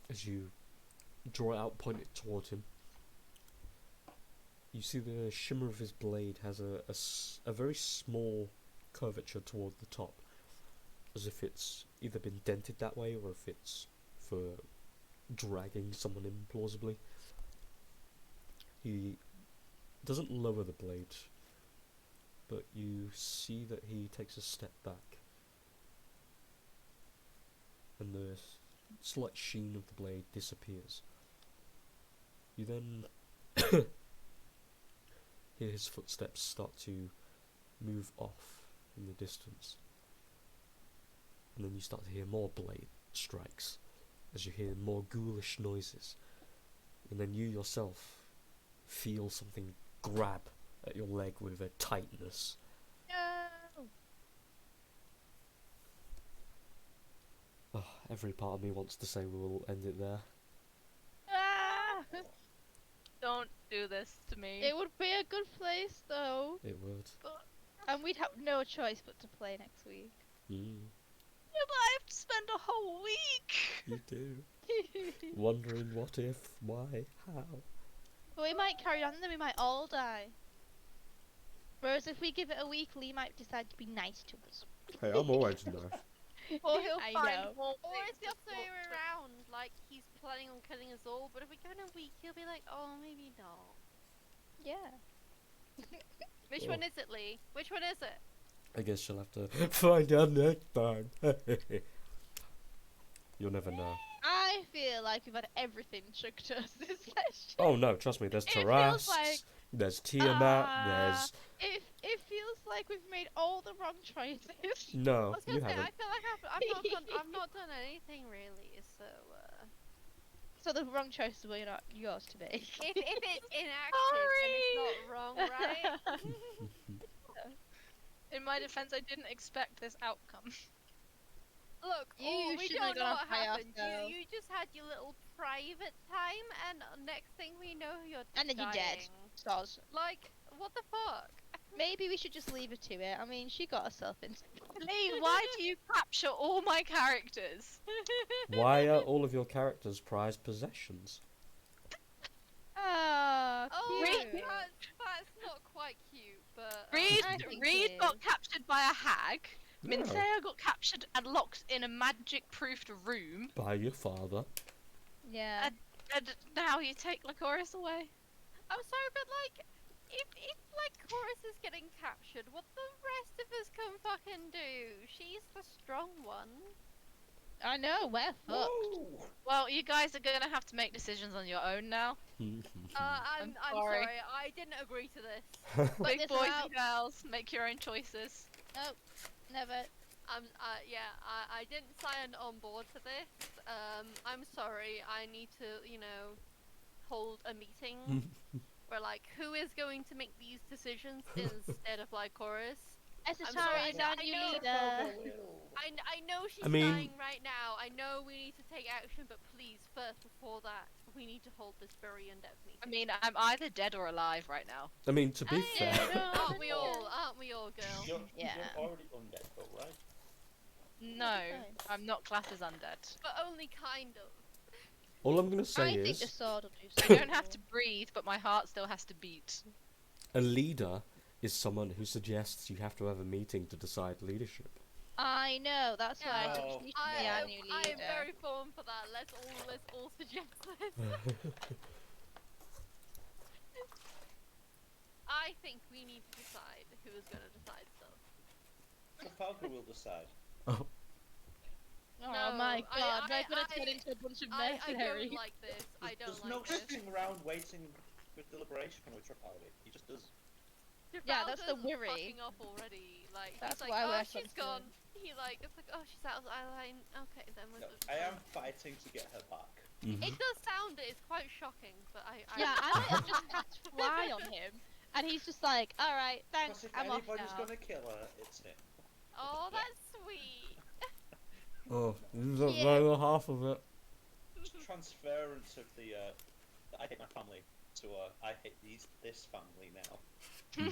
As you draw it out, point it toward him, you see the shimmer of his blade has a very small curvature toward the top, as if it's either been dented that way or if it's for dragging someone in plausibly. He doesn't lower the blade, but you see that he takes a step back, and the slight sheen of the blade disappears. You then hear his footsteps start to move off in the distance, and then you start to hear more blade strikes as you hear more ghoulish noises, and then you yourself feel something grab at your leg with a tightness. No! Oh, every part of me wants to say we'll end it there. Ah! Don't do this to me. It would be a good place though, It would. and we'd have no choice but to play next week. Yeah, but I have to spend a whole week. You do. Wondering what if, why, how. But we might carry on, and then we might all die. Whereas if we give it a week, Lee might decide to be nice to us. Hey, I'm always nice. Or he'll I find know. more Or things it's the to opposite way talk to. around. Like he's planning on killing us all, but if we give it a week, he'll be like, "Oh, maybe not." Yeah. Which Oh. one is it, Lee? Which one is it? I guess you'll have to find out next time. You'll never know. I feel like we've had everything chucked to us this session. Oh no, trust me, there's It feels Tarrasques, like- there's Tiamat, there's... It feels like we've made all the wrong choices. No, I was you gonna say, haven't. I feel like I've not done anything really. So So the wrong choices were not yours to make. if it's inactive, then it's not wrong, right? In my defense, I didn't expect this outcome. Look, You we shouldn't have don't know gone what off by happened. yourself. You just had your little private time, and next thing we know, you're And then you're dead. dying. Stars. Like, what the fuck? Maybe we should just leave her to it. I mean, she got herself into. Lee, why do you capture all my characters? Why are all of your characters prized possessions? Ah, Oh, cute. that's not quite cute, but Reed, I think Reed it got is. captured by a hag. Oh, Minthea got captured and locked in a magic-proofed room. by your father. Yeah. And now you take Lycoris away. I'm sorry, but like, if like Chorus is getting captured, what the rest of us can fucking do? She's the strong one. I know, we're fucked. Whoa! Well, you guys are gonna have to make decisions on your own now. I'm sorry. sorry, I didn't agree to this. But Big this boys out. and girls, make your own choices. Nope. Never. Yeah, I didn't sign on board for this. I'm sorry. I need to, hold a meeting where like, who is going to make these decisions instead of like Chorus. Esatari is our new leader. I know she's I mean- dying right now. I know we need to take action, but please, first, before that, we need to hold this very in-depth meeting. I mean, I'm either dead or alive right now. I mean, to be fair, Aren't we all, girl? You're Yeah. already undead, though, right? No, Fine. I'm not classed as undead. But only kind of. all I'm gonna say I think the is sword will do I something. don't have to breathe, but my heart still has to beat. a leader is someone who suggests you have to have a meeting to decide leadership. I know, that's why I Yeah. think she should be our new I leader. am very firm for that. Let's all suggest this. I think we need to decide who is going to decide stuff. The Falcon will decide. Oh No, my god, I- we're gonna I- turn into a bunch of I mercenaries. don't like this. I don't There's like no this. sitting around waiting with deliberation with Trafalgar. He just does. Yeah, that's the Trafalgar's worry. fucking off already. Like, That's he's like, why oh, we're she's concerned. gone. He like, it's like, oh, she's out of the line. Okay, then we're. No, I am fighting to get her back. It does sound it. It's quite shocking, but I. Yeah, I might have just cast fly on him, and he's just like, alright, thanks, Because if I'm off anybody's now. gonna kill her, it's him. Oh, that's sweet. Oh, you don't Yeah. know half of it. Transference of the I hate my family to I hate this family now. No,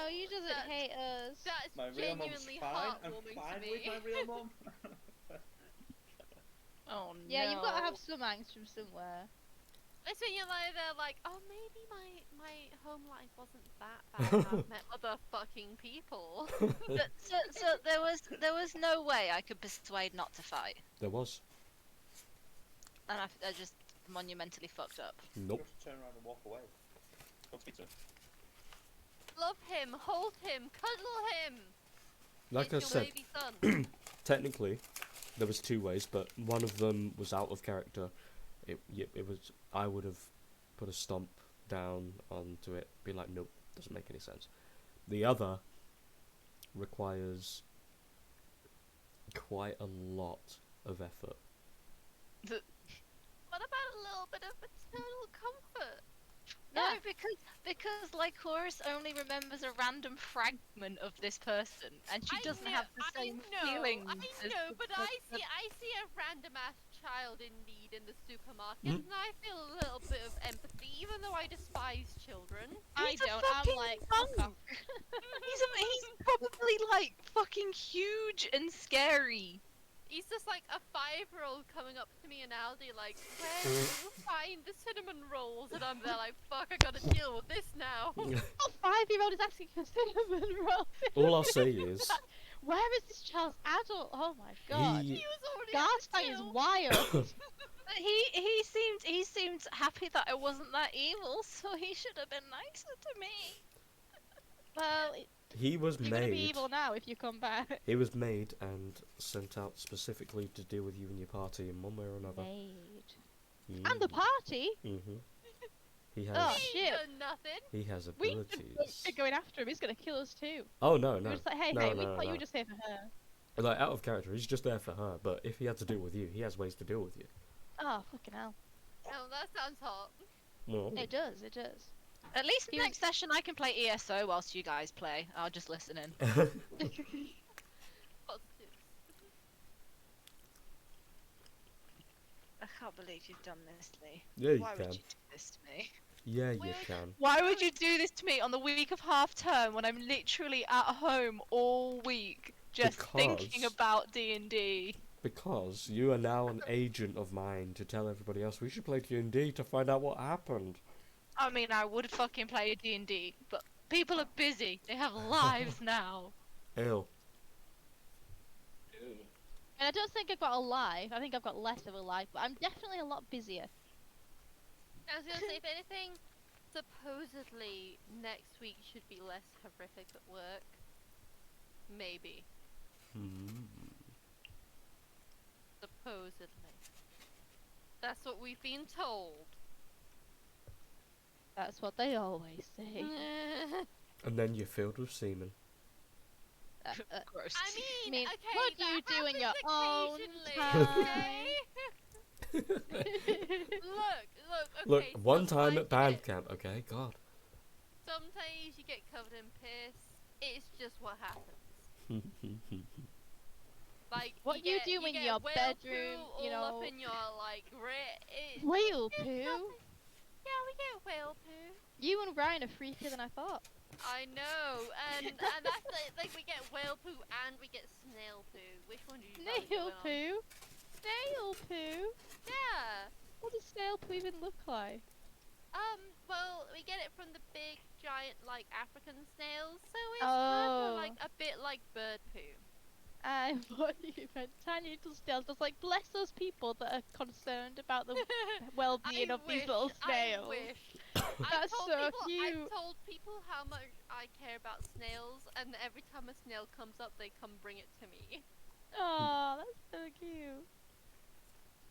he doesn't That's- hate us. That's My real mum's genuinely fine. I'm heartwarming fine to me. with my real mum. Oh no. Yeah, you've got to have some angst from somewhere. It's when you're like, they're like, oh, maybe my home life wasn't that bad. I've met other fucking people. So there was no way I could persuade not to fight, There was. and I just monumentally fucked up. You Nope. have to turn around and walk away. Don't speak to him. Love him, hold him, cuddle him. Like I He's your said, baby son. technically, there was two ways, but one of them was out of character. It was. I would have put a stomp down onto it, be like, nope, doesn't make any sense. The other requires quite a lot of effort. What about a little bit of maternal comfort? No, Yeah. because Lycoris only remembers a random fragment of this person, and she doesn't have the same feelings. I as know, the but I see a random ass child in need in the supermarket, and I feel a little bit of empathy, even though I despise children. I He's a don't, I'm fucking like, monk. fuck off. He's probably like fucking huge and scary. He's just like a 5-year-old coming up to me in Aldi, like, where do you find the cinnamon rolls? And I'm there like, fuck, I gotta deal with this now. A 5-year-old is asking for cinnamon rolls. All I'll say is, Where is this child's adult? Oh my god. he He was already Garstein is wild. But he seemed happy that I wasn't that evil, so he should have been nicer to me. Well, he was you're gonna be made. evil now if you come back. He was made and sent out specifically to deal with you and your party in one way or another. Made. And the party? Mm-hmm. He has. Oh, He shit. done nothing. He has We abilities. are going after him. He's gonna kill us too. Oh no, We no. were just like, hey, No, hey, we no, thought you no. were just here for her. Like out of character, he's just there for her. But if he had to deal with you, he has ways to deal with you. Oh, fucking hell. Oh, that sounds hot. Well, It does, it does. At least He was- next session I can play ESO whilst you guys play. I'll just listen in. Positives. I can't believe you've done this, Lee. yeah, you Why can. would you do this to me? Yeah, you We're can. Why would you do this to me on the week of half term when I'm literally at home all week just thinking Because- about D&D? Because you are now an agent of mine to tell everybody else we should play D&D to find out what happened. I mean, I would fucking play D&D, but people are busy. They have lives now. Ill. Ew. And I don't think I've got a life. I think I've got less of a life, but I'm definitely a lot busier. I was gonna say, if anything, supposedly next week should be less horrific at work. Maybe. Supposedly. That's what we've been told. That's what they always say. And then you're filled with semen. Gross. I mean, okay, what do you that do in your happens own occasionally, time? okay? Look, okay. Look, one time sometimes at you band get- camp, okay? God. Sometimes you get covered in piss. It's just what happens. Like What you get, do in get your whale bedroom, poo you all know. up in your like Whale poo? Yeah, we get whale poo. You and Ryan are freakier than I thought. I know, and that's like we get whale poo and we get snail poo. Which one do you find Snail going on? poo? Snail poo? Yeah. What does snail poo even look like? Well, we get it from the big, giant, like African snails, so it's kind of Oh. like a bit like bird poo. I thought you meant tiny little snails. I was like, bless those people that are concerned about the well-being I of these wish, little snails. I wish. That's so I've cute. told people how much I care about snails, and every time a snail comes up, they come bring it to me. Oh, that's so cute.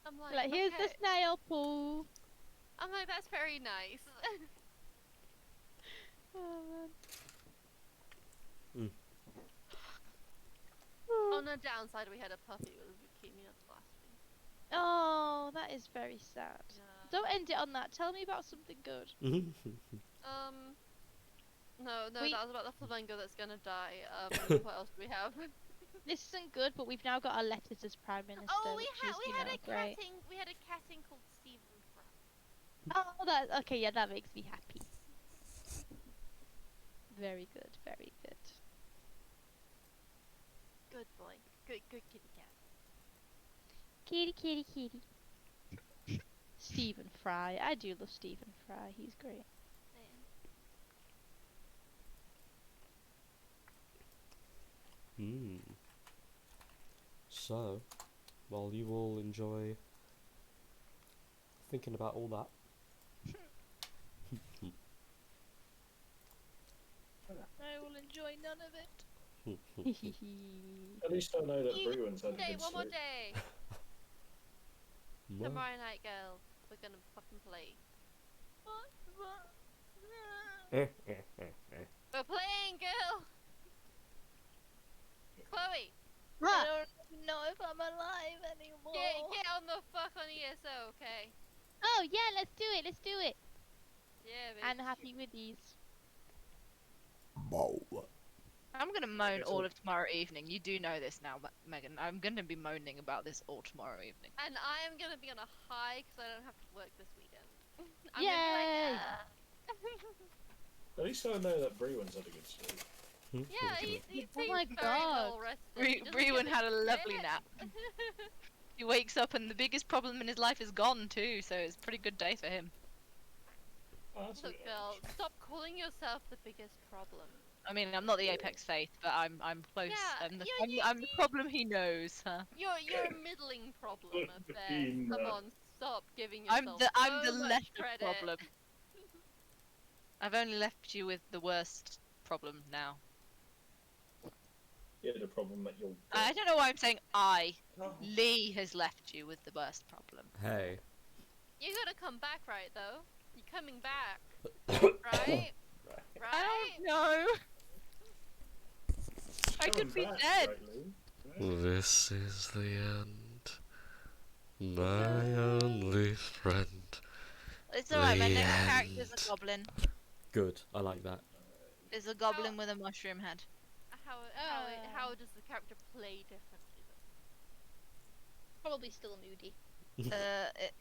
I'm like, Like, here's the okay. snail poo. I'm like, that's very nice. Oh, man. On the downside, we had a puppy with leukemia last week. Oh, that is very sad. Yeah. Don't end it on that. Tell me about something good. No, We- that was about the flamingo that's gonna die. What else do we have? This isn't good, but we've now got our letters as Prime Minister, Oh, which is, we you had know, a great. catting. We had a catting called Stephen Fry. Oh, that okay. Yeah, that makes me happy. Very good. Very good. Good boy. Good kitty cat. Kitty, kitty, kitty. Stephen Fry. I do love Stephen Fry. He's great. So, while you all enjoy thinking about all that, I will enjoy none of it. At least I know that You- Bruin's had a Day, good one more sleep. day. well, Tomorrow night, girl. We're gonna fucking play. We're playing, girl. Chloe, I don't know if I'm alive anymore. get on the fuck on ESO, okay? Oh yeah, let's do it. Let's do it. Yeah, bitch. I'm happy with these. I'm gonna moan It's all all- of tomorrow evening. You do know this now, Megan. I'm gonna be moaning about this all tomorrow evening. And I am gonna be on a high because I don't have to work this weekend. I'm Yay! gonna be like, At least I know that Bruin's had a good sleep. yeah, he Oh seems my very God. well rested. He doesn't Brewen give had a lovely shit. nap. He wakes up and the biggest problem in his life is gone too, so it's a pretty good day for him. Oh, that's Look, really girl, nice. stop calling yourself the biggest problem. I mean, I'm not the apex faith, but I'm close. Yeah, I'm the problem he knows. Huh? You're a middling problem at best. Mean, Come uh, on, stop giving I'm yourself the so much left credit. problem. I've only left you with the worst problem now. Yeah, the problem that you're. I don't know why I'm saying I. Oh. Lee has left you with the worst problem. hey, You're gonna come back, right? Though you're coming back, right? Right? I don't know. I could be dead. this is the end. My only friend. It's alright, my The next character's end. a goblin. Good, I like that. Is a goblin with a mushroom head. How does the character play differently? Probably still moody. It,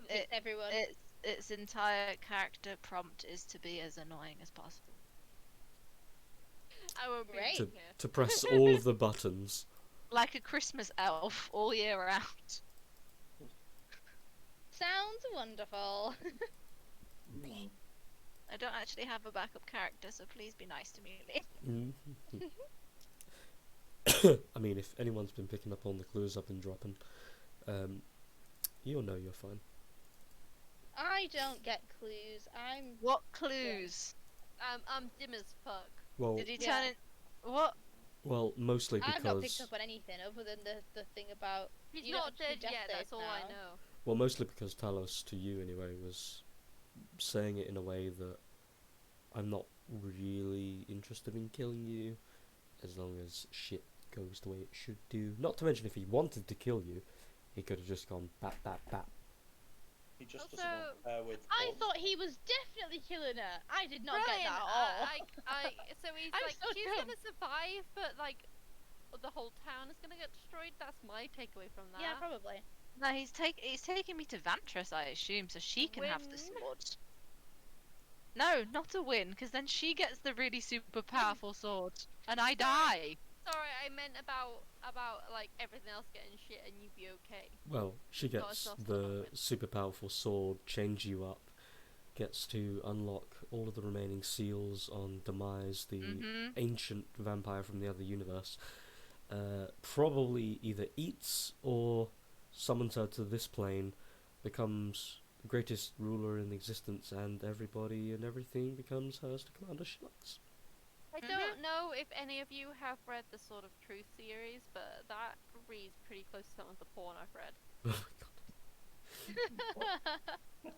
It's everyone. its entire character prompt is to be as annoying as possible. I won't be Great. to, here. to press all of the buttons. Like a Christmas elf all year round. Sounds wonderful. I don't actually have a backup character, so please be nice to me, Lee. I mean, if anyone's been picking up on the clues I've been dropping, you'll know you're fine. I don't get clues. What clues? I'm dim as fuck. Well, Did he Yeah. turn it? What? well, mostly I've not picked because up on anything other than the thing about. He's You don't not have to dead do death yet. That's saves all I now. know. well, mostly because Talos, to you anyway, was saying it in a way that I'm not really interested in killing you, as long as shit goes the way it should do. Not to mention, if he wanted to kill you, he could have just gone bat bat bat. He just Also, doesn't want to pair with. I us. thought he was definitely killing her. I did not Brilliant. get that at all. So he's I'm like, so she's dumb. gonna survive, but like, the whole town is gonna get destroyed. That's my takeaway from that. Yeah, probably. No, he's taking me to Vantress, I assume, so she can have the Win. sword. No, not a win, because then she gets the really super powerful sword, and I die. Sorry, I meant about like everything else getting shit and you'd be okay. Well, she No, gets it's not the win. super powerful sword, change you up, gets to unlock all of the remaining seals on Demise, the Mhm. ancient vampire from the other universe. Probably either eats or summons her to this plane, becomes the greatest ruler in existence, and everybody and everything becomes hers to command as she likes. I don't know if any of you have read the Sword of Truth series, but that reads pretty close to some of the porn I've read. Oh my god.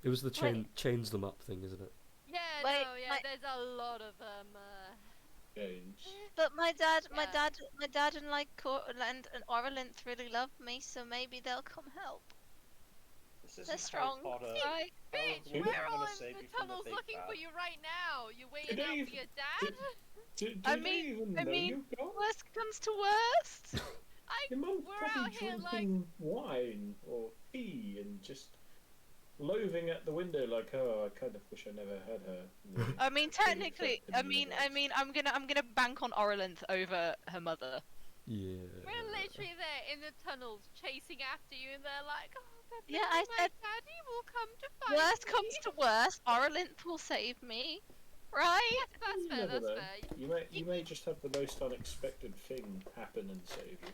It was the chains them up thing, isn't it? Yeah, Wait, no, yeah, my- there's a lot of Change. But my dad Yeah. and like and Orlinth really love me, so maybe they'll come help. This isn't They're Harry strong. Potter. Right? bitch. Who- We're all gonna in save the you from the tunnels big looking bad. for you right now. You're waiting Did out they for your dad. Do I they mean- even I know mean, you've gone? Worst comes to worst. Your mum's we're probably out here, like- drinking wine or tea and just loafing at the window like, oh, I kind of wish I never had her. I mean, technically, affected the universe. I'm gonna bank on Orlinth over her mother. Yeah. We're literally there in the tunnels chasing after you, and they're like, "Oh, but Yeah, I my said- daddy will come to find Worst me." comes to worst, Orlinth will save me, right? That's You fair. never That's know. fair. You may just have the most unexpected thing happen and save you.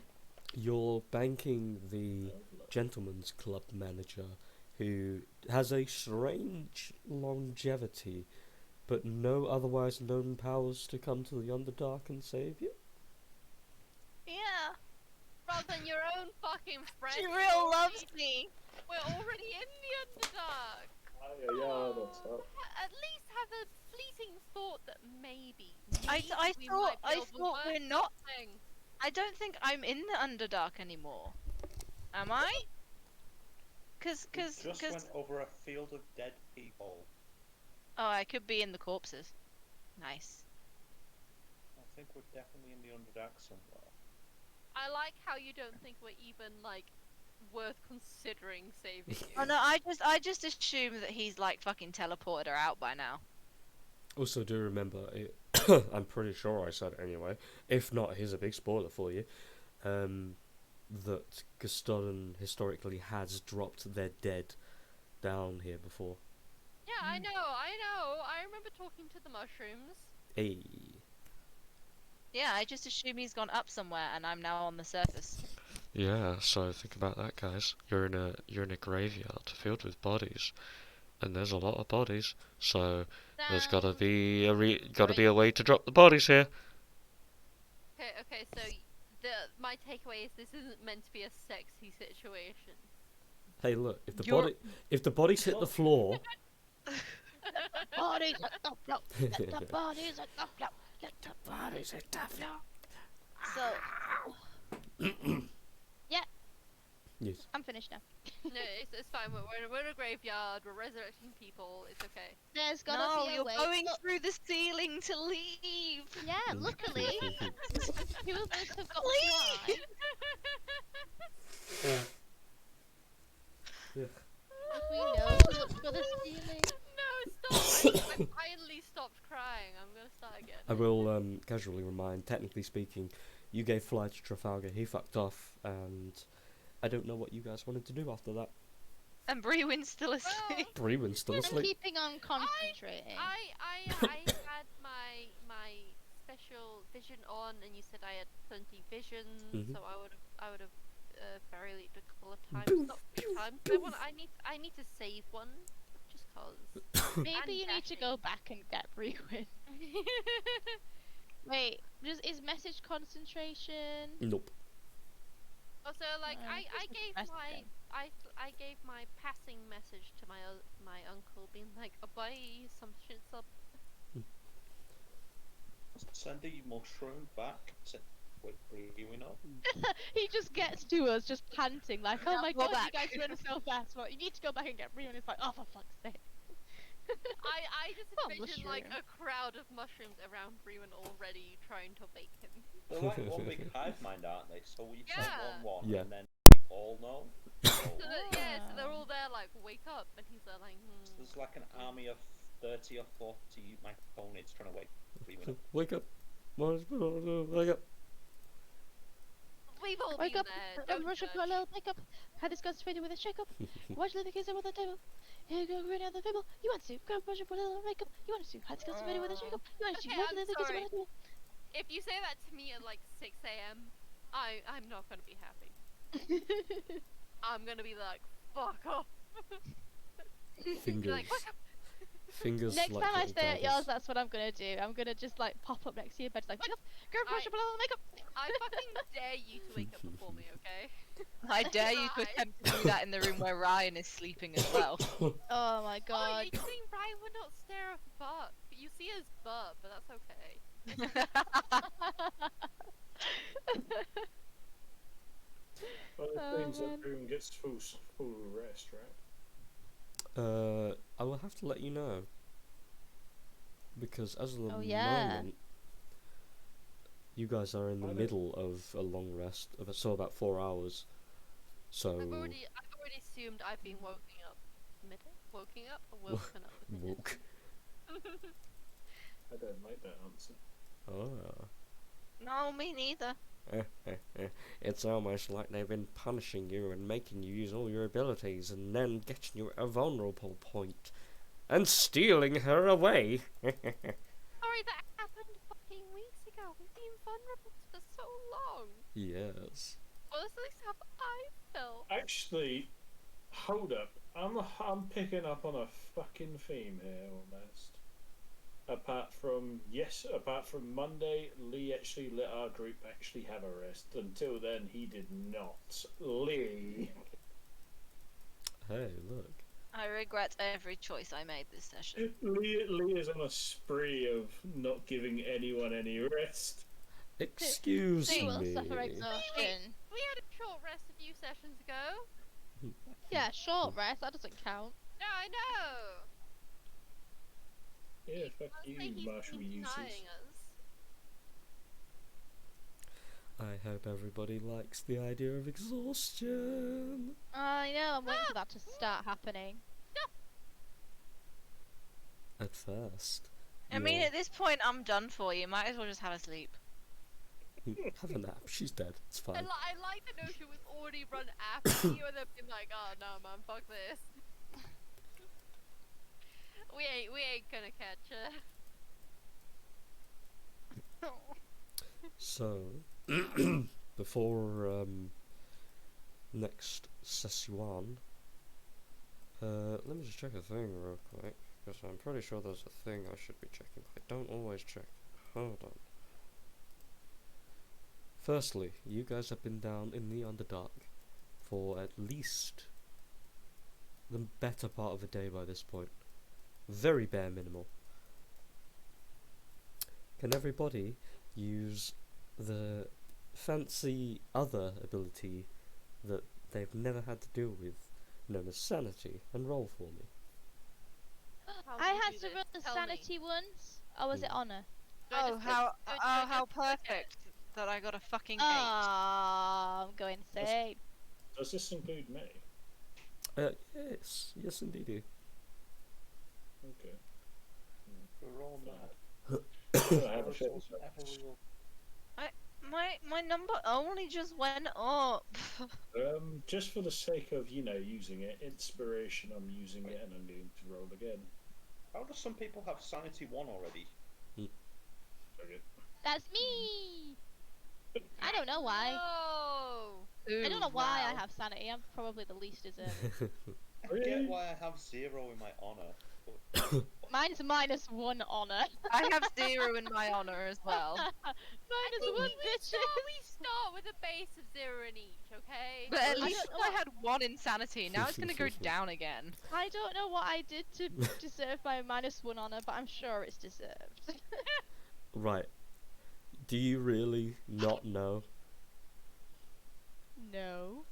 You're banking the gentleman's club manager, who has a strange longevity, but no otherwise known powers to come to the Underdark and save you. Yeah. Rather than your own fucking friend. She real loves me. We're already in the Underdark. Yeah, that's up. At least have a fleeting thought that maybe. I we thought might be able to we're work not. something. I don't think I'm in the Underdark anymore. Am I? Cause Just went over a field of dead people. oh, I could be in the corpses. Nice. I think we're definitely in the Underdark somewhere. I like how you don't think we're even like worth considering saving you. Oh no, I just assume that he's like fucking teleported her out by now. Also, do remember, I'm pretty sure I said it anyway, if not, here's a big spoiler for you, that Gustodon historically has dropped their dead down here before. Yeah, I know. I remember talking to the mushrooms. Hey. Yeah, I just assume he's gone up somewhere and I'm now on the surface. Yeah, so think about that, guys. You're in a graveyard filled with bodies, and there's a lot of bodies, so there's gotta be a way to drop the bodies here. Okay, so my takeaway is this isn't meant to be a sexy situation. Hey, look, if You're- the bodies hit the floor, Bodies at the floor. Let the bodies at the floor. Let the bodies at the floor. So yes. I'm finished now. No, it's fine. We're in a graveyard. We're resurrecting people. It's okay. There's gotta no, be a you're way. going Look, through the ceiling to leave. yeah, luckily, two of us have got Please. fly. If we know, look, get I it. will casually remind, technically speaking, you gave Fly to Trafalgar, he fucked off, and I don't know what you guys wanted to do after that. And Brewin's still asleep. Brewen's still I'm asleep. keeping on concentrating. I had my special vision on, and you said I had 20 visions, Mhm. so I would have varied a couple of times, Boof, not 3 boof, times. boof. I need to save one, just cause. Maybe and you need to dashing. go back and get Brewin. Wait, is message concentration? Nope. Also, like I Christmas gave messaging. I gave my passing message to my uncle, being like, "Oh, bye, some shit's up." Send the mushroom back. Wait, Brewin up. He just gets to us, just panting, like, "Oh my Go god, you back. guys run so fast! Well, you need to go back and get Brewin." It's like, "Oh, for fuck's sake!" I just Oh, envision like mushroom. a crowd of mushrooms around Brewin already trying to wake him. They're like one big hive mind, aren't they? So you send Yeah. one, Yeah. and then we all know. So So they're all there like, "Wake up," and he's there like, there's like an army of 30 or 40 microphones trying to wake Brewin up. Wake up. Wake up. "We've all Wake been up! there. I'm Don't Russian judge." Carlo, wake up! Had this concentrated with a shake up. Watch the kids on the table. Here go running on the table. You want to grab Russian Carlo, wake up! You want to had this concentrated with a shake up. You want to Okay, watch I'm the kids on sorry. the table. If you say that to me at like 6 a.m., I'm not gonna be happy. I'm gonna be like, "Fuck off." Fingers. Like, "Wake up." Fingers Next like time I little stay at yours, daggers. that's what I'm gonna do. I'm gonna just like pop up next to your bed, like, wake up! Grab Russian Carlo, wake up! I fucking dare you to wake up before me, okay? I dare you to Right. attempt to do that in the room where Ryan is sleeping as well. Oh my Oh, god. you think Ryan would not stare at butt? You see his butt, but that's okay. Well, Oh, it means that man. everyone gets full rest, right? I will have to let you know. Because as of the Oh, yeah. moment, you guys are in the I don't- middle of a long rest, so about 4 hours. So, I've already assumed I've been woken up or woken up with it. woke. I don't like that answer. Ah. No, me neither. It's almost like they've been punishing you and making you use all your abilities and then getting you at a vulnerable point and stealing her away. Sorry, that happened fucking weeks ago. We've been vulnerable for so long. Yes. Well, that's at least how I felt. Actually, hold up. I'm picking up on a fucking theme here almost. Apart from Monday, Lee actually let our group actually have a rest. Until then, he did not. Lee. Hey, look. I regret every choice I made this session. Lee is on a spree of not giving anyone any rest. Excuse She will me. suffer exhaustion. We had a short rest a few sessions ago. Yeah, short rest, that doesn't count. No, I know. Yeah, fuck Honestly, you, he's Marshall been uses. denying us. I hope everybody likes the idea of exhaustion. I know, I'm waiting for that to start happening. At first. I mean, you're- at this point, I'm done for. You might as well just have a sleep. have a nap. She's dead. It's fine. I like the notion we've already run after you and they've been like, "Oh no, man, fuck this." we ain't gonna catch her. So, before next session, let me just check a thing real quick, because I'm pretty sure there's a thing I should be checking. I don't always check. Hold on. Firstly, you guys have been down in the Underdark for at least the better part of a day by this point. Very bare minimal. Can everybody use the fancy other ability that they've never had to deal with, known as sanity, and roll for me? How do I you had do to this? roll the Tell me. sanity once, or was it honor? Do I Oh, just how do I just click it? perfect that I got a fucking 8. Oh, I'm going insane. Does this include me? Yes indeedy. Okay. We're all mad. I have a Ever feeling. so ever real. My number only just went up. Just for the sake of using it, inspiration. I'm using it, and I'm going to roll again. How do some people have sanity 1 already? Okay. That's me. I don't know why. Oh. I don't know Ooh, why I wow. have sanity. I'm probably the least deserving. I Really? get why I have 0 in my honor. But Mine's -1 honor. I have 0 in my honor as well. -1, bitches. We start with a base of 0 in each, okay? But at I least don't know I had 1 insanity. Now it's gonna go down again. I don't know what I did to deserve my -1 honor, but I'm sure it's deserved. Right. Do you really not know? No.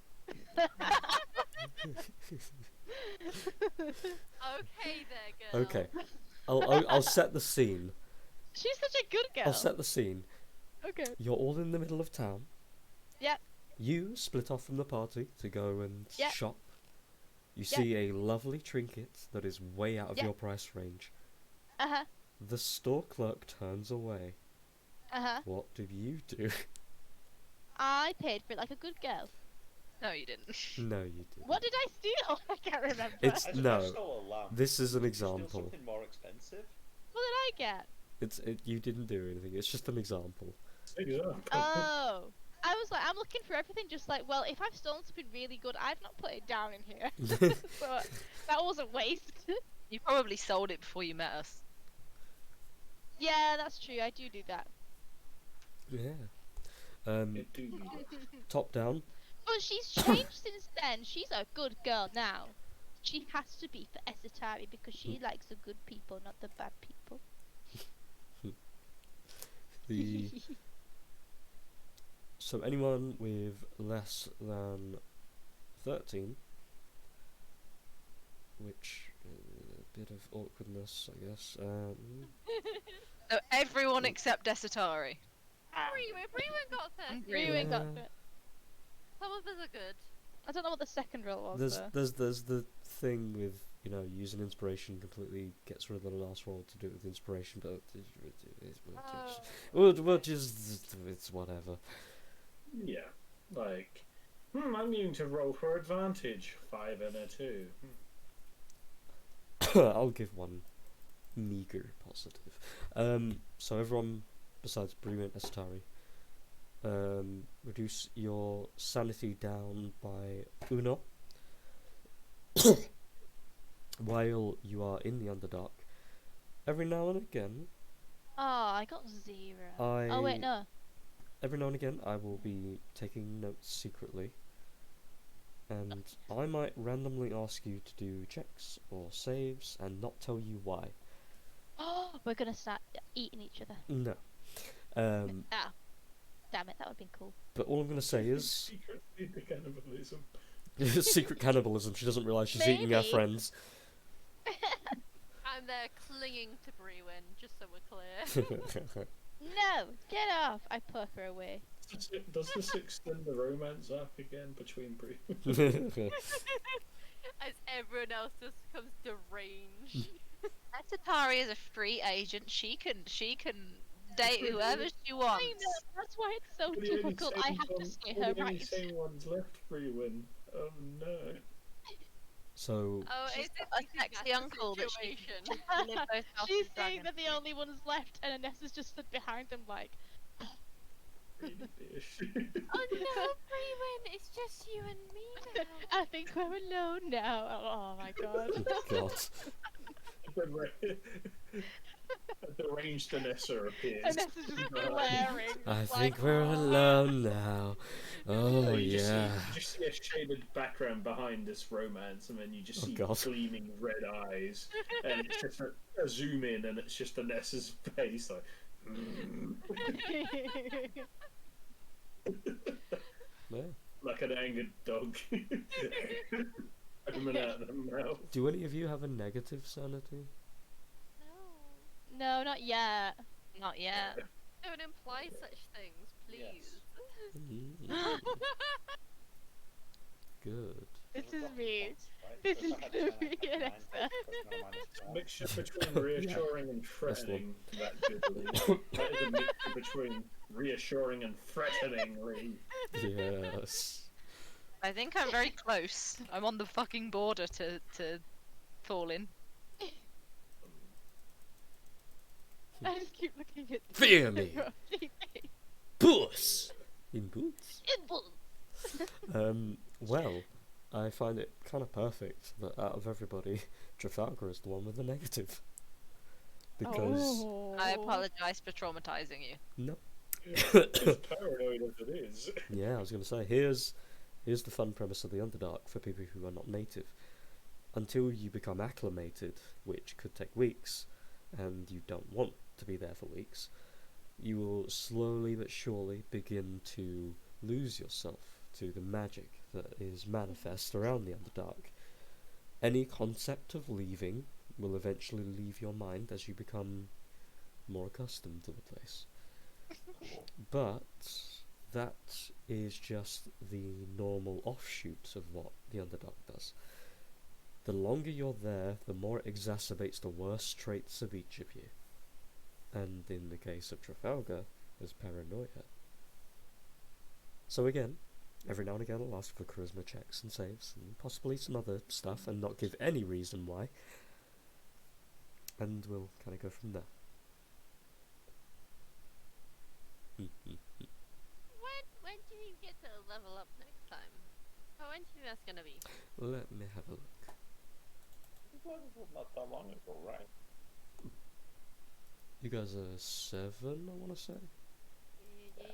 Okay there, girl. Okay. I'll set the scene. She's such a good girl. I'll set the scene. Okay. You're all in the middle of town. Yep. You split off from the party to go and Yep. shop. You Yep. see a lovely trinket that is way out of Yep. your price range. Uh-huh. The store clerk turns away. Uh-huh. What do you do? I paid for it like a good girl. No, you didn't. No, you didn't. What did I steal? I can't remember. It's I no. stole a lamp. This is an Did you steal example. something more expensive? What did I get? You didn't do anything. It's just an example. Example. Oh. I was like, I'm looking for everything just like, well, if I've stolen something really good, I've not put it down in here. So that was a waste. You probably sold it before you met us. Yeah, that's true. I do that. Yeah. It do be Top down. But she's changed since then. She's a good girl now. She has to be for Esatari because she likes the good people, not the bad people. The so anyone with less than 13, which a bit of awkwardness, I guess. So everyone except Desatari. Brewen got 30. Brewen got Yeah. it. Some of us are good. I don't know what the second roll was. There's though. the thing with using inspiration completely gets rid of the last roll to do it with inspiration, but we'll just it's whatever. Yeah, like, I'm going to roll for advantage. 5 and a 2. I'll give one meager positive. So everyone besides Brew and Estari, reduce your sanity down by uno. While you are in the Underdark, every now and again, Oh, I got 0. Oh wait, no. every now and again, I will be taking notes secretly, and I might randomly ask you to do checks or saves and not tell you why. Oh, we're gonna start eating each other. No. Ah, damn it, that would've been cool. But all I'm gonna say is Secret cannibalism. secret cannibalism. She doesn't realise she's eating her Maybe. friends. I'm there clinging to Brewen, just so we're clear. No, get off! I puff her away. Does this extend the romance arc again between Brie? As everyone else just becomes deranged. Desatari is a free agent. She can date whoever she wants. I know, that's why it's so We're the only difficult. I sane have to ones- say we're her the only right. sane ones left, Brewen. Oh no. So Oh, She's is got it a sexy uncle that she situation? can live both House She's of saying Dragon that the with. only ones left, and Anessa's just stood behind them like, Really dish. Oh no, Brewen, it's just you and me now. I think we're alone now. Oh my god. God. The deranged Anessa appears. Anessa's just glaring. I like, think we're "Oh." alone now. Oh you yeah. just see a shaded background behind this romance, and then you just Oh, see God. gleaming red eyes, and it's just a zoom in, and it's just Anessa's face, like. Yeah. Like an angered dog. Coming out of the mouth. Do any of you have a negative sanity? No. No, not yet. Not yet. Don't imply such things, please. Mm. Good. This We've is got me. points, right? This So is if I had gonna 10, be I'd an have 9, extra. because now minus 12. Mixture between reassuring and That's the one. threatening. That Jubilee. That is a mixture between reassuring and threateningly. Yes. I think I'm very close. I'm on the fucking border to fall in. I just keep looking at Fear me. Puss in boots. Well, I find it kind of perfect that out of everybody, Trafalgar is the one with the negative. Because I apologize for traumatizing you. no, As paranoid as it is. yeah, I was going to say here's the fun premise of the Underdark for people who are not native. Until you become acclimated, which could take weeks, and you don't want to be there for weeks, you will slowly but surely begin to lose yourself to the magic that is manifest around the Underdark. Any concept of leaving will eventually leave your mind as you become more accustomed to the place. But that is just the normal offshoot of what the Underdark does. The longer you're there, the more it exacerbates the worst traits of each of you. And in the case of Trafalgar, is paranoia. So again, every now and again I'll ask for charisma checks and saves, and possibly some other stuff, and not give any reason why. And we'll kind of go from there. When do you get to level up next time? Oh, when do you think that's gonna be? Let me have a look. Not that long ago, right? You guys are 7, I want to say? Yeah.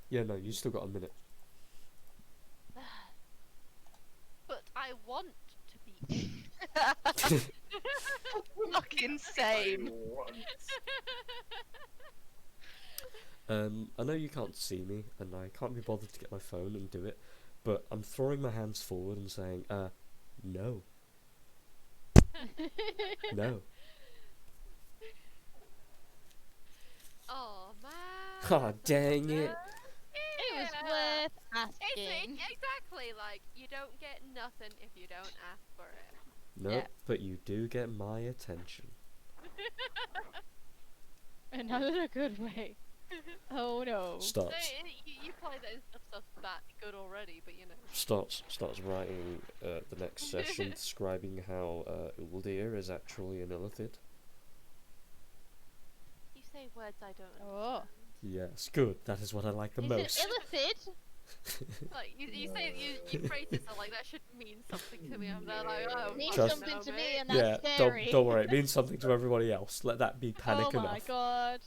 Yeah, no, you still got a minute. But I want to be 8. Fucking same. I know you can't see me, and I can't be bothered to get my phone and do it, but I'm throwing my hands forward and saying, no. No. Oh man. Ah, dang it. It was Yeah. worth It's asking. exactly like you don't get nothing if you don't ask for it. No, Yeah. but you do get my attention. And not in a good way. Oh no. So Starts you play that and stuff's that good already, but you know. starts writing the next session describing how Uldir is actually an illithid. You say words I don't Oh. understand. Yes, good. That is what I like the Is most. it illithid? Like you say you phrase it so like that should mean something to me. I'm there like, oh, Means Trust- something to me, mate. and Yeah, that's scary. don't worry. It means something to everybody else. Let that be panic Oh enough. my god.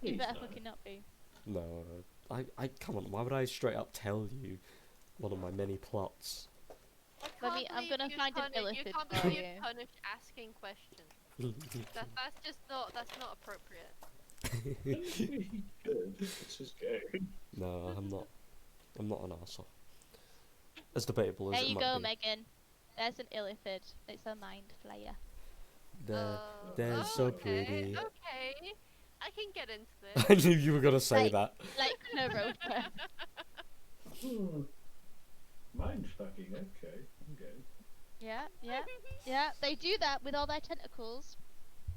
You Please better no. fucking not be. No, I come on. Why would I straight up tell you one of my many plots? I Let can't me- I'm believe gonna you'd find an punish- You illithid can't for believe you. you'd punish asking questions. That's just not appropriate. Good. This is good. No, I'm not. I'm not an arsehole. As debatable as There it you might go, be. Megan. There's an illithid. It's a mind flayer. They're so pretty. Okay, I can get into I this. knew you were gonna say Like- that. Like Cleropa. Mind fucking, okay. Yeah. They do that with all their tentacles.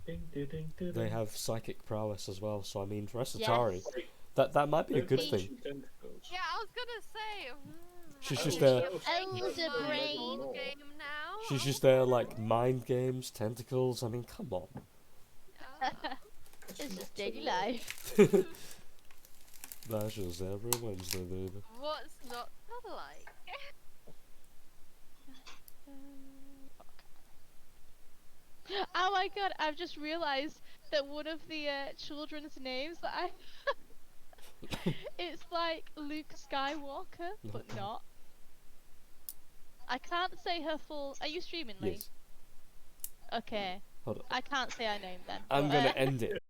Ding, ding, ding, ding, They ding. have psychic prowess as well, so I mean, for Esatari, Yes. that might be a good See? thing. Tentacles. Yeah, I was gonna say. She's are just we there- playing Elder my brain. old game now? She's just there like mind games, tentacles. I mean, come on. It's just daily life. That's just every Wednesday, baby. What's not to like? Oh my god, I've just realised that one of the children's names that I it's like Luke Skywalker, but not. I can't say her full. Are you streaming, Lee? Yes. Okay. Hold on. I can't say her name then. I'm but, gonna end it.